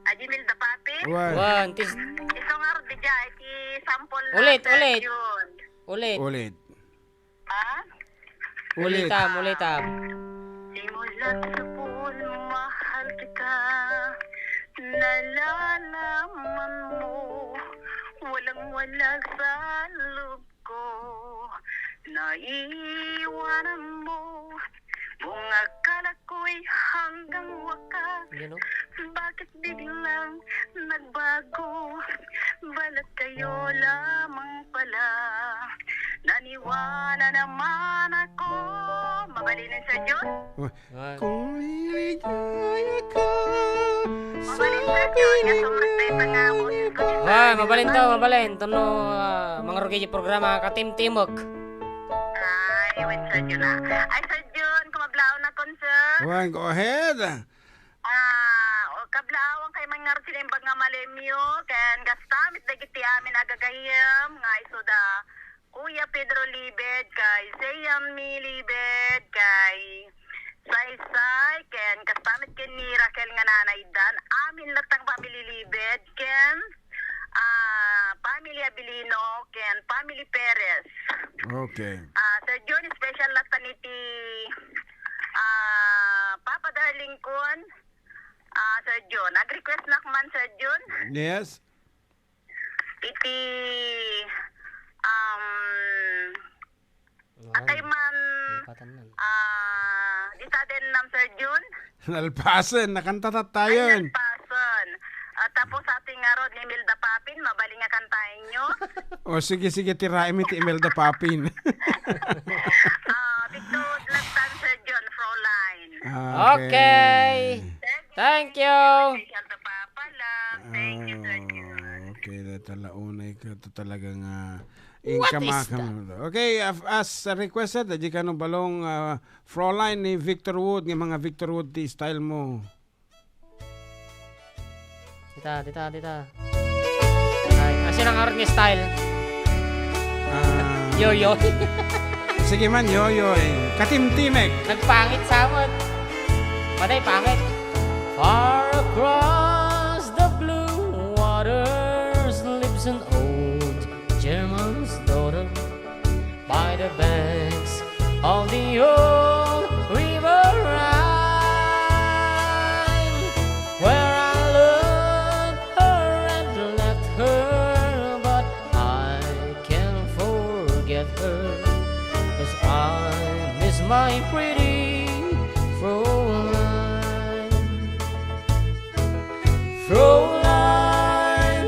Imelda Papin? Wen. Tis, Ito nga rin dija, iti sample na Ulit, Sir ulit. Jun. ulit. Ulit. Ha? Ulitam. Simulat sa pool, mahal kita. Nalalaman mo, walang-wala sa loob ko. Naiiwanan mo, kung akala ko'y hanggang wakas. Yun o. Bakit biglang nagbago? Balat kayo lamang pala. Naniwala naman ako. Mabalinin sa Diyos? Kung liligaya ka Mabalin sa Diyos. Nga sumrespeta nga ako. Ay, mabalin. Tono, mga rugay programa, Katim Timok. Ay, wait sa Diyos na. Ay, sa Diyos, kumablaw na concert. Wen, go ahead. Kablawang kay mangar sila yung nga malemyo. Kaya gastamit dagiti amin agagayam. Nga iso da Kuya Pedro Libed, kay Zayami Libed, kay Saysay, ken kastamit ken ni Raquel nga nanay Dan. Amin latang pamilya Libed, ken pamilya Abilino, ken family Perez. Okay. Sir John, special latan iti Papa Darling Kun. Sir John, nag-request na man Sir John. Yes. Iti atay man isa din nam Sir John. Nalpasan, nakantatat tayo. Ay, nagpason. Tapos ating nga rod ni Milda Papin, mabaling nga kantahin nyo. O sige, tiraim iti Imelda Papin. Dito lagtan Sir John, Froline. Okay. Thank you. Special to Papa lang. Thank you Sir John. Okay, talaunay ka to talagang What is Okay, as requested, di ka no balong Froline ni Victor Wood, ng mga Victor Wood ti style mo. Dita. Ay, asin ang aron nga style. Yo. Sige man, yo. Katimtimek. Nagpangit samot. Patay pangit. Far across the blue waters lives an old German's daughter by the banks of the old river Rhine, where I loved her and left her, but I can't forget her, 'cause I miss my pretty Fräulein. Fräulein,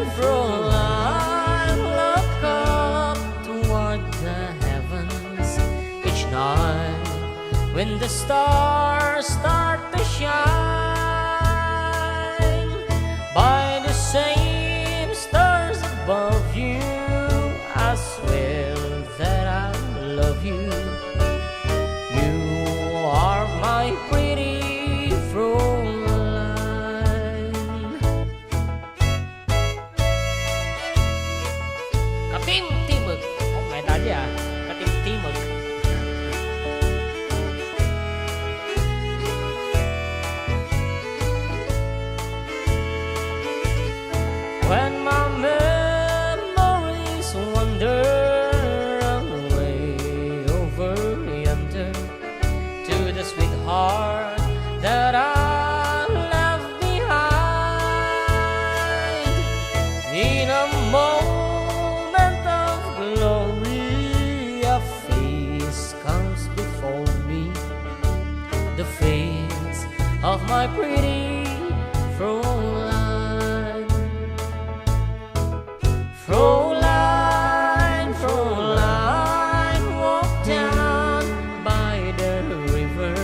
look up toward the heavens each night when the stars start to shine. By the same stars above you, I swear that I love you. You are my pretty Fräulein. Katimtimog. Oh, may tali Katimtimog. When my memories wander away over yonder to the sweetheart that I left behind, in a moment of my pretty Fräulein. Fräulein, Fräulein, walk down by the river.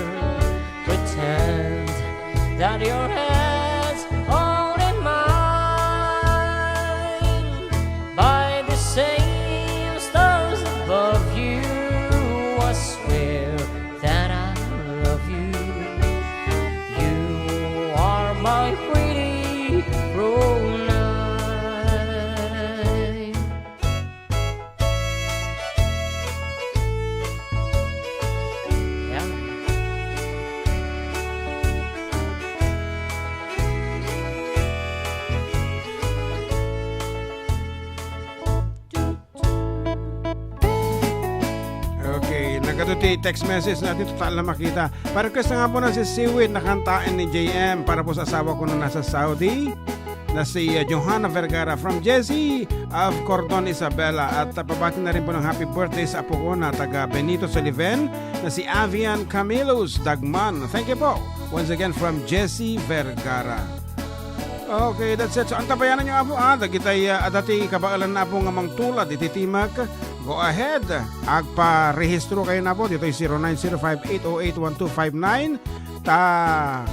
Pretend that your head's on in mine. By the same stars above you, I swear that I love you. You are my pretty Fräulein. Yeah. Okay, nagkatuti text message natin total na makita. Pa-request na nga po na si Seaweed na kantaan ni JM para po sa asawa ko na nasa Saudi na si Johanna Vergara from Jesse of Cordon Isabela at pabati na rin po ng happy birthday sa apo ko na taga Benito Soliven na si Avian Camilos Dagman. Thank you po once again from Jesse Vergara. Okay, that's it. So, ang tabayanan nyo apo, dagitay adati kabaalan na po nga mang tulad, ititimak. Go ahead. Agpa-rehistro kayo na po. Dito ay 0905-808-1259.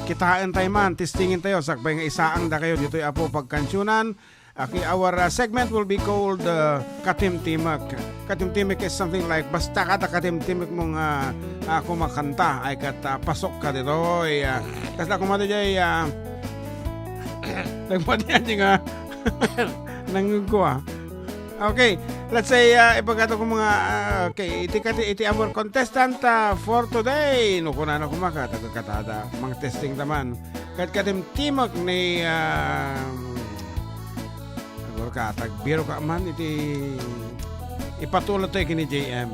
Kitaan tayo man, testingin tayo. Sakbay nga isaang da kayo. Dito ay apo pagkansyonan. Okay, our segment will be called Katimtimak. Katimtimak is something like basta kata katimtimak mong kumakanta ay kata pasok ka dito. Kasi kumata dyan nagpadiyan nga nangugwa. Okay, let's say ipagato ko mga okay, iti our contestant for today. No kuna na kumaka tagakatada mga testing taman. Katim timok ni ka tagbiro ka man iti ipatulad tayo kini JM.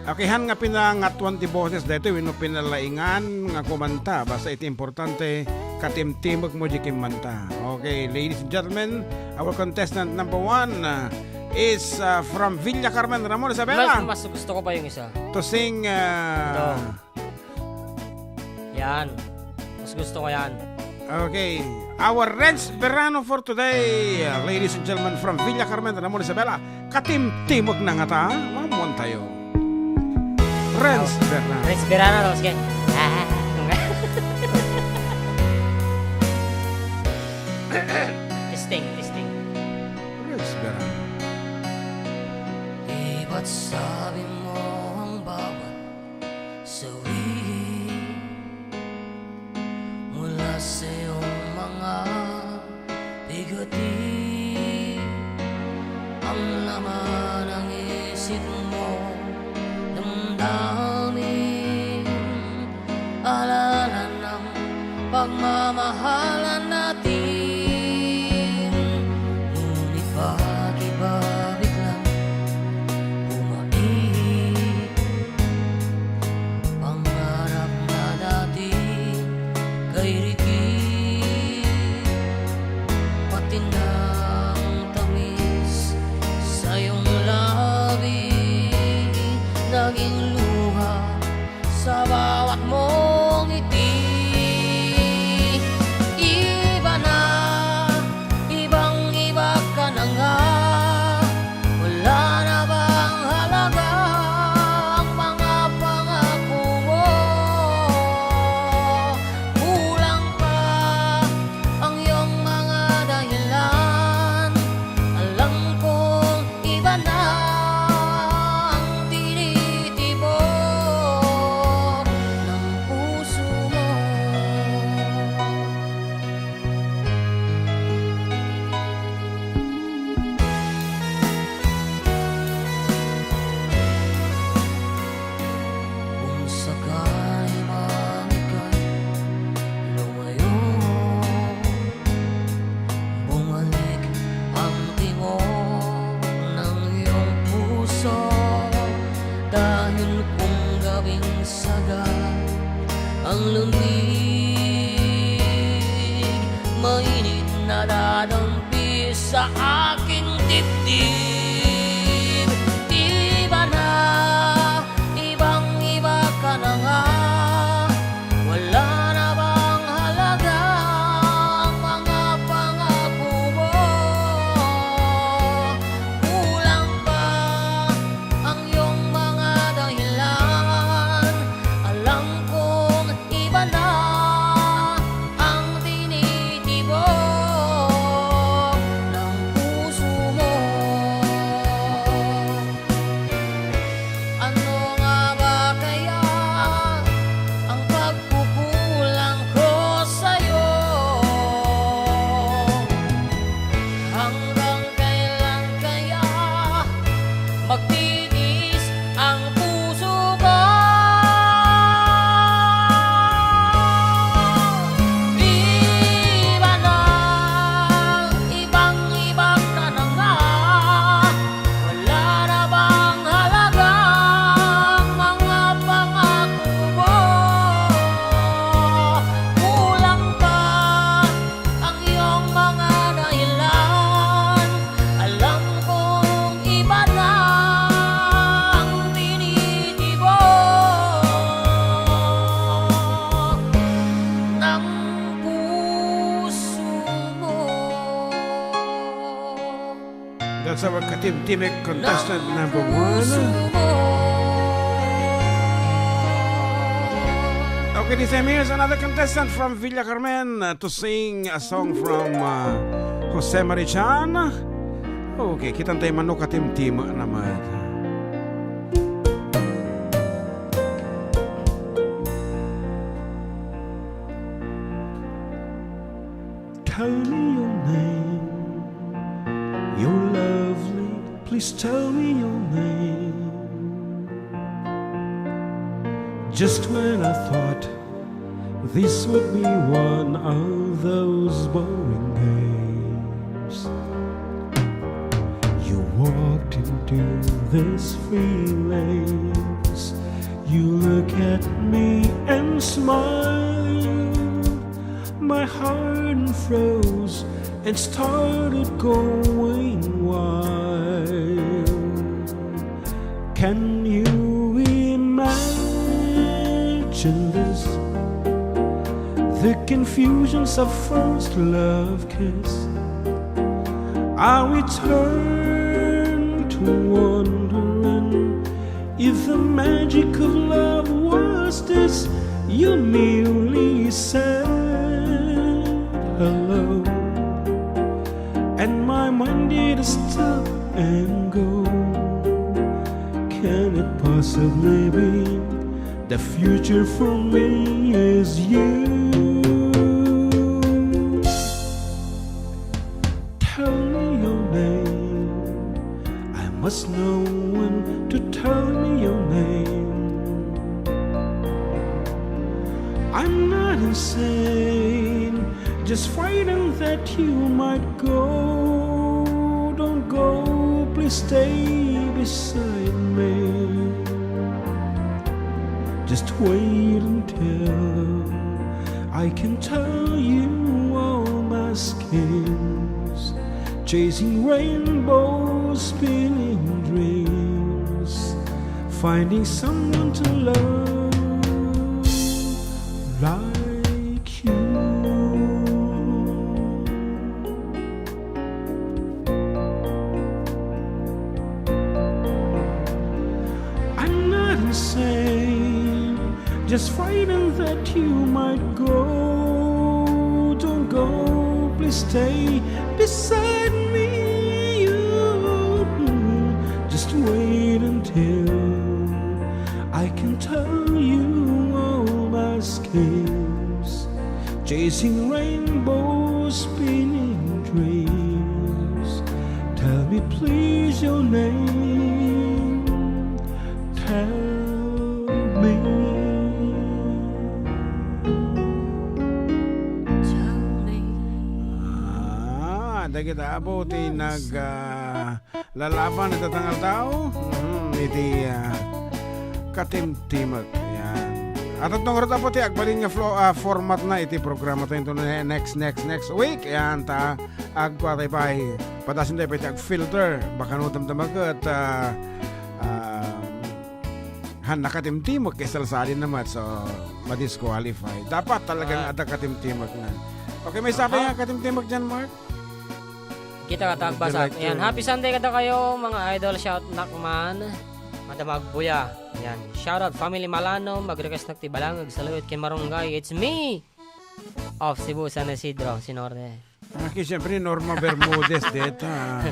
Okay, han nga pinangat 20 boses dito wino pinalaingan nga kumanta basta iti importante katimtimok mo di kimanta. Okay, ladies and gentlemen, our contestant number 1 is from Villa Carmen, Ramon Isabela. Mas gusto ko pa yung isa. To sing Ito. Yan. Mas gusto ko yan. okay, our Renz Verano for today, ladies and gentlemen, from Villa Carmen, Ramon Isabela. Katimtimok na nga ta. Mamuan tayo. Renz Verano. Renz Verano daw. Sige. Testing. Renz Verano. Iba't sabi mo ang bawat sawi mula sa iyong mga bigati. Ang laman ng isip mo, damdamin, alala ng pagmamahalan natin. Ngunit bakit ba biglang bumalik? Pangarap na dati kay Ricky, pati ng tamis sa iyong labi, naging luha sa bawat mong ngiti. Iba na, ibang-iba ka na nga. Wala na bang halaga ang mga pangako mo? Kulang pa ang iyong mga dahilan. Alam kong iba na ang tinitibok ng puso mo. Kung sakali man ika'y lumayo, bumalik ang timog ng iyong puso. Dahil kung gabing sagad ang lunig, mainit na dadampi sa aking dibdib. Iba na, ibang-iba ka na nga. Wala na bang magtitiis ang puso ko. Iba na, ibang-ibang ka na nga. Wala na bang halaga ang mga pangako mo? Kulang pa ang iyong mga dahilan. Alam kong iba na ang tinitibok ng puso mo. That's our katimtimik contestant number Puso 1. mo. Okay, this time here's another contestant from Villa Carmen to sing a song from Jose Marichan. Okay, kitang tayo manok katimtim naman. Tell me your name, you're lovely, please tell me your name. Just when I thought this would be one of those boring games, you walked into this feelings. You look at me and smiled. My heart froze and started going wild. Can you imagine this? The confusions of first love kiss. I returned to wondering if the magic of love was this. You merely said hello, and my mind did stop and go. Can it possibly be the future for me is you? Tell me your name, I must know when to tell me your name. I'm not insane, just frightened that you might go. Don't go, please stay beside me. Just wait until I can tell you all my schemes, chasing rainbows, spinning dreams, finding someone to love like you. I'm not insane, just frightened that you might go. Don't go, please stay beside me. You just wait until I can tell you all my schemes, chasing rainbows, spinning dreams. Tell me please your name, tell me. Anda kita abuti lalaban na tatangal tao. Iti katimtimag. Yan. At itong rata po ti agbalin nga format na iti programa tayo ito next week. Yan ta agpatay pa patasin tayo pa ag-filter. Baka nutamdamag at nakatimtimag kay salsalin naman, so madisqualify. Dapat talagang ada katimtimag na. Okay, may sabi nga katimtimag dyan, Mark? Kita katagbasa. Yan, happy Sunday kada kayo mga idol. Shout nakman. Madamag buya. Yan. Shout out family Malano. Mag-request nagtibalangag saluyot kay Marunggay. It's me of Cebu San Isidro, Sinorde. Okay, siyempre Norma Bermudez deta.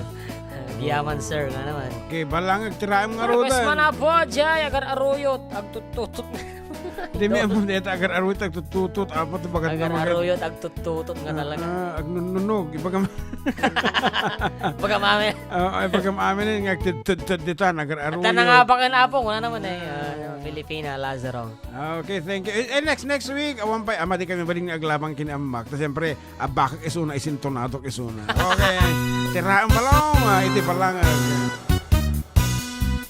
Giyaman sir nga naman. Okay, balangag tiraam nga Request man rudan. na po, Jay. Agar aruyot. Agtututot. Di may amon deta agar arwit agtututut. Apo to bagat Agar na aruyot. Agtututot nga talaga. agnununog. Ibaga Baga mami. Ay pagkam amin nga tud dito nagar-aruyo. At nangabakan apong, wala naman Filipina, Lazaro. Okay, thank you. Next week, awan pa, amadi kami baling aglabang kinamak. Tapos siyempre, bakak isuna, isintonatok isuna. Okay, tiraan pa lang, iti pa lang.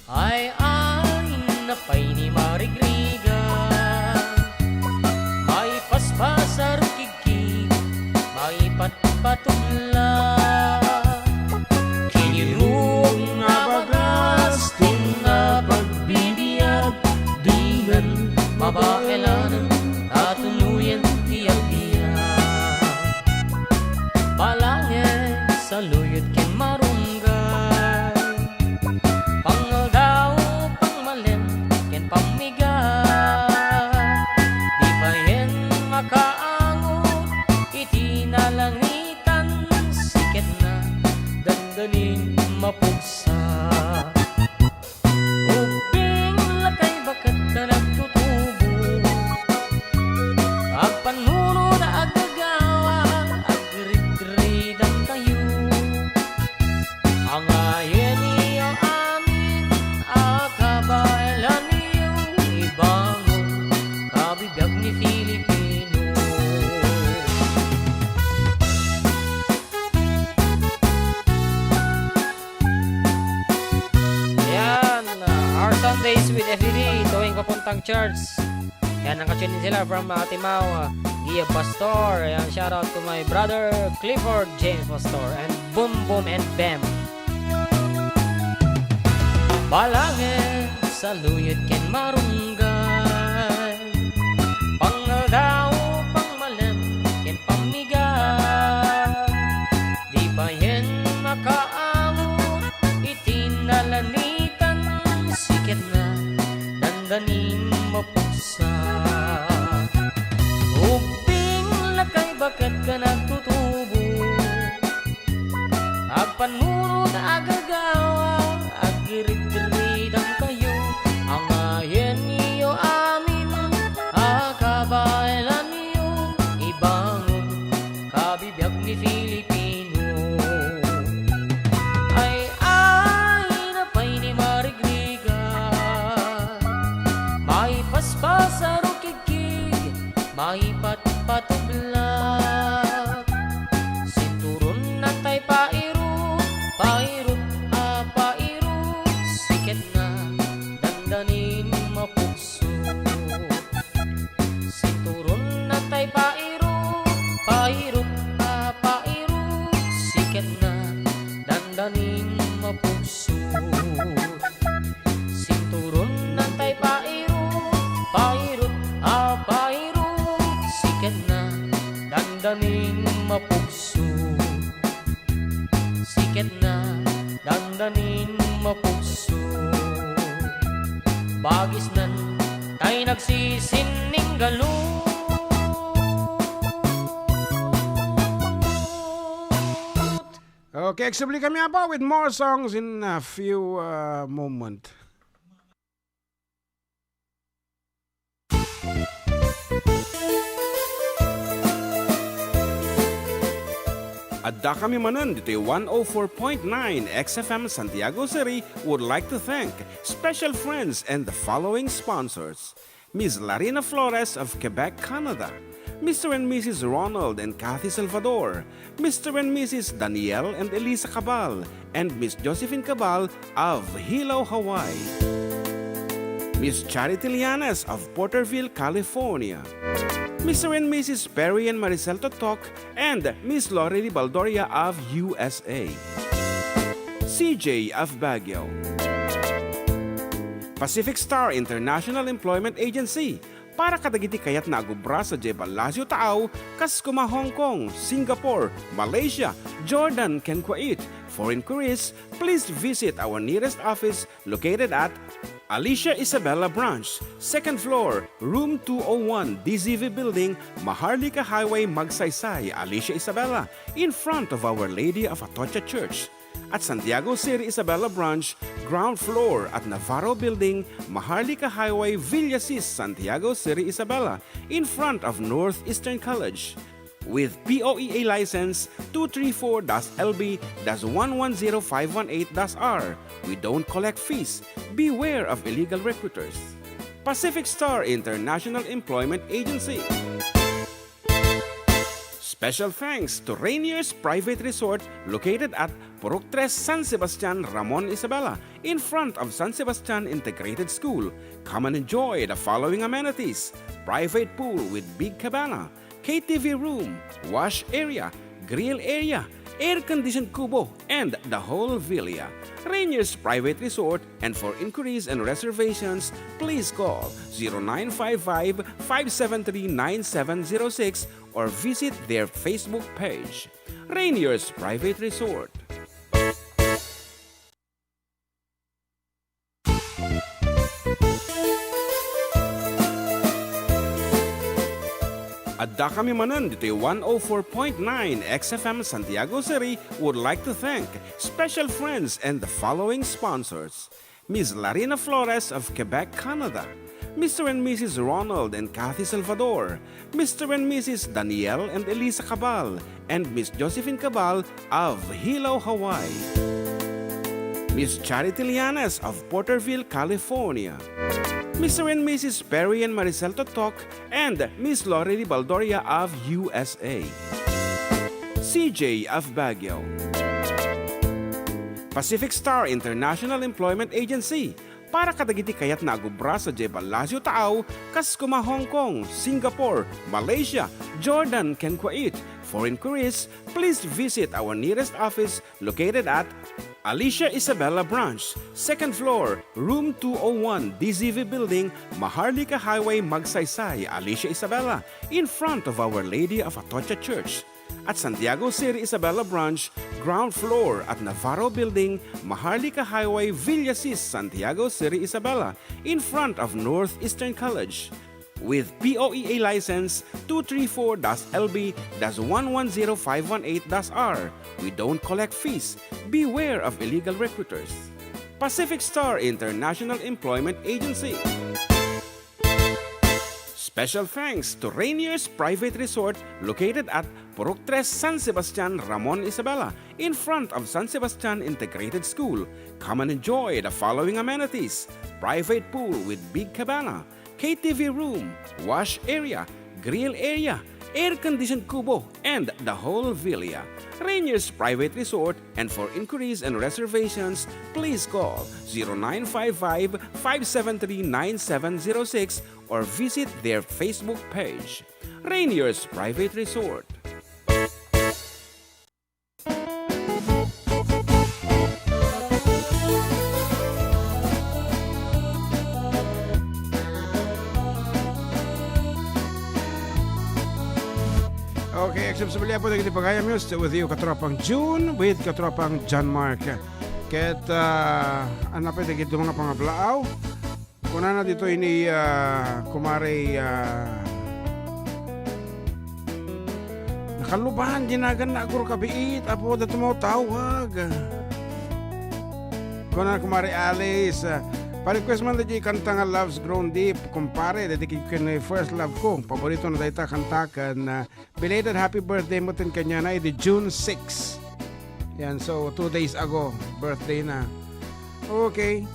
Ay, napay ni Marigriga. May paspasar kiki, may patpatula. Kinirog nga bagas, tinapagbibiyak. Dingan, mabakailanan, at tuluyan tiyak-tiyak. Balangin, sa luyot ken marunggay. Pangal daw, pangmalin, ken pamigat. Di pa yan makaangot, itinalangitan. Siket na, dandanin mapugsa. Uping lakay bakat ka nagtutubo. Agpanuno na agagawa, agrid-gridan tayo. Ang ayen niyo amin, akabailan niyo ibangon, kabibiyag ni Filipino. Yan, our Sundays with FDD, tuwing papuntang church. Yan, nakatune din sila from Timao, Gia Pastor. Yan, shout out to my brother Clifford James Pastor and Boom Boom and Bam. Balangin, sa luyot ken marunggay. Pangal daw, pangmalam, ken pamigat. Di pa yan makaangot, itinalanitan. Siket na, dandanin mapugsa. Uping lakay bakat ka nagtutubo. Agpanuno na agagawa, agirid-giridan kayo. Ang ayen niyo amin, akabailan niyo ibangon, kabibiyag ni Filipino. Ay, napay ni Marigriga. May paspasaro kikig, may patpatublak. Sinturon na tay pairut, pairut, pairut. Siket na, dandanin mapugso. Sinturon na tay pairut, pairut, pairut. Siket na, dandanin mapugso. Sinturon na tay pairut, pairut, pairut. Siket na, dandanin mapugso. Siket na, dandanin mapugso. Bagis nan, tay nagsisining galo. Okay, exhibit kami apa with more songs in a few moment. Adda kami Manen, dito'y 104.9 XFM Santiago City would like to thank special friends and the following sponsors. Ms. Larina Flores of Quebec, Canada. Mr. and Mrs. Ronald and Kathy Salvador. Mr. and Mrs. Danielle and Elisa Cabal. And Miss Josephine Cabal of Hilo, Hawaii. Miss Charity Lianes of Porterville, California. Mr. and Mrs. Perry and Maricel Totok, and Miss Lorely Baldoria of USA. CJ of Baguio. Pacific Star International Employment Agency, para kadagiti kayat nagubra sa Jebel Lazio Taaw, kas kuma Hong Kong, Singapore, Malaysia, Jordan, ken Kuwait. For inquiries, please visit our nearest office located at Alicia Isabella Branch, 2nd floor, room 201, DZV Building, Maharlika Highway, Magsaysay, Alicia Isabella, in front of Our Lady of Atocha Church. At Santiago City Isabella Branch, ground floor at Navarro Building, Maharlika Highway, Villasis, Santiago City Isabella, in front of Northeastern College. with POEA license 234-LB-110518-R. We don't collect fees. Beware of illegal recruiters. Pacific Star International Employment Agency. Special thanks to Rainier's Private Resort located at Purok 3 San Sebastian, Ramon Isabela, in front of San Sebastian Integrated School. Come and enjoy the following amenities: private pool with big cabana, KTV room, wash area, grill area, air-conditioned kubo, and the whole villa. Rainier's Private Resort, and for inquiries and reservations, please call 0955-573-9706 or visit their Facebook page. Rainier's Private Resort. Adda kami Manen, dito'y 104.9 XFM Santiago City would like to thank special friends and the following sponsors: Ms. Larina Flores of Quebec, Canada; Mr. and Mrs. Ronald and Kathy Salvador; Mr. and Mrs. Danielle and Elisa Cabal; and Miss Josephine Cabal of Hilo, Hawaii; Miss Charity Lianes of Porterville, California; Mr. and Mrs. Perry and Maricel Totok, and Miss Lorely Baldoria of USA; CJ of Baguio; Pacific Star International Employment Agency, para kadagiti kayat na agubra sa Jebalasio Taaw, kas kuma Hong Kong, Singapore, Malaysia, Jordan, ken Kuwait. For inquiries, please visit our nearest office located at Alicia Isabela Branch, 2nd floor, room 201, DZV Building, Maharlika Highway, Magsaysay, Alicia Isabela, in front of Our Lady of Atocha Church. At Santiago City Isabela Branch, ground floor at Navarro Building, Maharlika Highway, Villasis, Santiago City Isabela, in front of Northeastern College. With POEA license 234-LB-110518-R. We don't collect fees. Beware of illegal recruiters. Pacific Star International Employment Agency. Special thanks to Rainier's Private Resort located at Purok 3 San Sebastian, Ramon Isabela, in front of San Sebastian Integrated School. Come and enjoy the following amenities: private pool with big cabana, KTV room, wash area, grill area, air-conditioned kubo, and the whole villa. Rainier's Private Resort, and for inquiries and reservations, please call 0955-573-9706 or visit their Facebook page. Rainier's Private Resort. Okay, except sa baliya po naging pagayam yun with you, katropang June with katropang John Mark. Ket, ano pa naging mga pangablaaw? Kuna na dito ini kumare nakalubahan, ginagan na aguro kabiit. Apo dito mo tawag. Kuna kumare Alice, pa-request man dito kanta nga Love's Grown Deep, kumpare, dito kini first love ko. Paborito na dito kantakan. Belated happy birthday mo tin kanya na, di June 6. Yan, so 2 days ago, birthday na. Okay.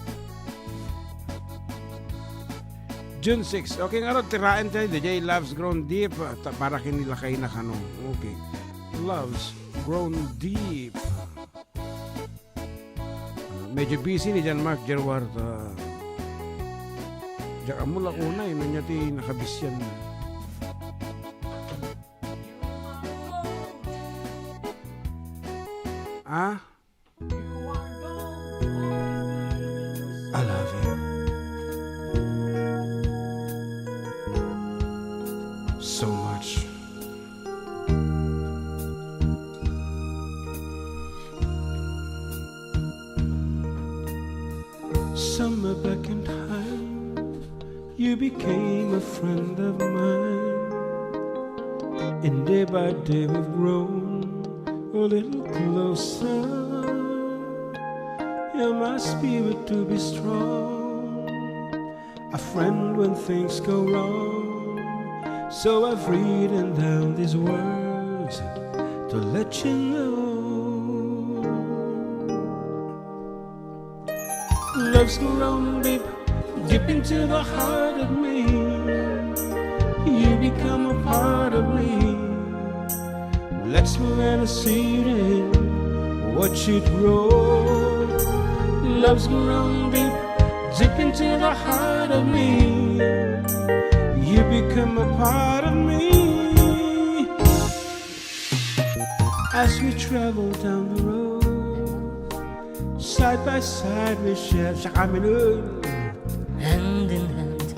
June 6. Okay nga ro, tiraan tayo, DJ Love's Grown Deep, para kinila kayo na kanong. Okay. Love's Grown Deep. Medyo busy ni John Mark Gerward. Diyan mo lang una, yun niya ti nakabisyan na. Ah? I love you. So much. Summer back in time, you became a friend of mine, and day by day we've grown a little closer. You're my spirit to be strong, a friend when things go wrong. So I've written down these words words to let you know. Love's grown deep, deep into the heart of me. You become a part of me. Let's plant a seed and watch it grow. Love's grown deep, deep into the heart of me. You become a part of me. As we travel down the road, side by side we share sa kami nun. Hand in hand,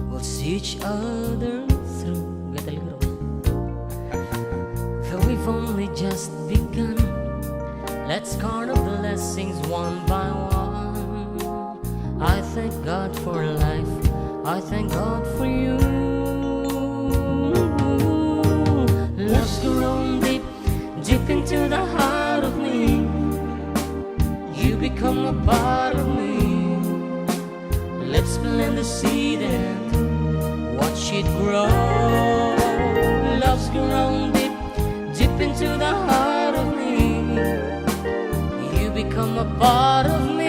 we'll see each other through. Though we've only just begun, let's count the blessings one by one. I thank God for life, I thank God for you. Love's grown deep, deep into the heart of me. You become a part of me. Let's plant the seed and watch it grow. Love's grown deep, deep into the heart of me. You become a part of me.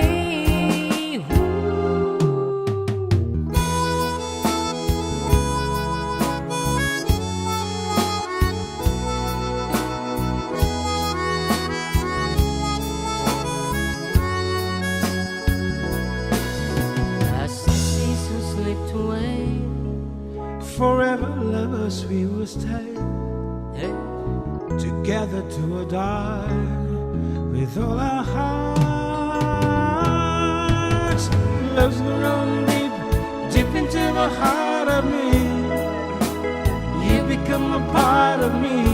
Forever lovers we will stay, together to die with all our hearts. Love's grown deep, deep into the heart of me. You become a part of me.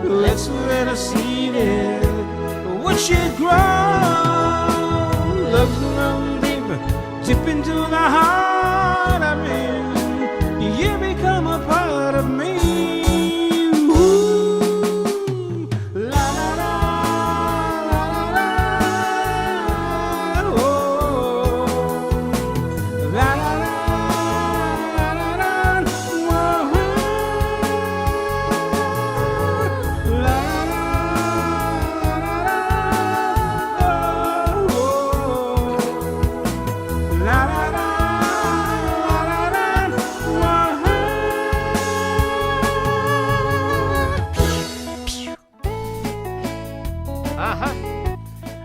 Let's let us see it, watch it grow. Love's grown deep, deep into the heart of me. You become a part of me. Ooh. La la la la la la. Oh. La la la la la la. Whoa. La la la la la. Oh. La la la.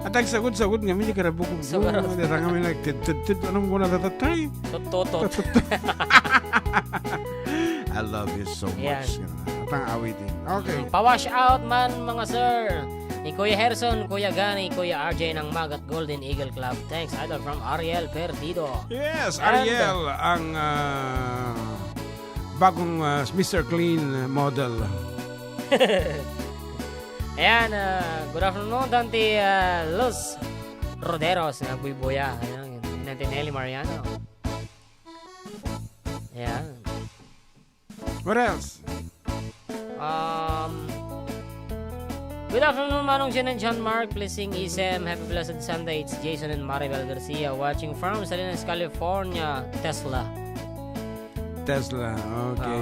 Atag sagod nga mi kada buko. Sagod. Dira kami nagtid anong muna tatatay. Totot. I love you so Yan. much. Atang awitin. Okay. Pa-wash out man mga sir. Ni Kuya Herson, Kuya Gani, Kuya RJ ng Magat Golden Eagle Club. Thanks, idol from Ariel Perdido. Yes, Ariel, ang bagong Mr. Clean model. Ayan, good afternoon, Dante Los Roderos, nagbubuya. Ayan, Nantinelli Mariano. Ayan. What else? Good afternoon, Manong Jen and John Mark. Blessing Isem. Happy blessed Sunday. It's Jason and Maribel Garcia watching from Salinas, California. Tesla. Okay.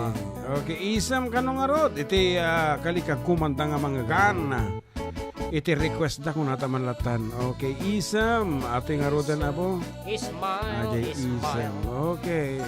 Okay, isam ka nung arot. Iti kalikag kumanta nga mga gana. Iti request da kung natamanlatan. Okay, isam. Ating arodan na po. Ismail. Isam. Okay.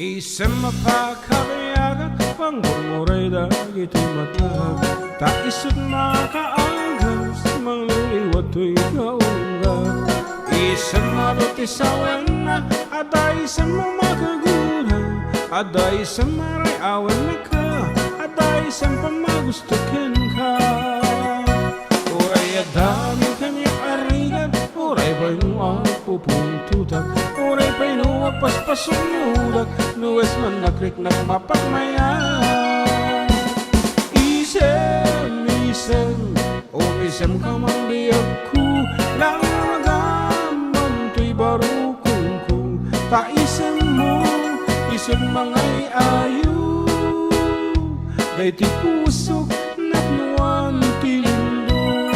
Isang mapakabayaga panggumuray dagiti matag ta isut makaanggas mangliwat to'y kaungga. Isang marutisawan na ada isang mamakagurang ada isang marayawan na ka ada isang pamagustukin ka. Uray adami kanyang arigan uray ba'y nuang pupuntutak uray ba'y nuwag paspasunudak nuwes man nakrik na mapagmayan. Isem umisem ka mang liyag ko lang magamang to'y barukong ta isem mo isem mangay ayo day ti pusok napnuan ti lindo.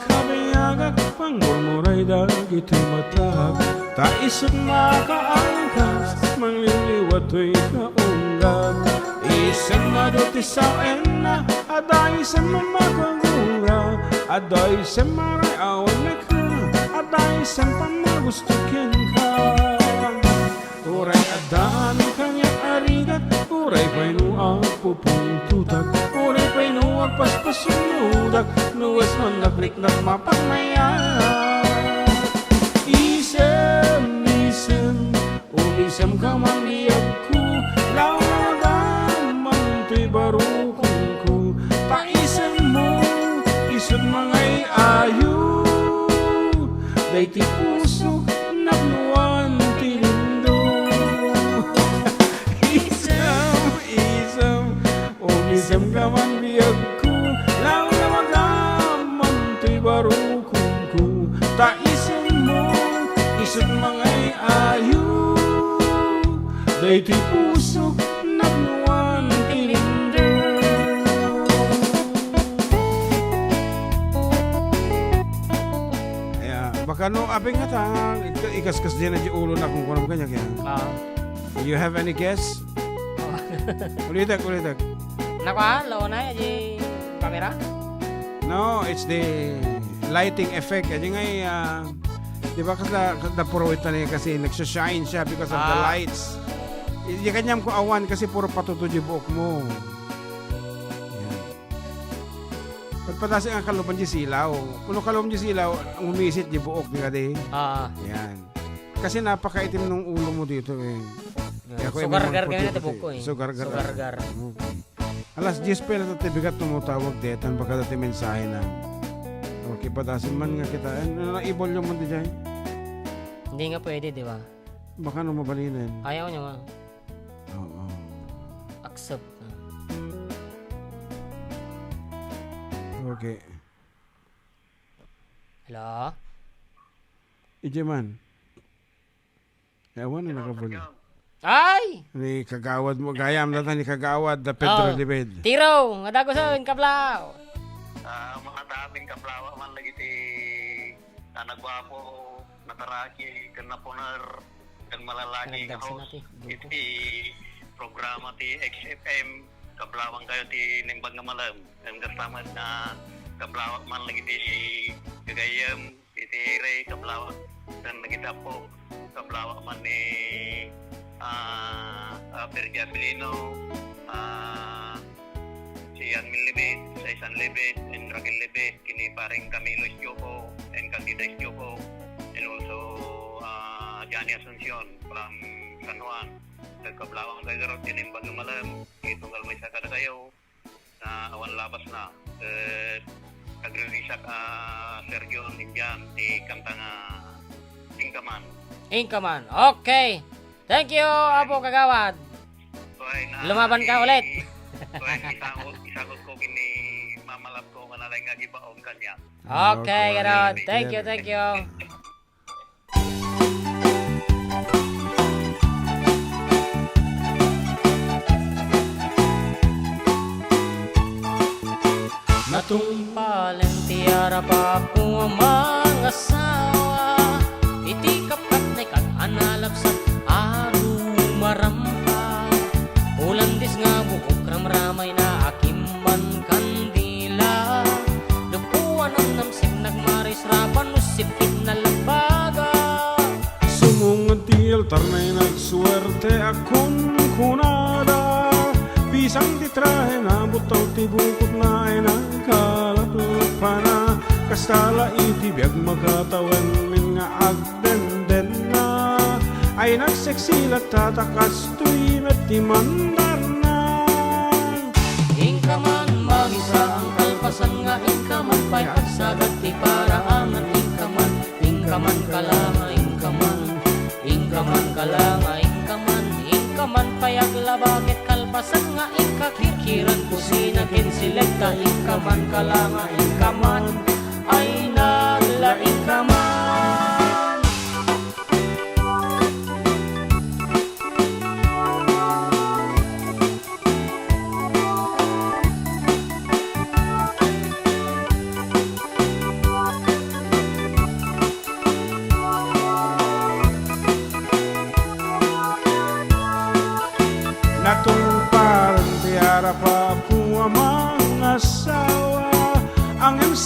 kabiyagak pangmurmuray dagiti matag ta isip makaangkas mangliliwatoy kaunggag isip maduti sa ena aday sa mamagagura aday sa maray awan na ka aday sa pamagustukin ka uray adan kanyang arigat uray pa'y nuang pupuntutak uray pa'y nuang paspasunudak nuwas man nabrik na mapagmayan isem umisem ka man liyag ko lawagan man to'y barukong ko paisem mo isod mangay ayo day ti puso nakluan tilindo isem umisem ka man liyag ko lawagan man to'y barukong ko paisem mo isod mangay ayo day ti puso nakluan tilindo. Baka no, abing nga ta, ikaskas din na di ulo na kung kunam kanya kaya. You have any guess? Ulitak. Nako lawan na di kamera. No, it's the lighting effect. Kasi nga, di ba kada puro ito niya kasi nagsashine siya because of the lights. Hindi kanyam ko awan kasi puro patuto di buok mo. Yan. Pagpatasi ang kalupan di silaw. Kung kalupan di silaw, ang umisit di buok di kadi. Yan. Kasi napakaitim ng ulo mo dito eh. Sugar-gar kami na tibuko eh. Sugar-gar. Alas 10 pa na bigat tumutawag detan baka dati mensahe na. Okay, patasin man nga kita. Naibol yung mundi dyan. Hindi nga pwede, di ba? Baka nung mabalinin. Ayaw niya ma. Oo. Accept na. Okay. Hello? Ijeman. Ewan na nakabuli. Ay! Ni kagawad mo. Gayam na ni kagawad na Pedro Libed. Tiro! Nga dago sa kablaw! Mga daming kaplawa man lagi ti nagwapo, nakaraki, kanapunar, kan malalaki Nagdagsa host. natin. Iti programa ti XFM, kablawang kayo ti nimbag nga malam. Ang kasama na kablawak man lagi ti Gagayam, iti Ray, kablawak. Dan nagita po, kablawak man ni Perja Pilino, si Anmin Libet, sa Isan Libet, and Raquel Libet, kini paring Camilo Estioco, and Candida Estioco, and also Johnny Asuncion from San Juan. Nagkablawang kayo garot, tinimbag ng malam, itunggal may saka na kayo, na awan labas na. Nagririsak Sergio Ninjan, di kantang Inkaman. Okay. Thank you, Apo Kagawad. Lumaban ka ulit. Isagot ko kini mamalap ko kanalay nga gibaon kanya. Okay, Garot. Thank you. Natumpaleng tiara pa po ang mga asawa. Itikap kat na ikat analapsat aru marampa. Ulandis nga buok ramramay na akimban kandila. Dupuan ang namsik nagmaris rapan usipit na lambaga. Sumungan ti altar na'y nagsuwerte akong kunada. Pisang titrahe na butaw ti bukod na ay nagkalapot pa na. Kastala itibiyag makatawan min nga agdenden na. Ay nagseksilat tatakas tuy met ti mandar na. Ingkaman magisa ang kalpasan nga ingkaman pa'y agsagat ti paraangan ingkaman kalama ingkaman kalama ingkaman pa'y aglabagit kalpasan nga ingkakirkiran kusina kinsilekta ingkaman kalama ingkaman ay nagla ingkaman.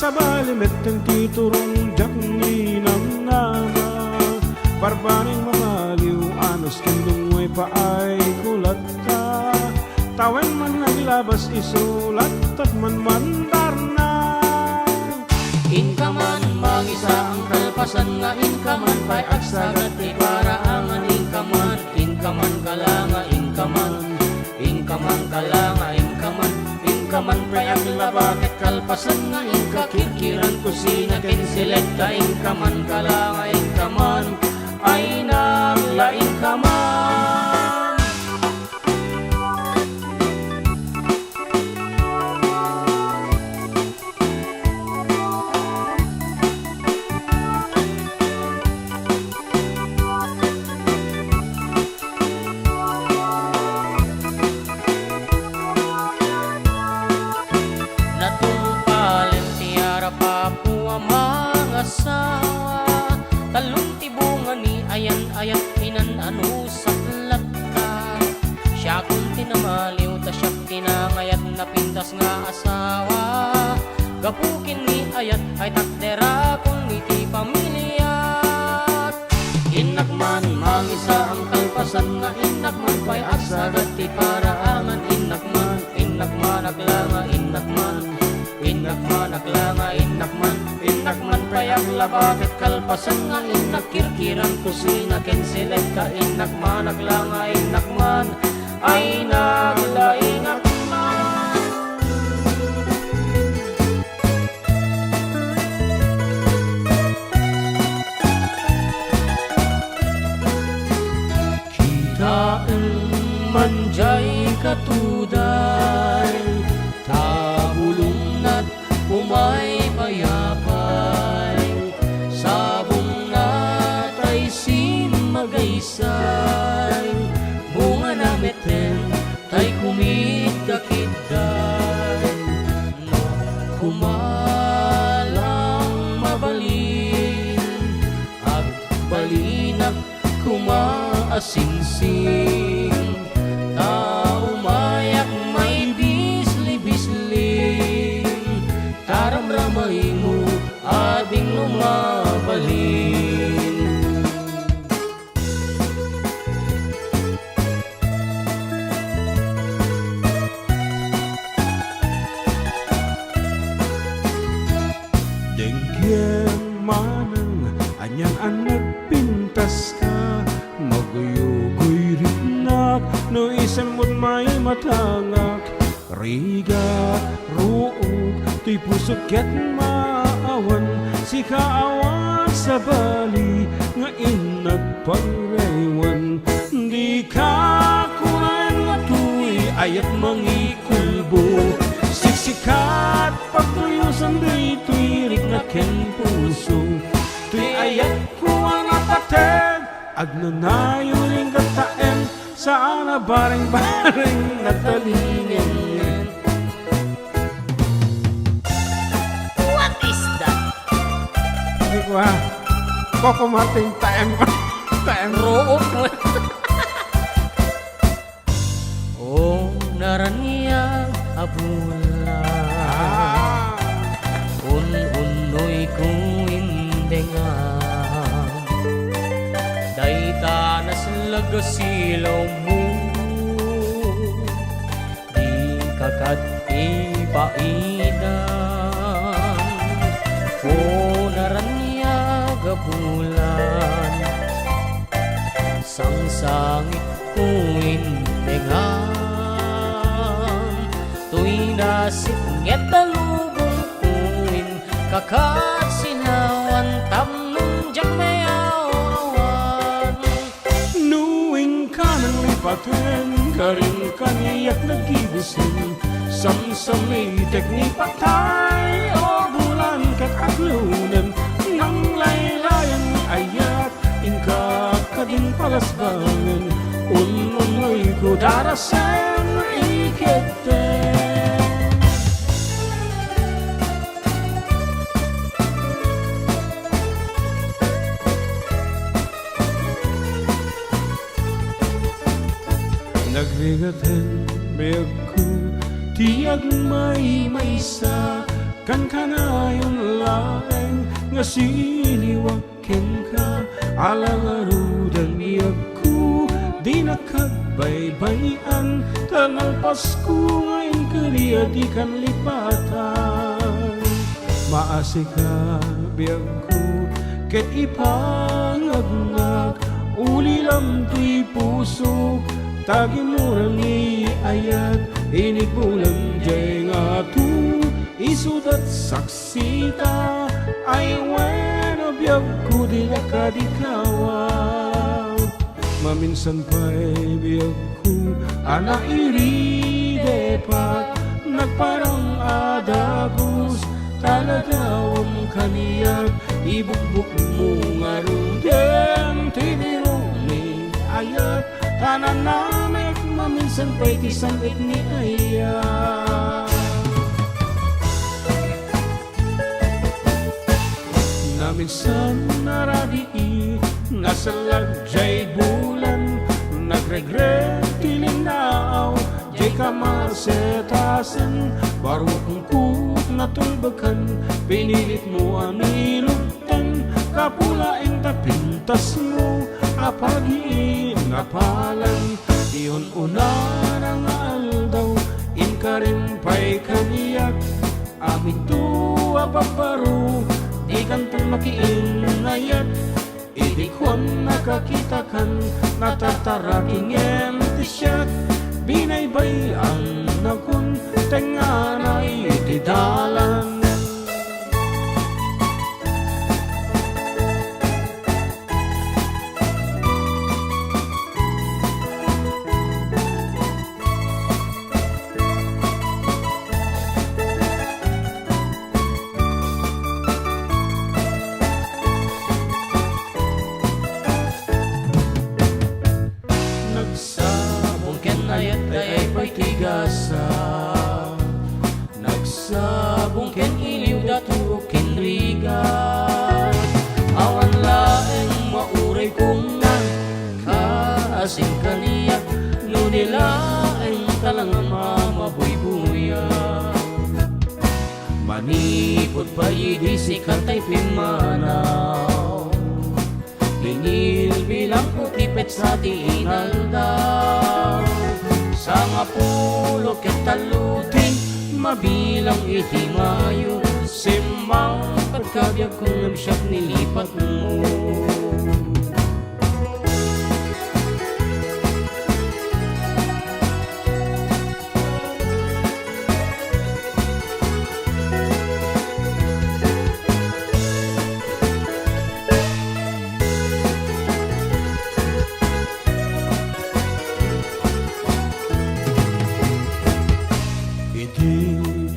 sa balimet ng titurong jak ninang nama barbaring mamaliw anos kindungway pa ay kulat ka tawen man naglabas isulat at man mandar na Inkaman mangisa ang kalpasan nga inkaman pay agsagat ti paraangan inkaman kalanga inkaman kalanga inkaman pay aglabaket kalpasan nga inkakikiran kusina ken selekta inkaman kalanga inkaman ay naglaing kaman talong tibungan ni ayan hinanano sa latta siya kung tinamaliw ta siya tinangayat na pintas nga asawa gapukin ni ayat ay takdera kung iti pamilyat inakman mangisa ang kalpasan nga inakman pay agsagat ti paraangan inakman aglanga inakman aglanga inakman payag labagat kalpasan nga inakirkiran kusina ken selekta inakman aglanga inakman ay naglaing akman kitaan manjay katuday tabulong nat umay payapay sabong natay simagaysay bunga na meten tay kumidakitday no kumalang mabalin ag balinak kumaasingsing tao mayak may bisli-bisling karamramay mo ading lumabalin Dengyan manang anyang anak pintas ka maguyugoy rinak no isemot may matangak riga ruog tuy pusok ket maawan si kaawan sa bali nga inagpangrewan di ka kunan nga tuy ayat mangikulbo siksikat pagtuyusan di tuy rik na ken puso tuy ayat kuwan apaten agnanayo ring kataen sana baring-baring natalingin Wah, kok kumating taem rook mo oh naraniya abulan un-unoy kong indengan dayta nas lagasilaw mo di kakat ibaidan oh naraniya gabulan sangsangit kuin tengan tuy nasingit talubong kuin kakat sinawan tamnong jak mayawan nuwing ka ng lipaten karing kaniyak nagibusin samsami teknik patay o bulan kat aglunan ng laylayan ayat ingka kading palasbangan ununoy ko darasan ikete nagrigaten biyag ko tiyag may maysa kan kanayon laeng nga siliwaken ka alang arudan iyagku di nakagbaybayan tanal Pasko ngayon kariya di kan lipatan maasi ka biyagku ket ipangagnag uli lam tuy puso tagi murang ayat inig bulan jay nga tu isudat saksita ay weno biyag ko di nakadikawa maminsan pa'y biyag ko ana iri depat nagparang adagos talagawam kaniyag ibukbuk mo nga rudem tinirong ni ayat tanan namek maminsan pa'y kisangit ni ayat minsan naradi nasalag jay bulan nagregret tilinaaw jay kamasetasan baro kungkuk natulbakan pinilit mo anilugtan kapulaing tapintas mo apagiin napalan iyon una ng aldaw inkarin pa'y kaniyak amin tuwa paparo di kantong makiinayat idikwan nakakitakan natataraking entisyat binaybay ang nakun tenganay itidalan nagsabong ken iliw datu ken rigat awan laeng mauray kong nga kaasing kaniyak no nilaeng talangan mamabuy-buya manipod payidi si kantay pimanaw lingil bilang kutipet sa tinaldaw sa nga pulo ket talutin mabilang iti mayo simang pagkabiyag kong namsyak nilipat mo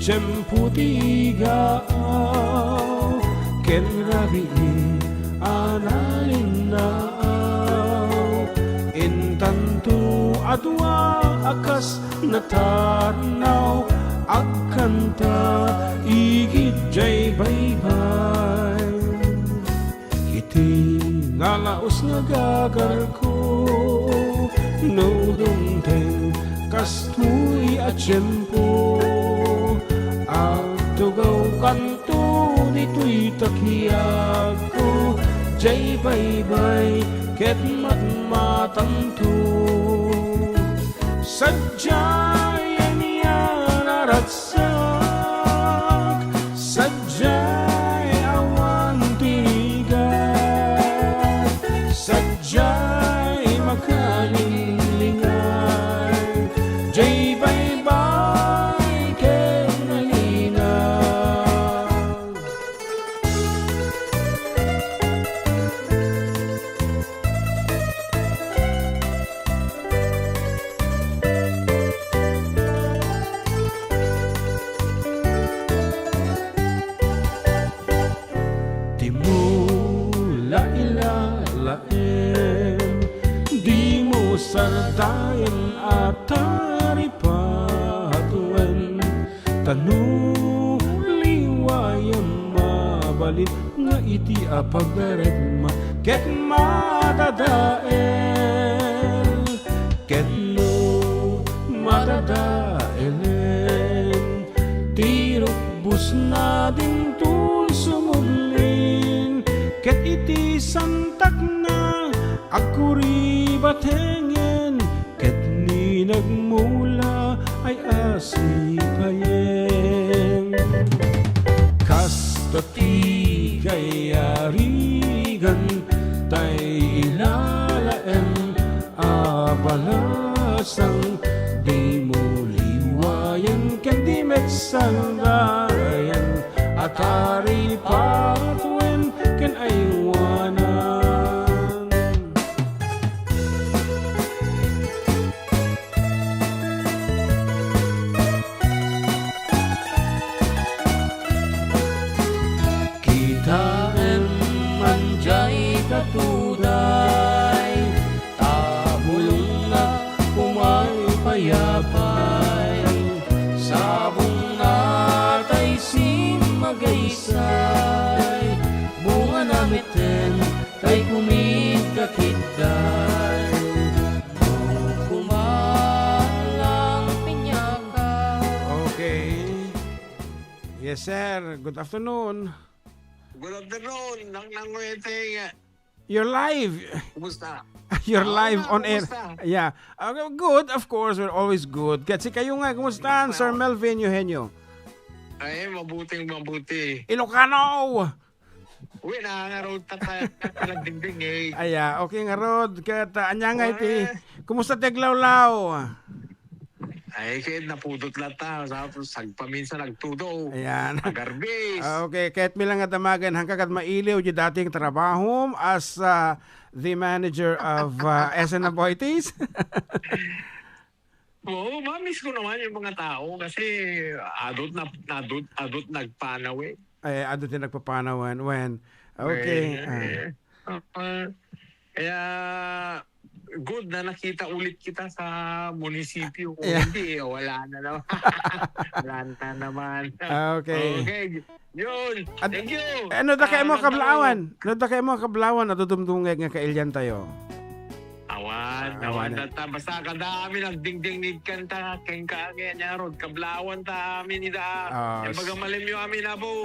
Jempu tigaaw ken rabi analinaaw intanto adwa akas natanaw agkanta igid jay baybay iti ngalaos nga gagar ko no dumteng kastuy at jempu tugaw kanto dito'y takiyag ko jay baybay ket matmatanto sadyayan yan aratsak sadyay awan tinigat sadyay makalinglingan jay baybay ket di mo sardayan at taripatuan tanu liwayan mabalit nga iti apagaretma ket madadael ket no madadaelen tirok bus na santak na ako ri batengen ket ni nagmula ay asipayen kasto ti kayarigan tay ilalaem abalasang di mo liwayan ken di metsandayan atari patwen ken aywanan kita manjay katuday tabulong na kumay payapay sabong natay simagaysay bunga namiten kay kumigkakitay kumalang pinyaka. Okay. Yes, sir. Good afternoon. Good afternoon, nang nanguwete. You're live. Kumusta? You're live on air. Kumusta? Yeah. Good, of course. We're always good. Kasi kayo nga, kumusta? Sir Melvin Eugenio. Ay, mabuti. Ilocano! Uy, nangangarod tayo nagdingding eh. Aya, okay nga rod. Kat, anya nga iti. Kumusta teglawlaw? Ay, kahit napudot lang ta. Tapos, sagpaminsan nagtudo. Ayan. Agarbis. Okay, kahit mi lang nga damagan, hanggang at mailiw yung dating trabaho as the manager of SN Aboites. Oo, mamiss ko naman yung mga tao kasi adot nagpanaw eh. Ay, ano din nagpapanawan when? Okay. Kaya good na nakita ulit kita sa munisipyo. Kung Yeah. hindi, wala na naman. Wala na naman. Okay. Okay. Yun. Thank you. Ano da kayo mo kablawan? Ano da kayo mo kablawan? Nadudumdungeg nga kailyan tayo. Awan ta basta kadami nagdingding ni kanta ken kaage nya rod kablawan ta amin ida. Yung magamalim yo amin abo.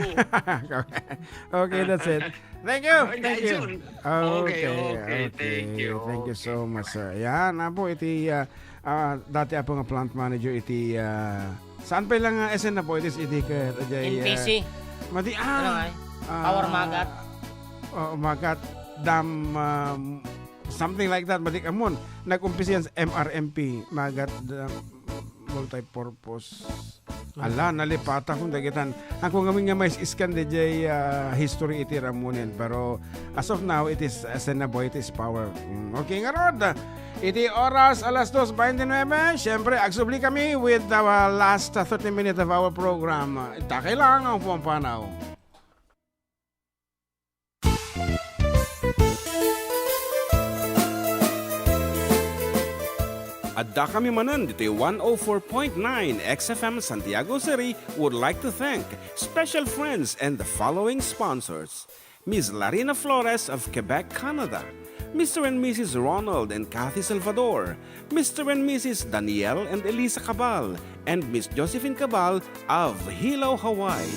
Okay, that's it. Thank you. Okay, Thank you. Jun. Okay. Thank you. Thank you so much, sir. Yan, apo iti dati apo nga plant manager iti saan pa lang SN na po iti ka In PC. Mati Ano ay? Power Magat. Magat dam something like that. Mati amon nag-umpisa yan sa MRMP Magat multi-purpose. Ala, nalipata kung dagitan. Ako ngamin nga may iskan DJ history iti ramunin. Pero as of now, it is SN Boy, it is power. Okay nga rod. Iti oras alas 2:29. Siyempre, agsubli kami with the last 30 minutes of our program. Takay lang ang pumampanaw. Adda kami Manen dito 104.9 XFM Santiago City would like to thank special friends and the following sponsors. Ms. Larina Flores of Quebec, Canada. Mr. and Mrs. Ronald and Kathy Salvador. Mr. and Mrs. Danielle and Elisa Cabal. And Miss Josephine Cabal of Hilo, Hawaii.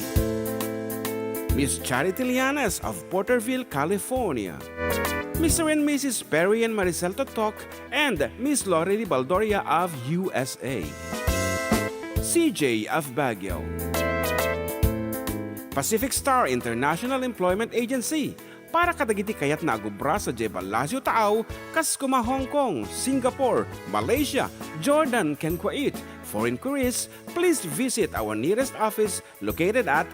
Miss Charity Lianes of Porterville, California. Mr. and Mrs. Perry and Maricel Totok, and Miss Lori Baldoria of USA. CJ of Baguio. Pacific Star International Employment Agency, para kadagiti kayat na agubra sa Jebalasyo Taaw, kas kuma Hong Kong, Singapore, Malaysia, Jordan, ken Kuwait. For inquiries, please visit our nearest office located at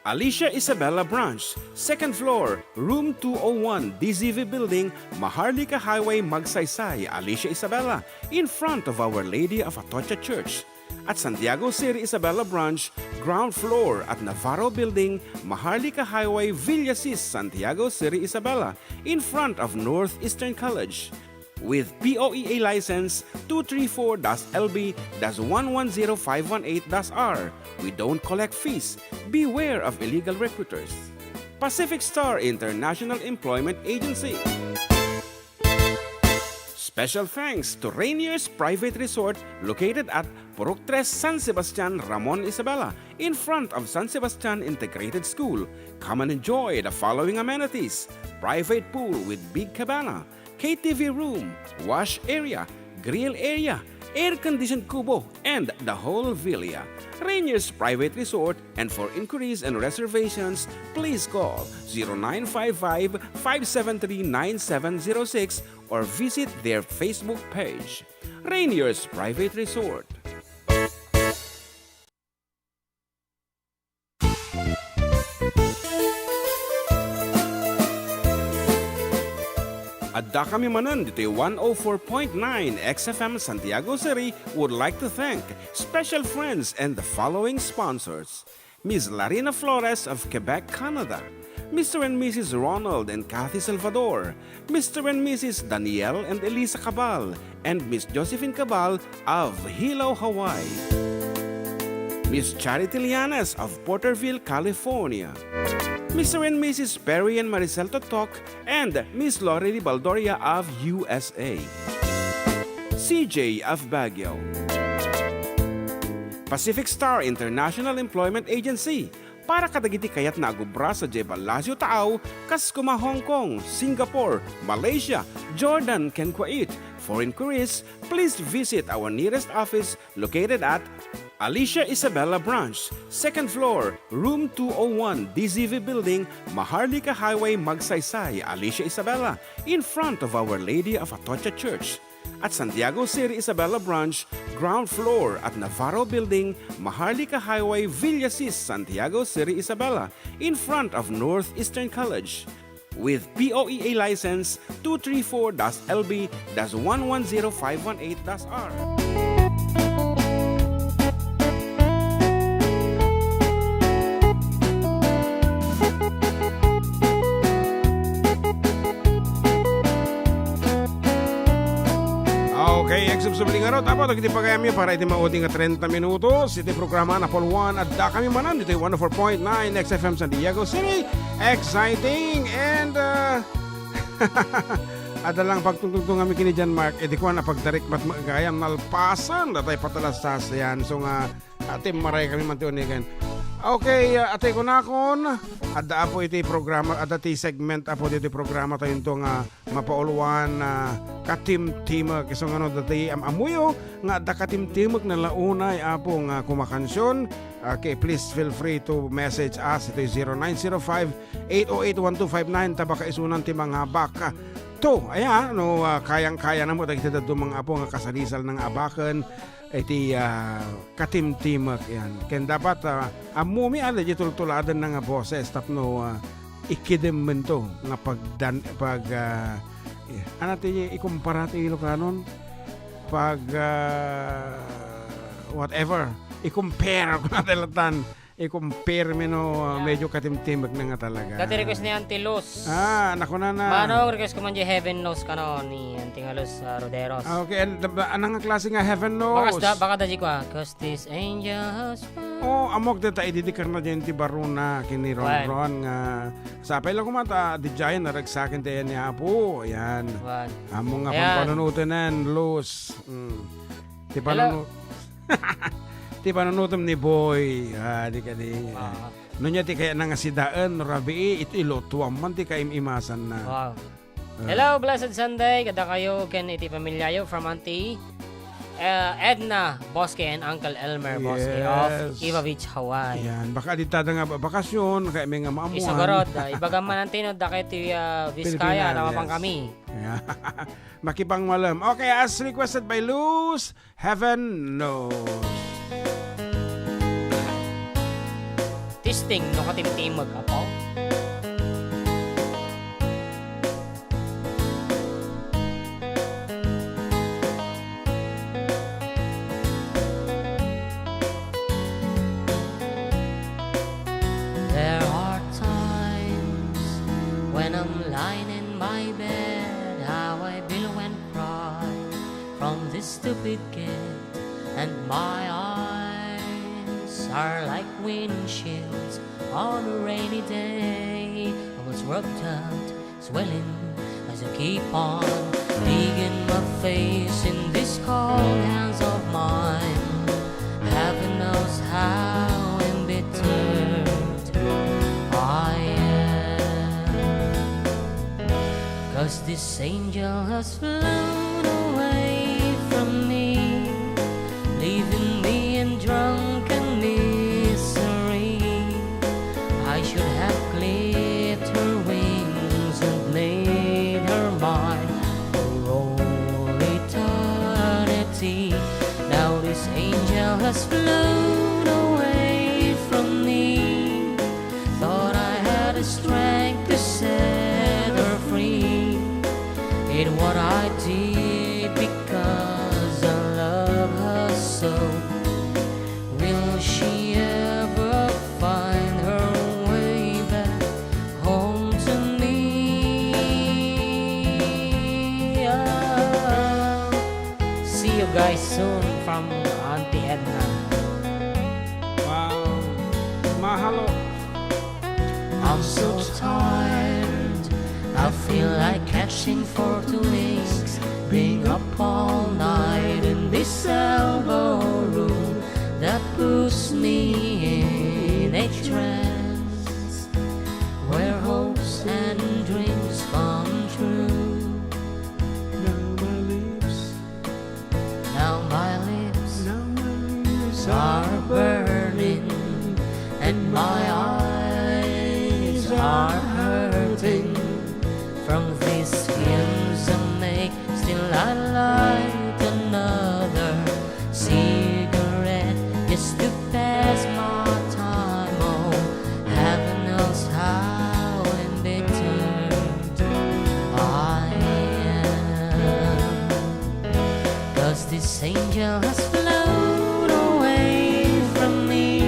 Alicia Isabella Branch, 2nd floor, room 201, DZV Building, Maharlika Highway, Magsaysay, Alicia Isabella, in front of Our Lady of Atocha Church. At Santiago City Isabella Branch, ground floor at Navarro Building, Maharlika Highway, Villasis, Santiago City Isabella, in front of Northeastern College. With POEA license 234-LB-110518-R. We don't collect fees. Beware of illegal recruiters. Pacific Star International Employment Agency. Special thanks to Rainier's Private Resort located at Purok 3 San Sebastian, Ramon Isabela, in front of San Sebastian Integrated School. Come and enjoy the following amenities: private pool with big cabana, KTV room, wash area, grill area, air-conditioned kubo, and the whole villa. Rainier's Private Resort, and for inquiries and reservations, please call 0955-573-9706 or visit their Facebook page. Rainier's Private Resort. Adda kami Manen, dito'y 104.9 XFM Santiago City would like to thank special friends and the following sponsors. Ms. Larina Flores of Quebec, Canada. Mr. and Mrs. Ronald and Kathy Salvador. Mr. and Mrs. Danielle and Elisa Cabal. And Miss Josephine Cabal of Hilo, Hawaii. Miss Charity Lianas of Porterville, California. Mr. and Mrs. Perry and Maricel Totok, and Miss Lorely Baldoria of USA. CJ of Baguio. Pacific Star International Employment Agency. Para kadagiti kayat na agubra sa Jebel Lazio Taaw, kas kuma Hong Kong, Singapore, Malaysia, Jordan, ken Kuwait. For inquiries, please visit our nearest office located at Alicia Isabella Branch, 2nd floor, room 201, DZV Building, Maharlika Highway, Magsaysay, Alicia Isabella, in front of Our Lady of Atocha Church. At Santiago City Isabella Branch, ground floor at Navarro Building, Maharlika Highway, Villasis, Santiago City Isabella, in front of Northeastern College. With POEA license 234-LB-110518-R. Okay, exubsubling nga ro. Tapos, iti pagayam para iti mauding 30 minutos. Iti programa na Paul 1 at da kami Manen. Ito 104.9 XFM San Diego City. Exciting and ada lang pagtungtong kami kini Jan Mark. Iti ko na pagdarik mat magayam nalpasan. Datay patalastas yan. So nga, atim maray kami mantiunigan. Okay, atay ko na kon. Adda po iti programa, adda ti segment apo iti programa tayo ito nga mapauluan katim-timag. Isang ano dati amuyo nga adda katim-timag na launay apo nga kumakansyon. Okay, please feel free to message us. Ito 0905-808-1259. Tabaka isunan ti mga baka. To, ayan, no, kayang-kaya na mo. Tagitid at mga apo nga kasalisal ng abakan. Iti katim-timag yan. Ken dapat amumi ala di tultuladan ng boses tapno ikidim men to nga pag ano ti ikumpara ti Ilocano pag whatever i-compare ko na talatan i-compare me no medyo katimtimag na nga talaga. Dati request ni Auntie Luz. Naku na. Mano request ko man di Heaven Knows ka no ni Auntie Luz Roderos. Okay, anong klase nga Heaven Knows? Baka daji ko cause this angel has found. Amok dita ididikar na dyan ti Baruna kini Ron nga sapay lang kumata di dyan naragsakin tayo ni Apo. Ayan. Amo nga pampanunutan Luz. Ti panunut. Ti panunutom ni Boy. Di ka di. Nunya ti kaya nga sidaan rabi ito ilotuam man ti kaimimasan na. Wow. Hello, blessed Sunday. Kada kayo ken iti pamilyayo from Auntie Edna Bosque and Uncle Elmer Bosque of Ivavich, Hawaii. Yan, baka ditada nga bakasyon kaya may nga maamuan. Isagorod, ibagaman ang tinod da kay ti Vizcaya na mapang kami. Makipang malam. Okay, as requested by Luz, Heaven Knows. Testing no katimtimag apo. There are times when I'm lying in my bed, how I billow and cry from this stupid kid, and my eyes are like windshields on a rainy day. I was rubbed out, swelling as I keep on digging my face in these cold hands of mine. Heaven knows how embittered I am. 'cause this angel has flown away from me, leaving me in drunken misery. I should have clipped her wings and made her mine for all eternity. Now this angel has flown away from me, thought I had the strength to set her free. It what I did because I love her so. Will she ever find her way back home to me? See you guys soon from Auntie Edna. Wow. Mahalo. I'm so tired, I feel like catching for 2 weeks, being up all night in this elbow room that puts me in a trance, where hopes and dreams come true. Now my lips, Now my lips now my lips are burning, and my eyes are hurting from these fumes I make. Still I light another cigarette just to pass my time. Oh, heaven knows how embittered I am, 'cause this angel has flown away from me,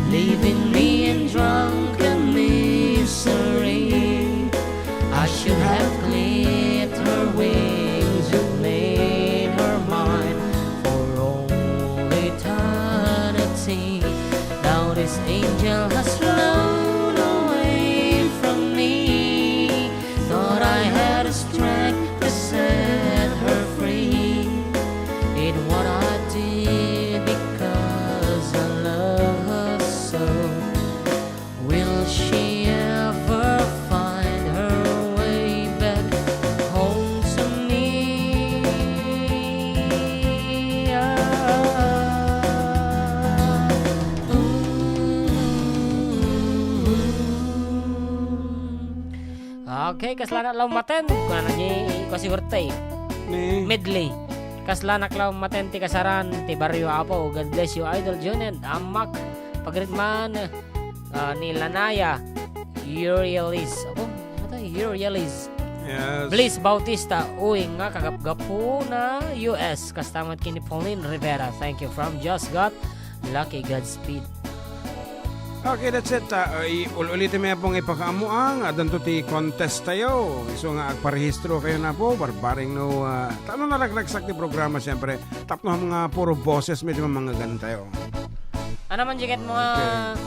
leaving me in drunken misery. I should have clipped her wings and made her mine for all eternity. Now this angel has flown away from me, thought I had the strength to set her free. It what I did because I love her so. Will she ever find her way back home to me? Okay, kaslanak law maten kung ano niya ko sigurtay Ni. medley. Kaslanak law maten ti kasaran ti Barrio Apo. God bless you, Idol June and Amak pagritman ni Lanaya Urialis. Ako, ano Urialis? Yes. Bliss Bautista, uy nga kagapgapo na US. Kastamat kini Pauline Rivera. Thank you from Just Got Lucky, Godspeed. Okay, that's it. Ulitin mo pong ipakaamuang. Adan to ti contest tayo. So nga agparehistro kayo na po. Barbaring no. Tano na nagragsak ti programa siyempre. Tap no mga puro boses. Medyo mga ganun tayo. Ano man jiket mga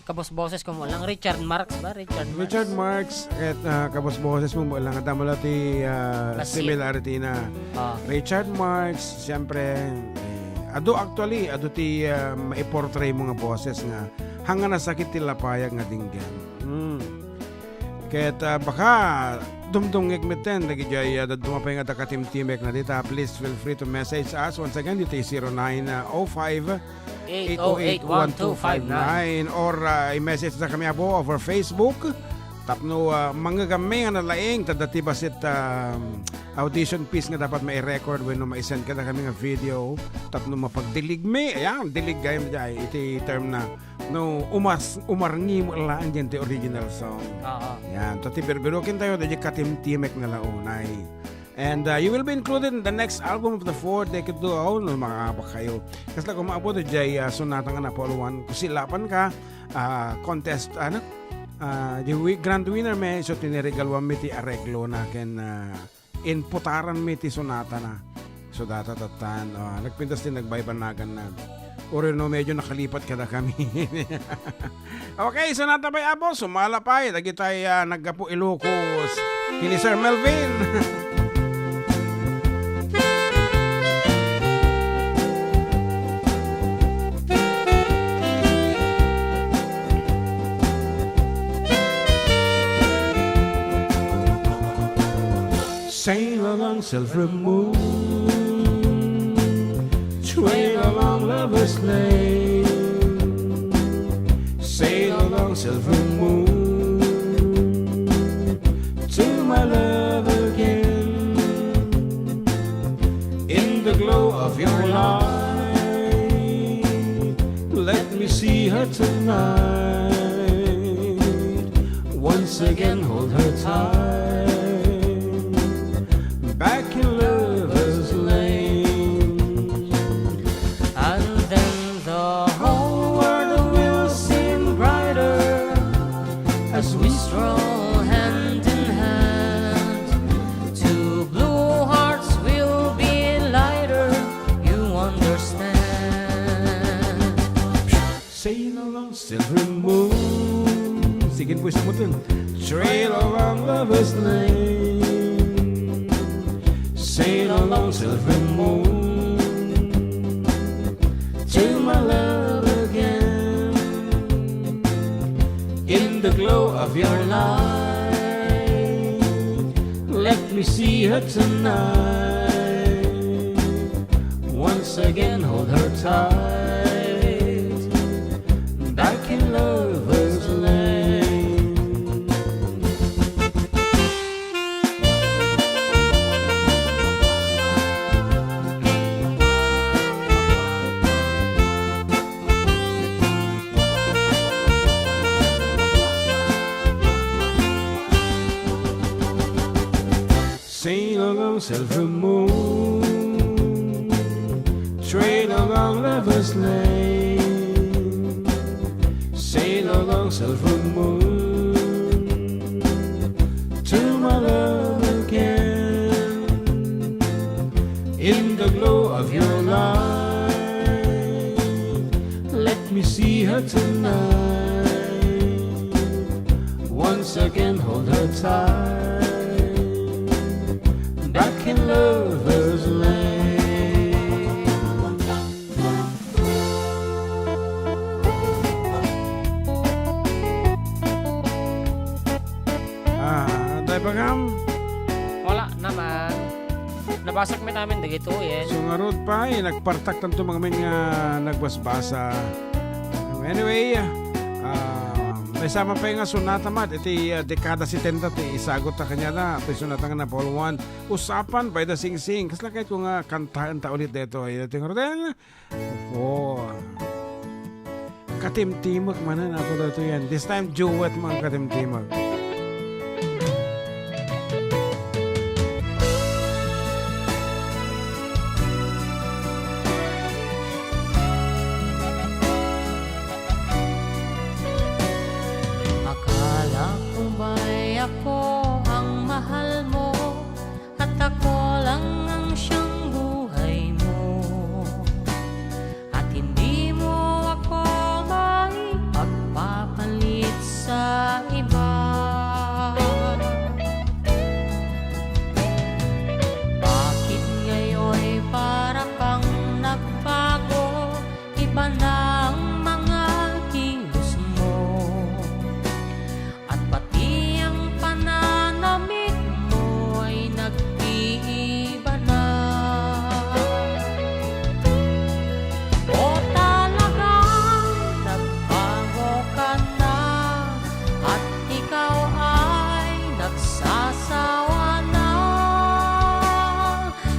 kabos-boses ko mo lang. Richard Marx ba? Richard Marx at kabos-boses mo lang. At mo ti similarity na. Richard Marx, siyempre, ado ti maiportray mga boses nga hanga nasakit ti lapayag nga dinggan. Kaya baka dumdungig meten lagi jay dumapay nga takatimtimek na dita. Please feel free to message us once again dito 0905 808-1259 or i-message na kami po over Facebook. Tapno mga gamay nga nalaing tadati basit audition piece nga dapat mai-record when ma-send ka na kami nga video. Tapno mapagdilig me. Ayan, dilig gayam dyan. Iti term na no umarngi mo lang dyan ti original song. Ayan, tati berberokin tayo dyan katimtimek na launay. And you will be included in the next album of the 4 Decade Duo. No, makakabak kayo. Kasi lang kung maabot dyan sunata nga na poluan. Kusilapan ka, contest, the grand winner may so tiniregalwan mi ti areglo na ken inputaran mi ti sonata na. So data tatan, nagpintas din nagbaybanagan na. Oro no medyo nakalipat kada kami. Okay, sonata bay abo, sumalapay. Lagi tayo naggapo Ilocos. Kini Sir Melvin. Sail along silver moon, trail along lover's lane. Sail along silver moon to my love again. In the glow of your light, let me see her tonight. Once again hold her tight, back in lover's lane. And then the whole world will seem brighter as we stroll hand in hand. Two blue hearts will be lighter, you understand. Sail along silver moon. Sige po sa mutin. Trail along lover's lane. Sail along silver moon to my love again. In the glow of your light, let me see her tonight. Once again hold her tight, back in lover's lane. Sail along silver moon, trail along lover's lane. Sail along silver moon to my love again. In the glow of your light, let me see her tonight. Once again hold her tight, back in lover's lane. Day Bagam. Wala naman. Nabasag mi namin dagito eh. So nga road pa, nagpartak tanto mga men nga nagbasbasa. Anyway, may sama pa nga sunata mat. Iti dekada 70 ti isagot ta kanya na. Iti sunata nga na Paul 1. Usapan by the sing-sing. Kasla kahit kung kantaan ta ulit dito. Iti nga roden. Katimtimag manan ako dito yan. This time, duet mga katimtimag. Akala ko ba'y ako ang mahal mo, at ako lang ang siyang buhay mo, at hindi mo ako maipagpapalit sa iba. Bakit ngayon'y para kang nagbago? Iba na ang mga kilos mo, at pati ang pananamit mo ay nag-iiba na. O talagang nagbago ka na, at ikaw ay nagsasawa na.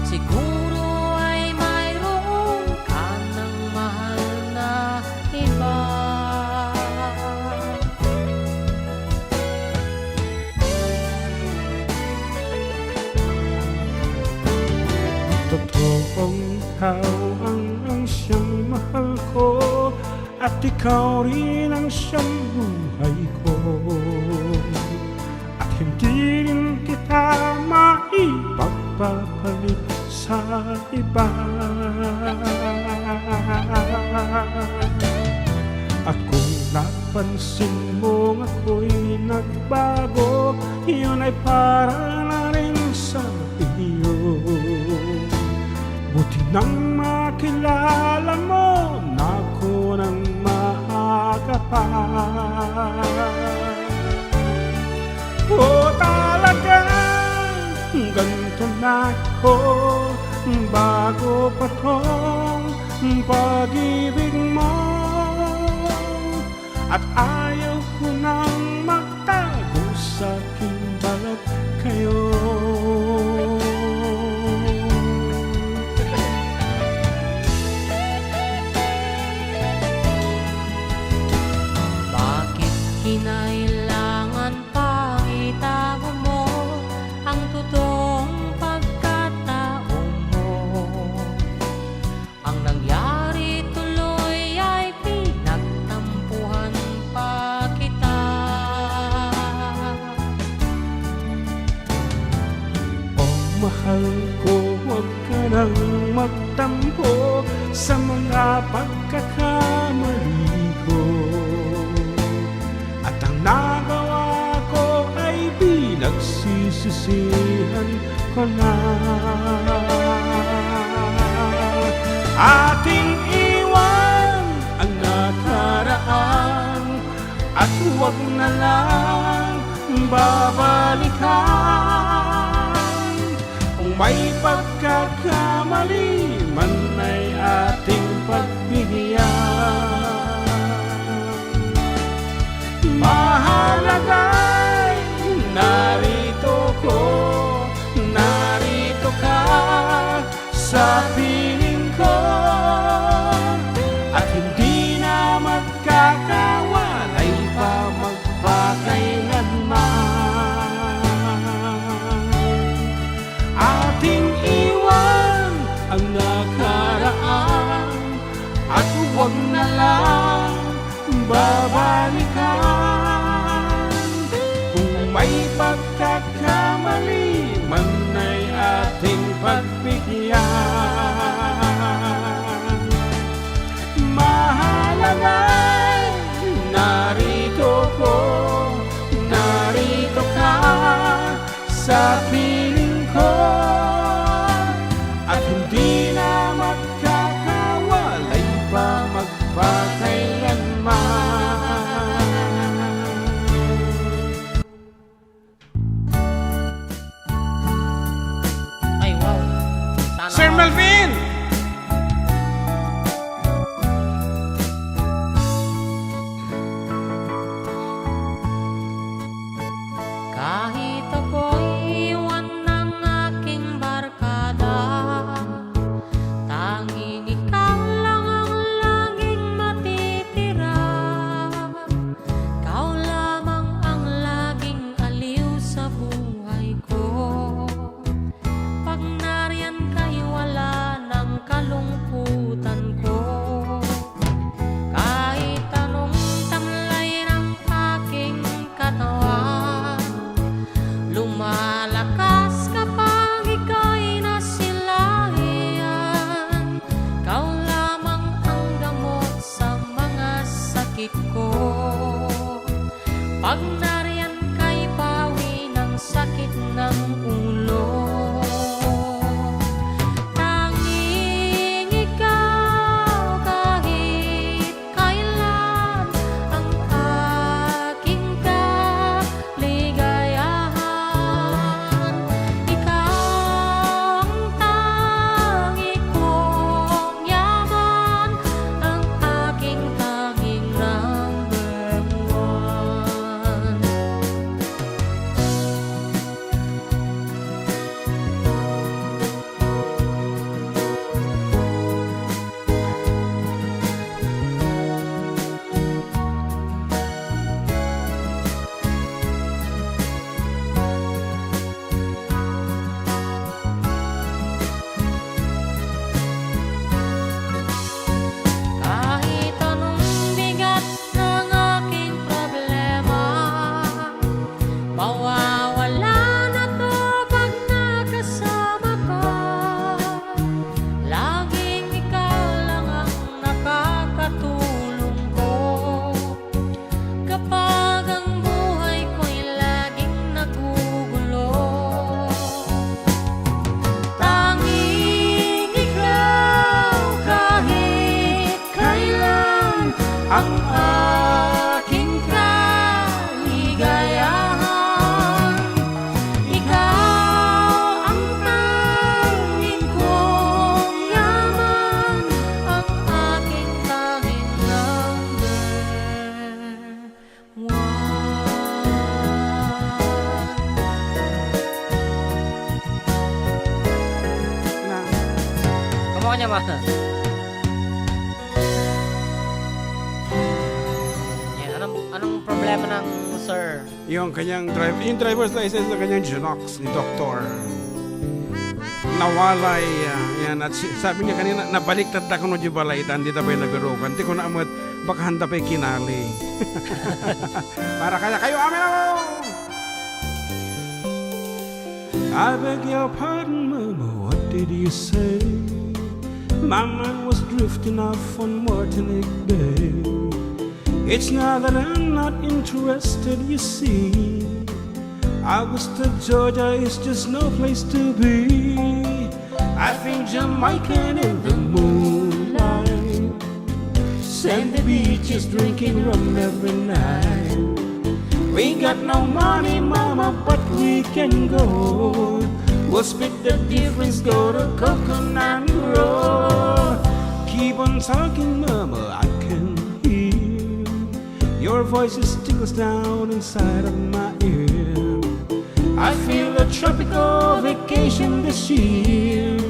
Siguro ay mayroon ka ng mahal na iba. Totoong ikaw ang siyang mahal ko, at ikaw rin ang siyang buhay ko, at hindi rin kita maipagpapalit sa iba. At kung napansin mo ako'y nagbago, yun ay para na rin sa iyo. Buti nang makilala mo na ako ng maaga pa. O talagang ganito pag-ibig mo, at ayaw ko nang magtago sa aking balat kayo. Bakit kinailangan pa itago mo ang totoong pagkatao mo? Ang nangyari tuloy ay pinagtampuhan pa kita. Oh, mahal ko, huwag ka nang magtampo sa mga pagkakamali ko. At ang nagawa ko ay pinagsisisihan ko na. Ating iwan ang nakaraan at huwag na lang babalikan. Kung may pagkakamali man ay ating pagbigyan. Mahalaga'y narito ko, narito ka sa piling ko, at hindi na magkakawalay pa magpakailanman. Ating iwan ang nakaraan at huwag na lang babalikan. Kung may pagkakamali man ay ating pagbigyan. Mahalaga'y narito ko, narito ka sa piling ko, at hindi na magkakawalay pa magpakailanman. Ay, wow. Sana Sir all. Melvin! Kahit ako'y iwan ng aking barkada, tanging ikaw lang ang laging matitira. Ikaw lamang ang laging aliw sa buhay ko. Pag nariyan ka'y wala niya, ma. Yan, anong problema ng sir? Yung driver's license ng kanyang Genox ni Doktor. Nawalay. Yan. At sabi niya kanina, nabaliktad na ko no di balaitan. Di tayo nabirukan. Di ko na amot, baka handa pa'y kinali. Para kaya kayo, amin ako! I beg your pardon, Mama, what did you say? My mind was drifting off on Martinique Bay. It's not that I'm not interested, you see. Augusta, Georgia is just no place to be. I think Jamaican in the moonlight, sandy beaches drinking rum every night. We got no money, Mama, but we can go. We'll split the difference, go to Coconut Road. Keep on talking, Mama, I can hear your voice is tickles down inside of my ear. I feel a tropical vacation this year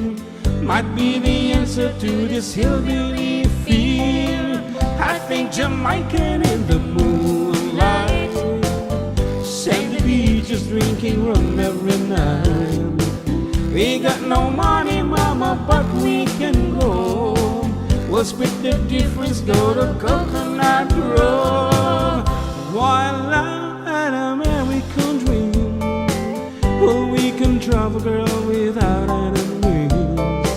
might be the answer to this hillbilly fear. I think Jamaican in the moonlight, sandy beaches drinking rum every night. We got no money, Mama, but we can go. We'll split the difference, go to Coconut Grove. While I'm an American dream, well, we can travel, girl, without any wings.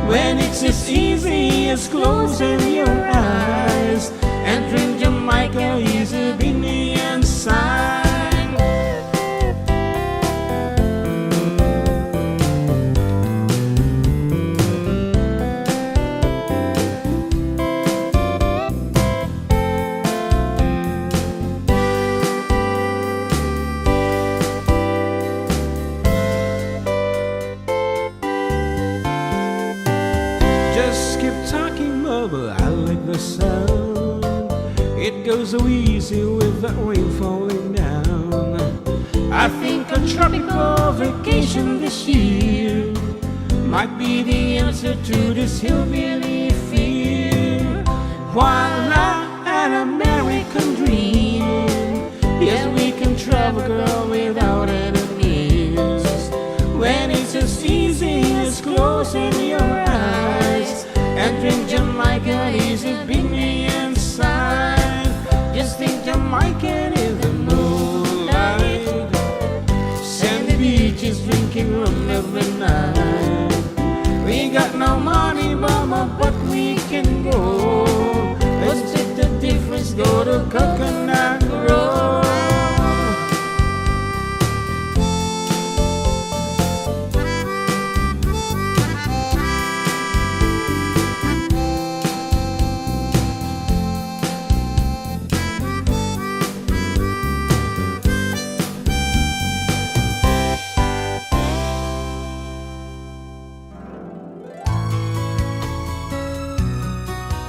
When it's as easy as closing your eyes, entering Jamaica is a big neon sign. Just keep talking, Mama, I like the sound. It goes so easy with that rain falling down. I think a tropical vacation this year might be the answer to this hillbilly fear. While I'm an American dream, yes, we can travel, girl, without enemies. When it's as easy as closing your eyes, entering Jamaica is a big neon sign. Just think Jamaican in the moonlight, sandy beaches drinking rum every night. We got no money, Mama, but we can go. Let's take the difference, go to Coconut Grove.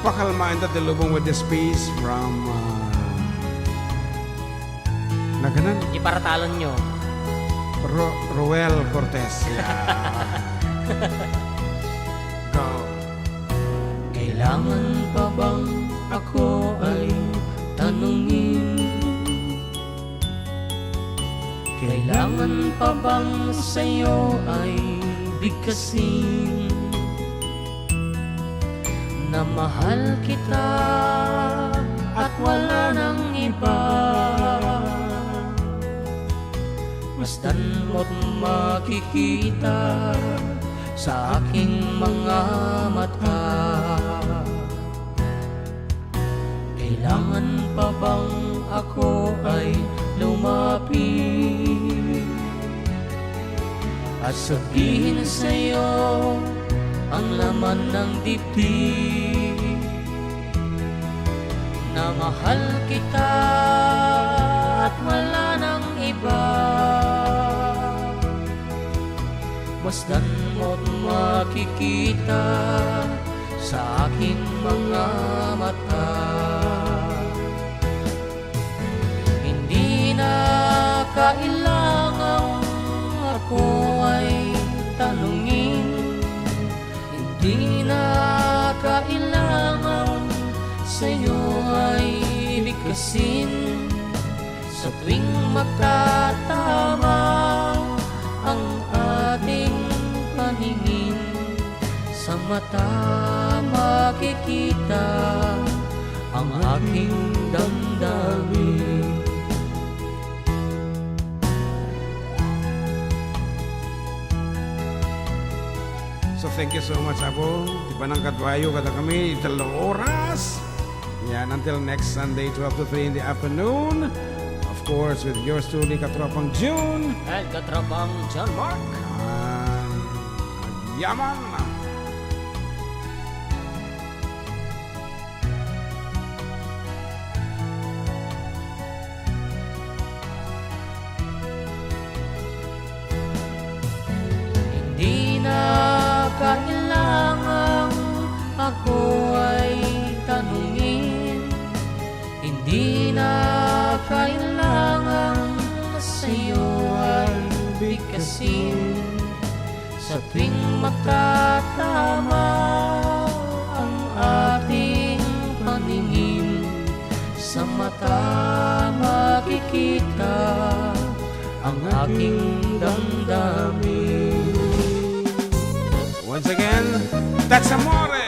Pakalmaan that the lubong with this piece from Naganan, Di para talon nyo. Roel Cortez. Yeah. Go. Kailangan pa bang ako ay tanungin? Kailangan pa bang sa'yo ay bigkasin? Na mahal kita at wala nang iba. Masdan mo't makikita sa aking mga mata. Kailangan pa bang ako ay lumapit at sabihin sa'yo ang laman ng dibdib, na mahal kita at wala nang iba. Masdan mo't makikita sa aking mga mata. Hindi na kailangang ako ay tanungin, hindi na magtatama ang ating paningin, sa mata makikita ang aking damdamin. So thank you so much, Abo. Di ba nang kadwayo kada kami, 3 oras. Yan, until next Sunday, 12 to 3 in the afternoon. Of course, with yours truly, Katropang June. And Katropang John Mark. Yaman! Hindi na kailangang ako ay tanungin, hindi na kailangang sa'yo ay bigkasin. Sa tuwing magtatama ang ating paningin, sa mata makikita ang aking damdamin. Once again, that's amore!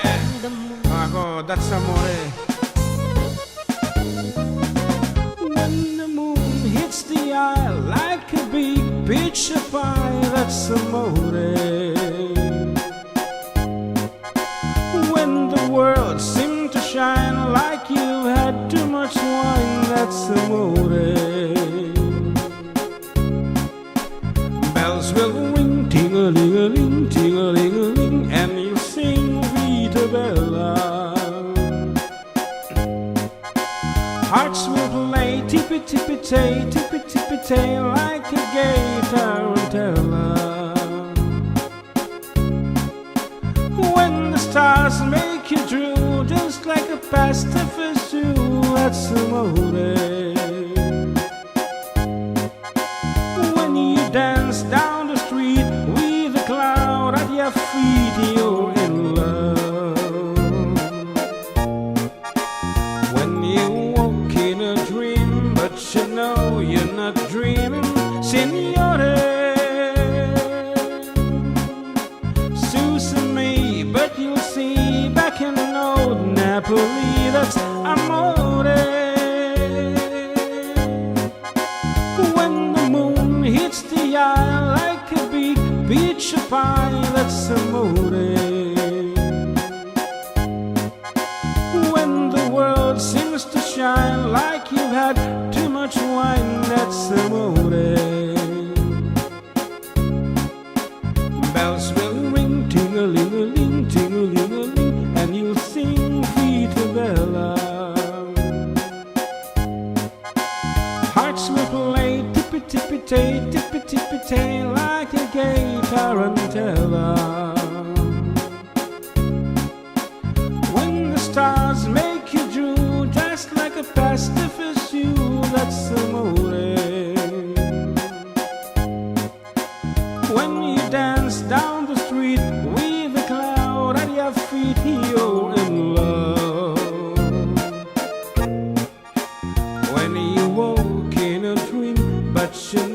Ako, that's amore. When the moon hits the eye like a big picture pie, that's amore. When the world seemed to shine like you had too much wine, that's amore. Bells will ring, ting-a-ling-a-ling, ting-a-ling-a-ling, and you sing Vita Bella. Hearts will play tippy-tippy-tay, tippy-tippy-tay, like a gay tarantella. When the stars make you drool, just like a pacific stew, that's amore. When you dance down the street with a cloud at your feet, you're in love. When you walk in a dream, but you know you're not dreaming, signore. Susan me, but you'll see back in old Napoli, that's amore. When the moon hits the eye like a big peach pie, that's amore. When the world seems to shine like you've had too much wine, that's amore. Bells will ring, ting-a-ling-a-ling, ting-a-ling-a-ling, and you'll sing Vita Bella. Hearts will play tippy-tippy-tay, tippy-tippy-tay, like a gay tarantella. When the stars make you drool, just like a pacific stew, that's amore. When you dance down the street with a cloud at your feet, you're in love. When you walk in a dream, but you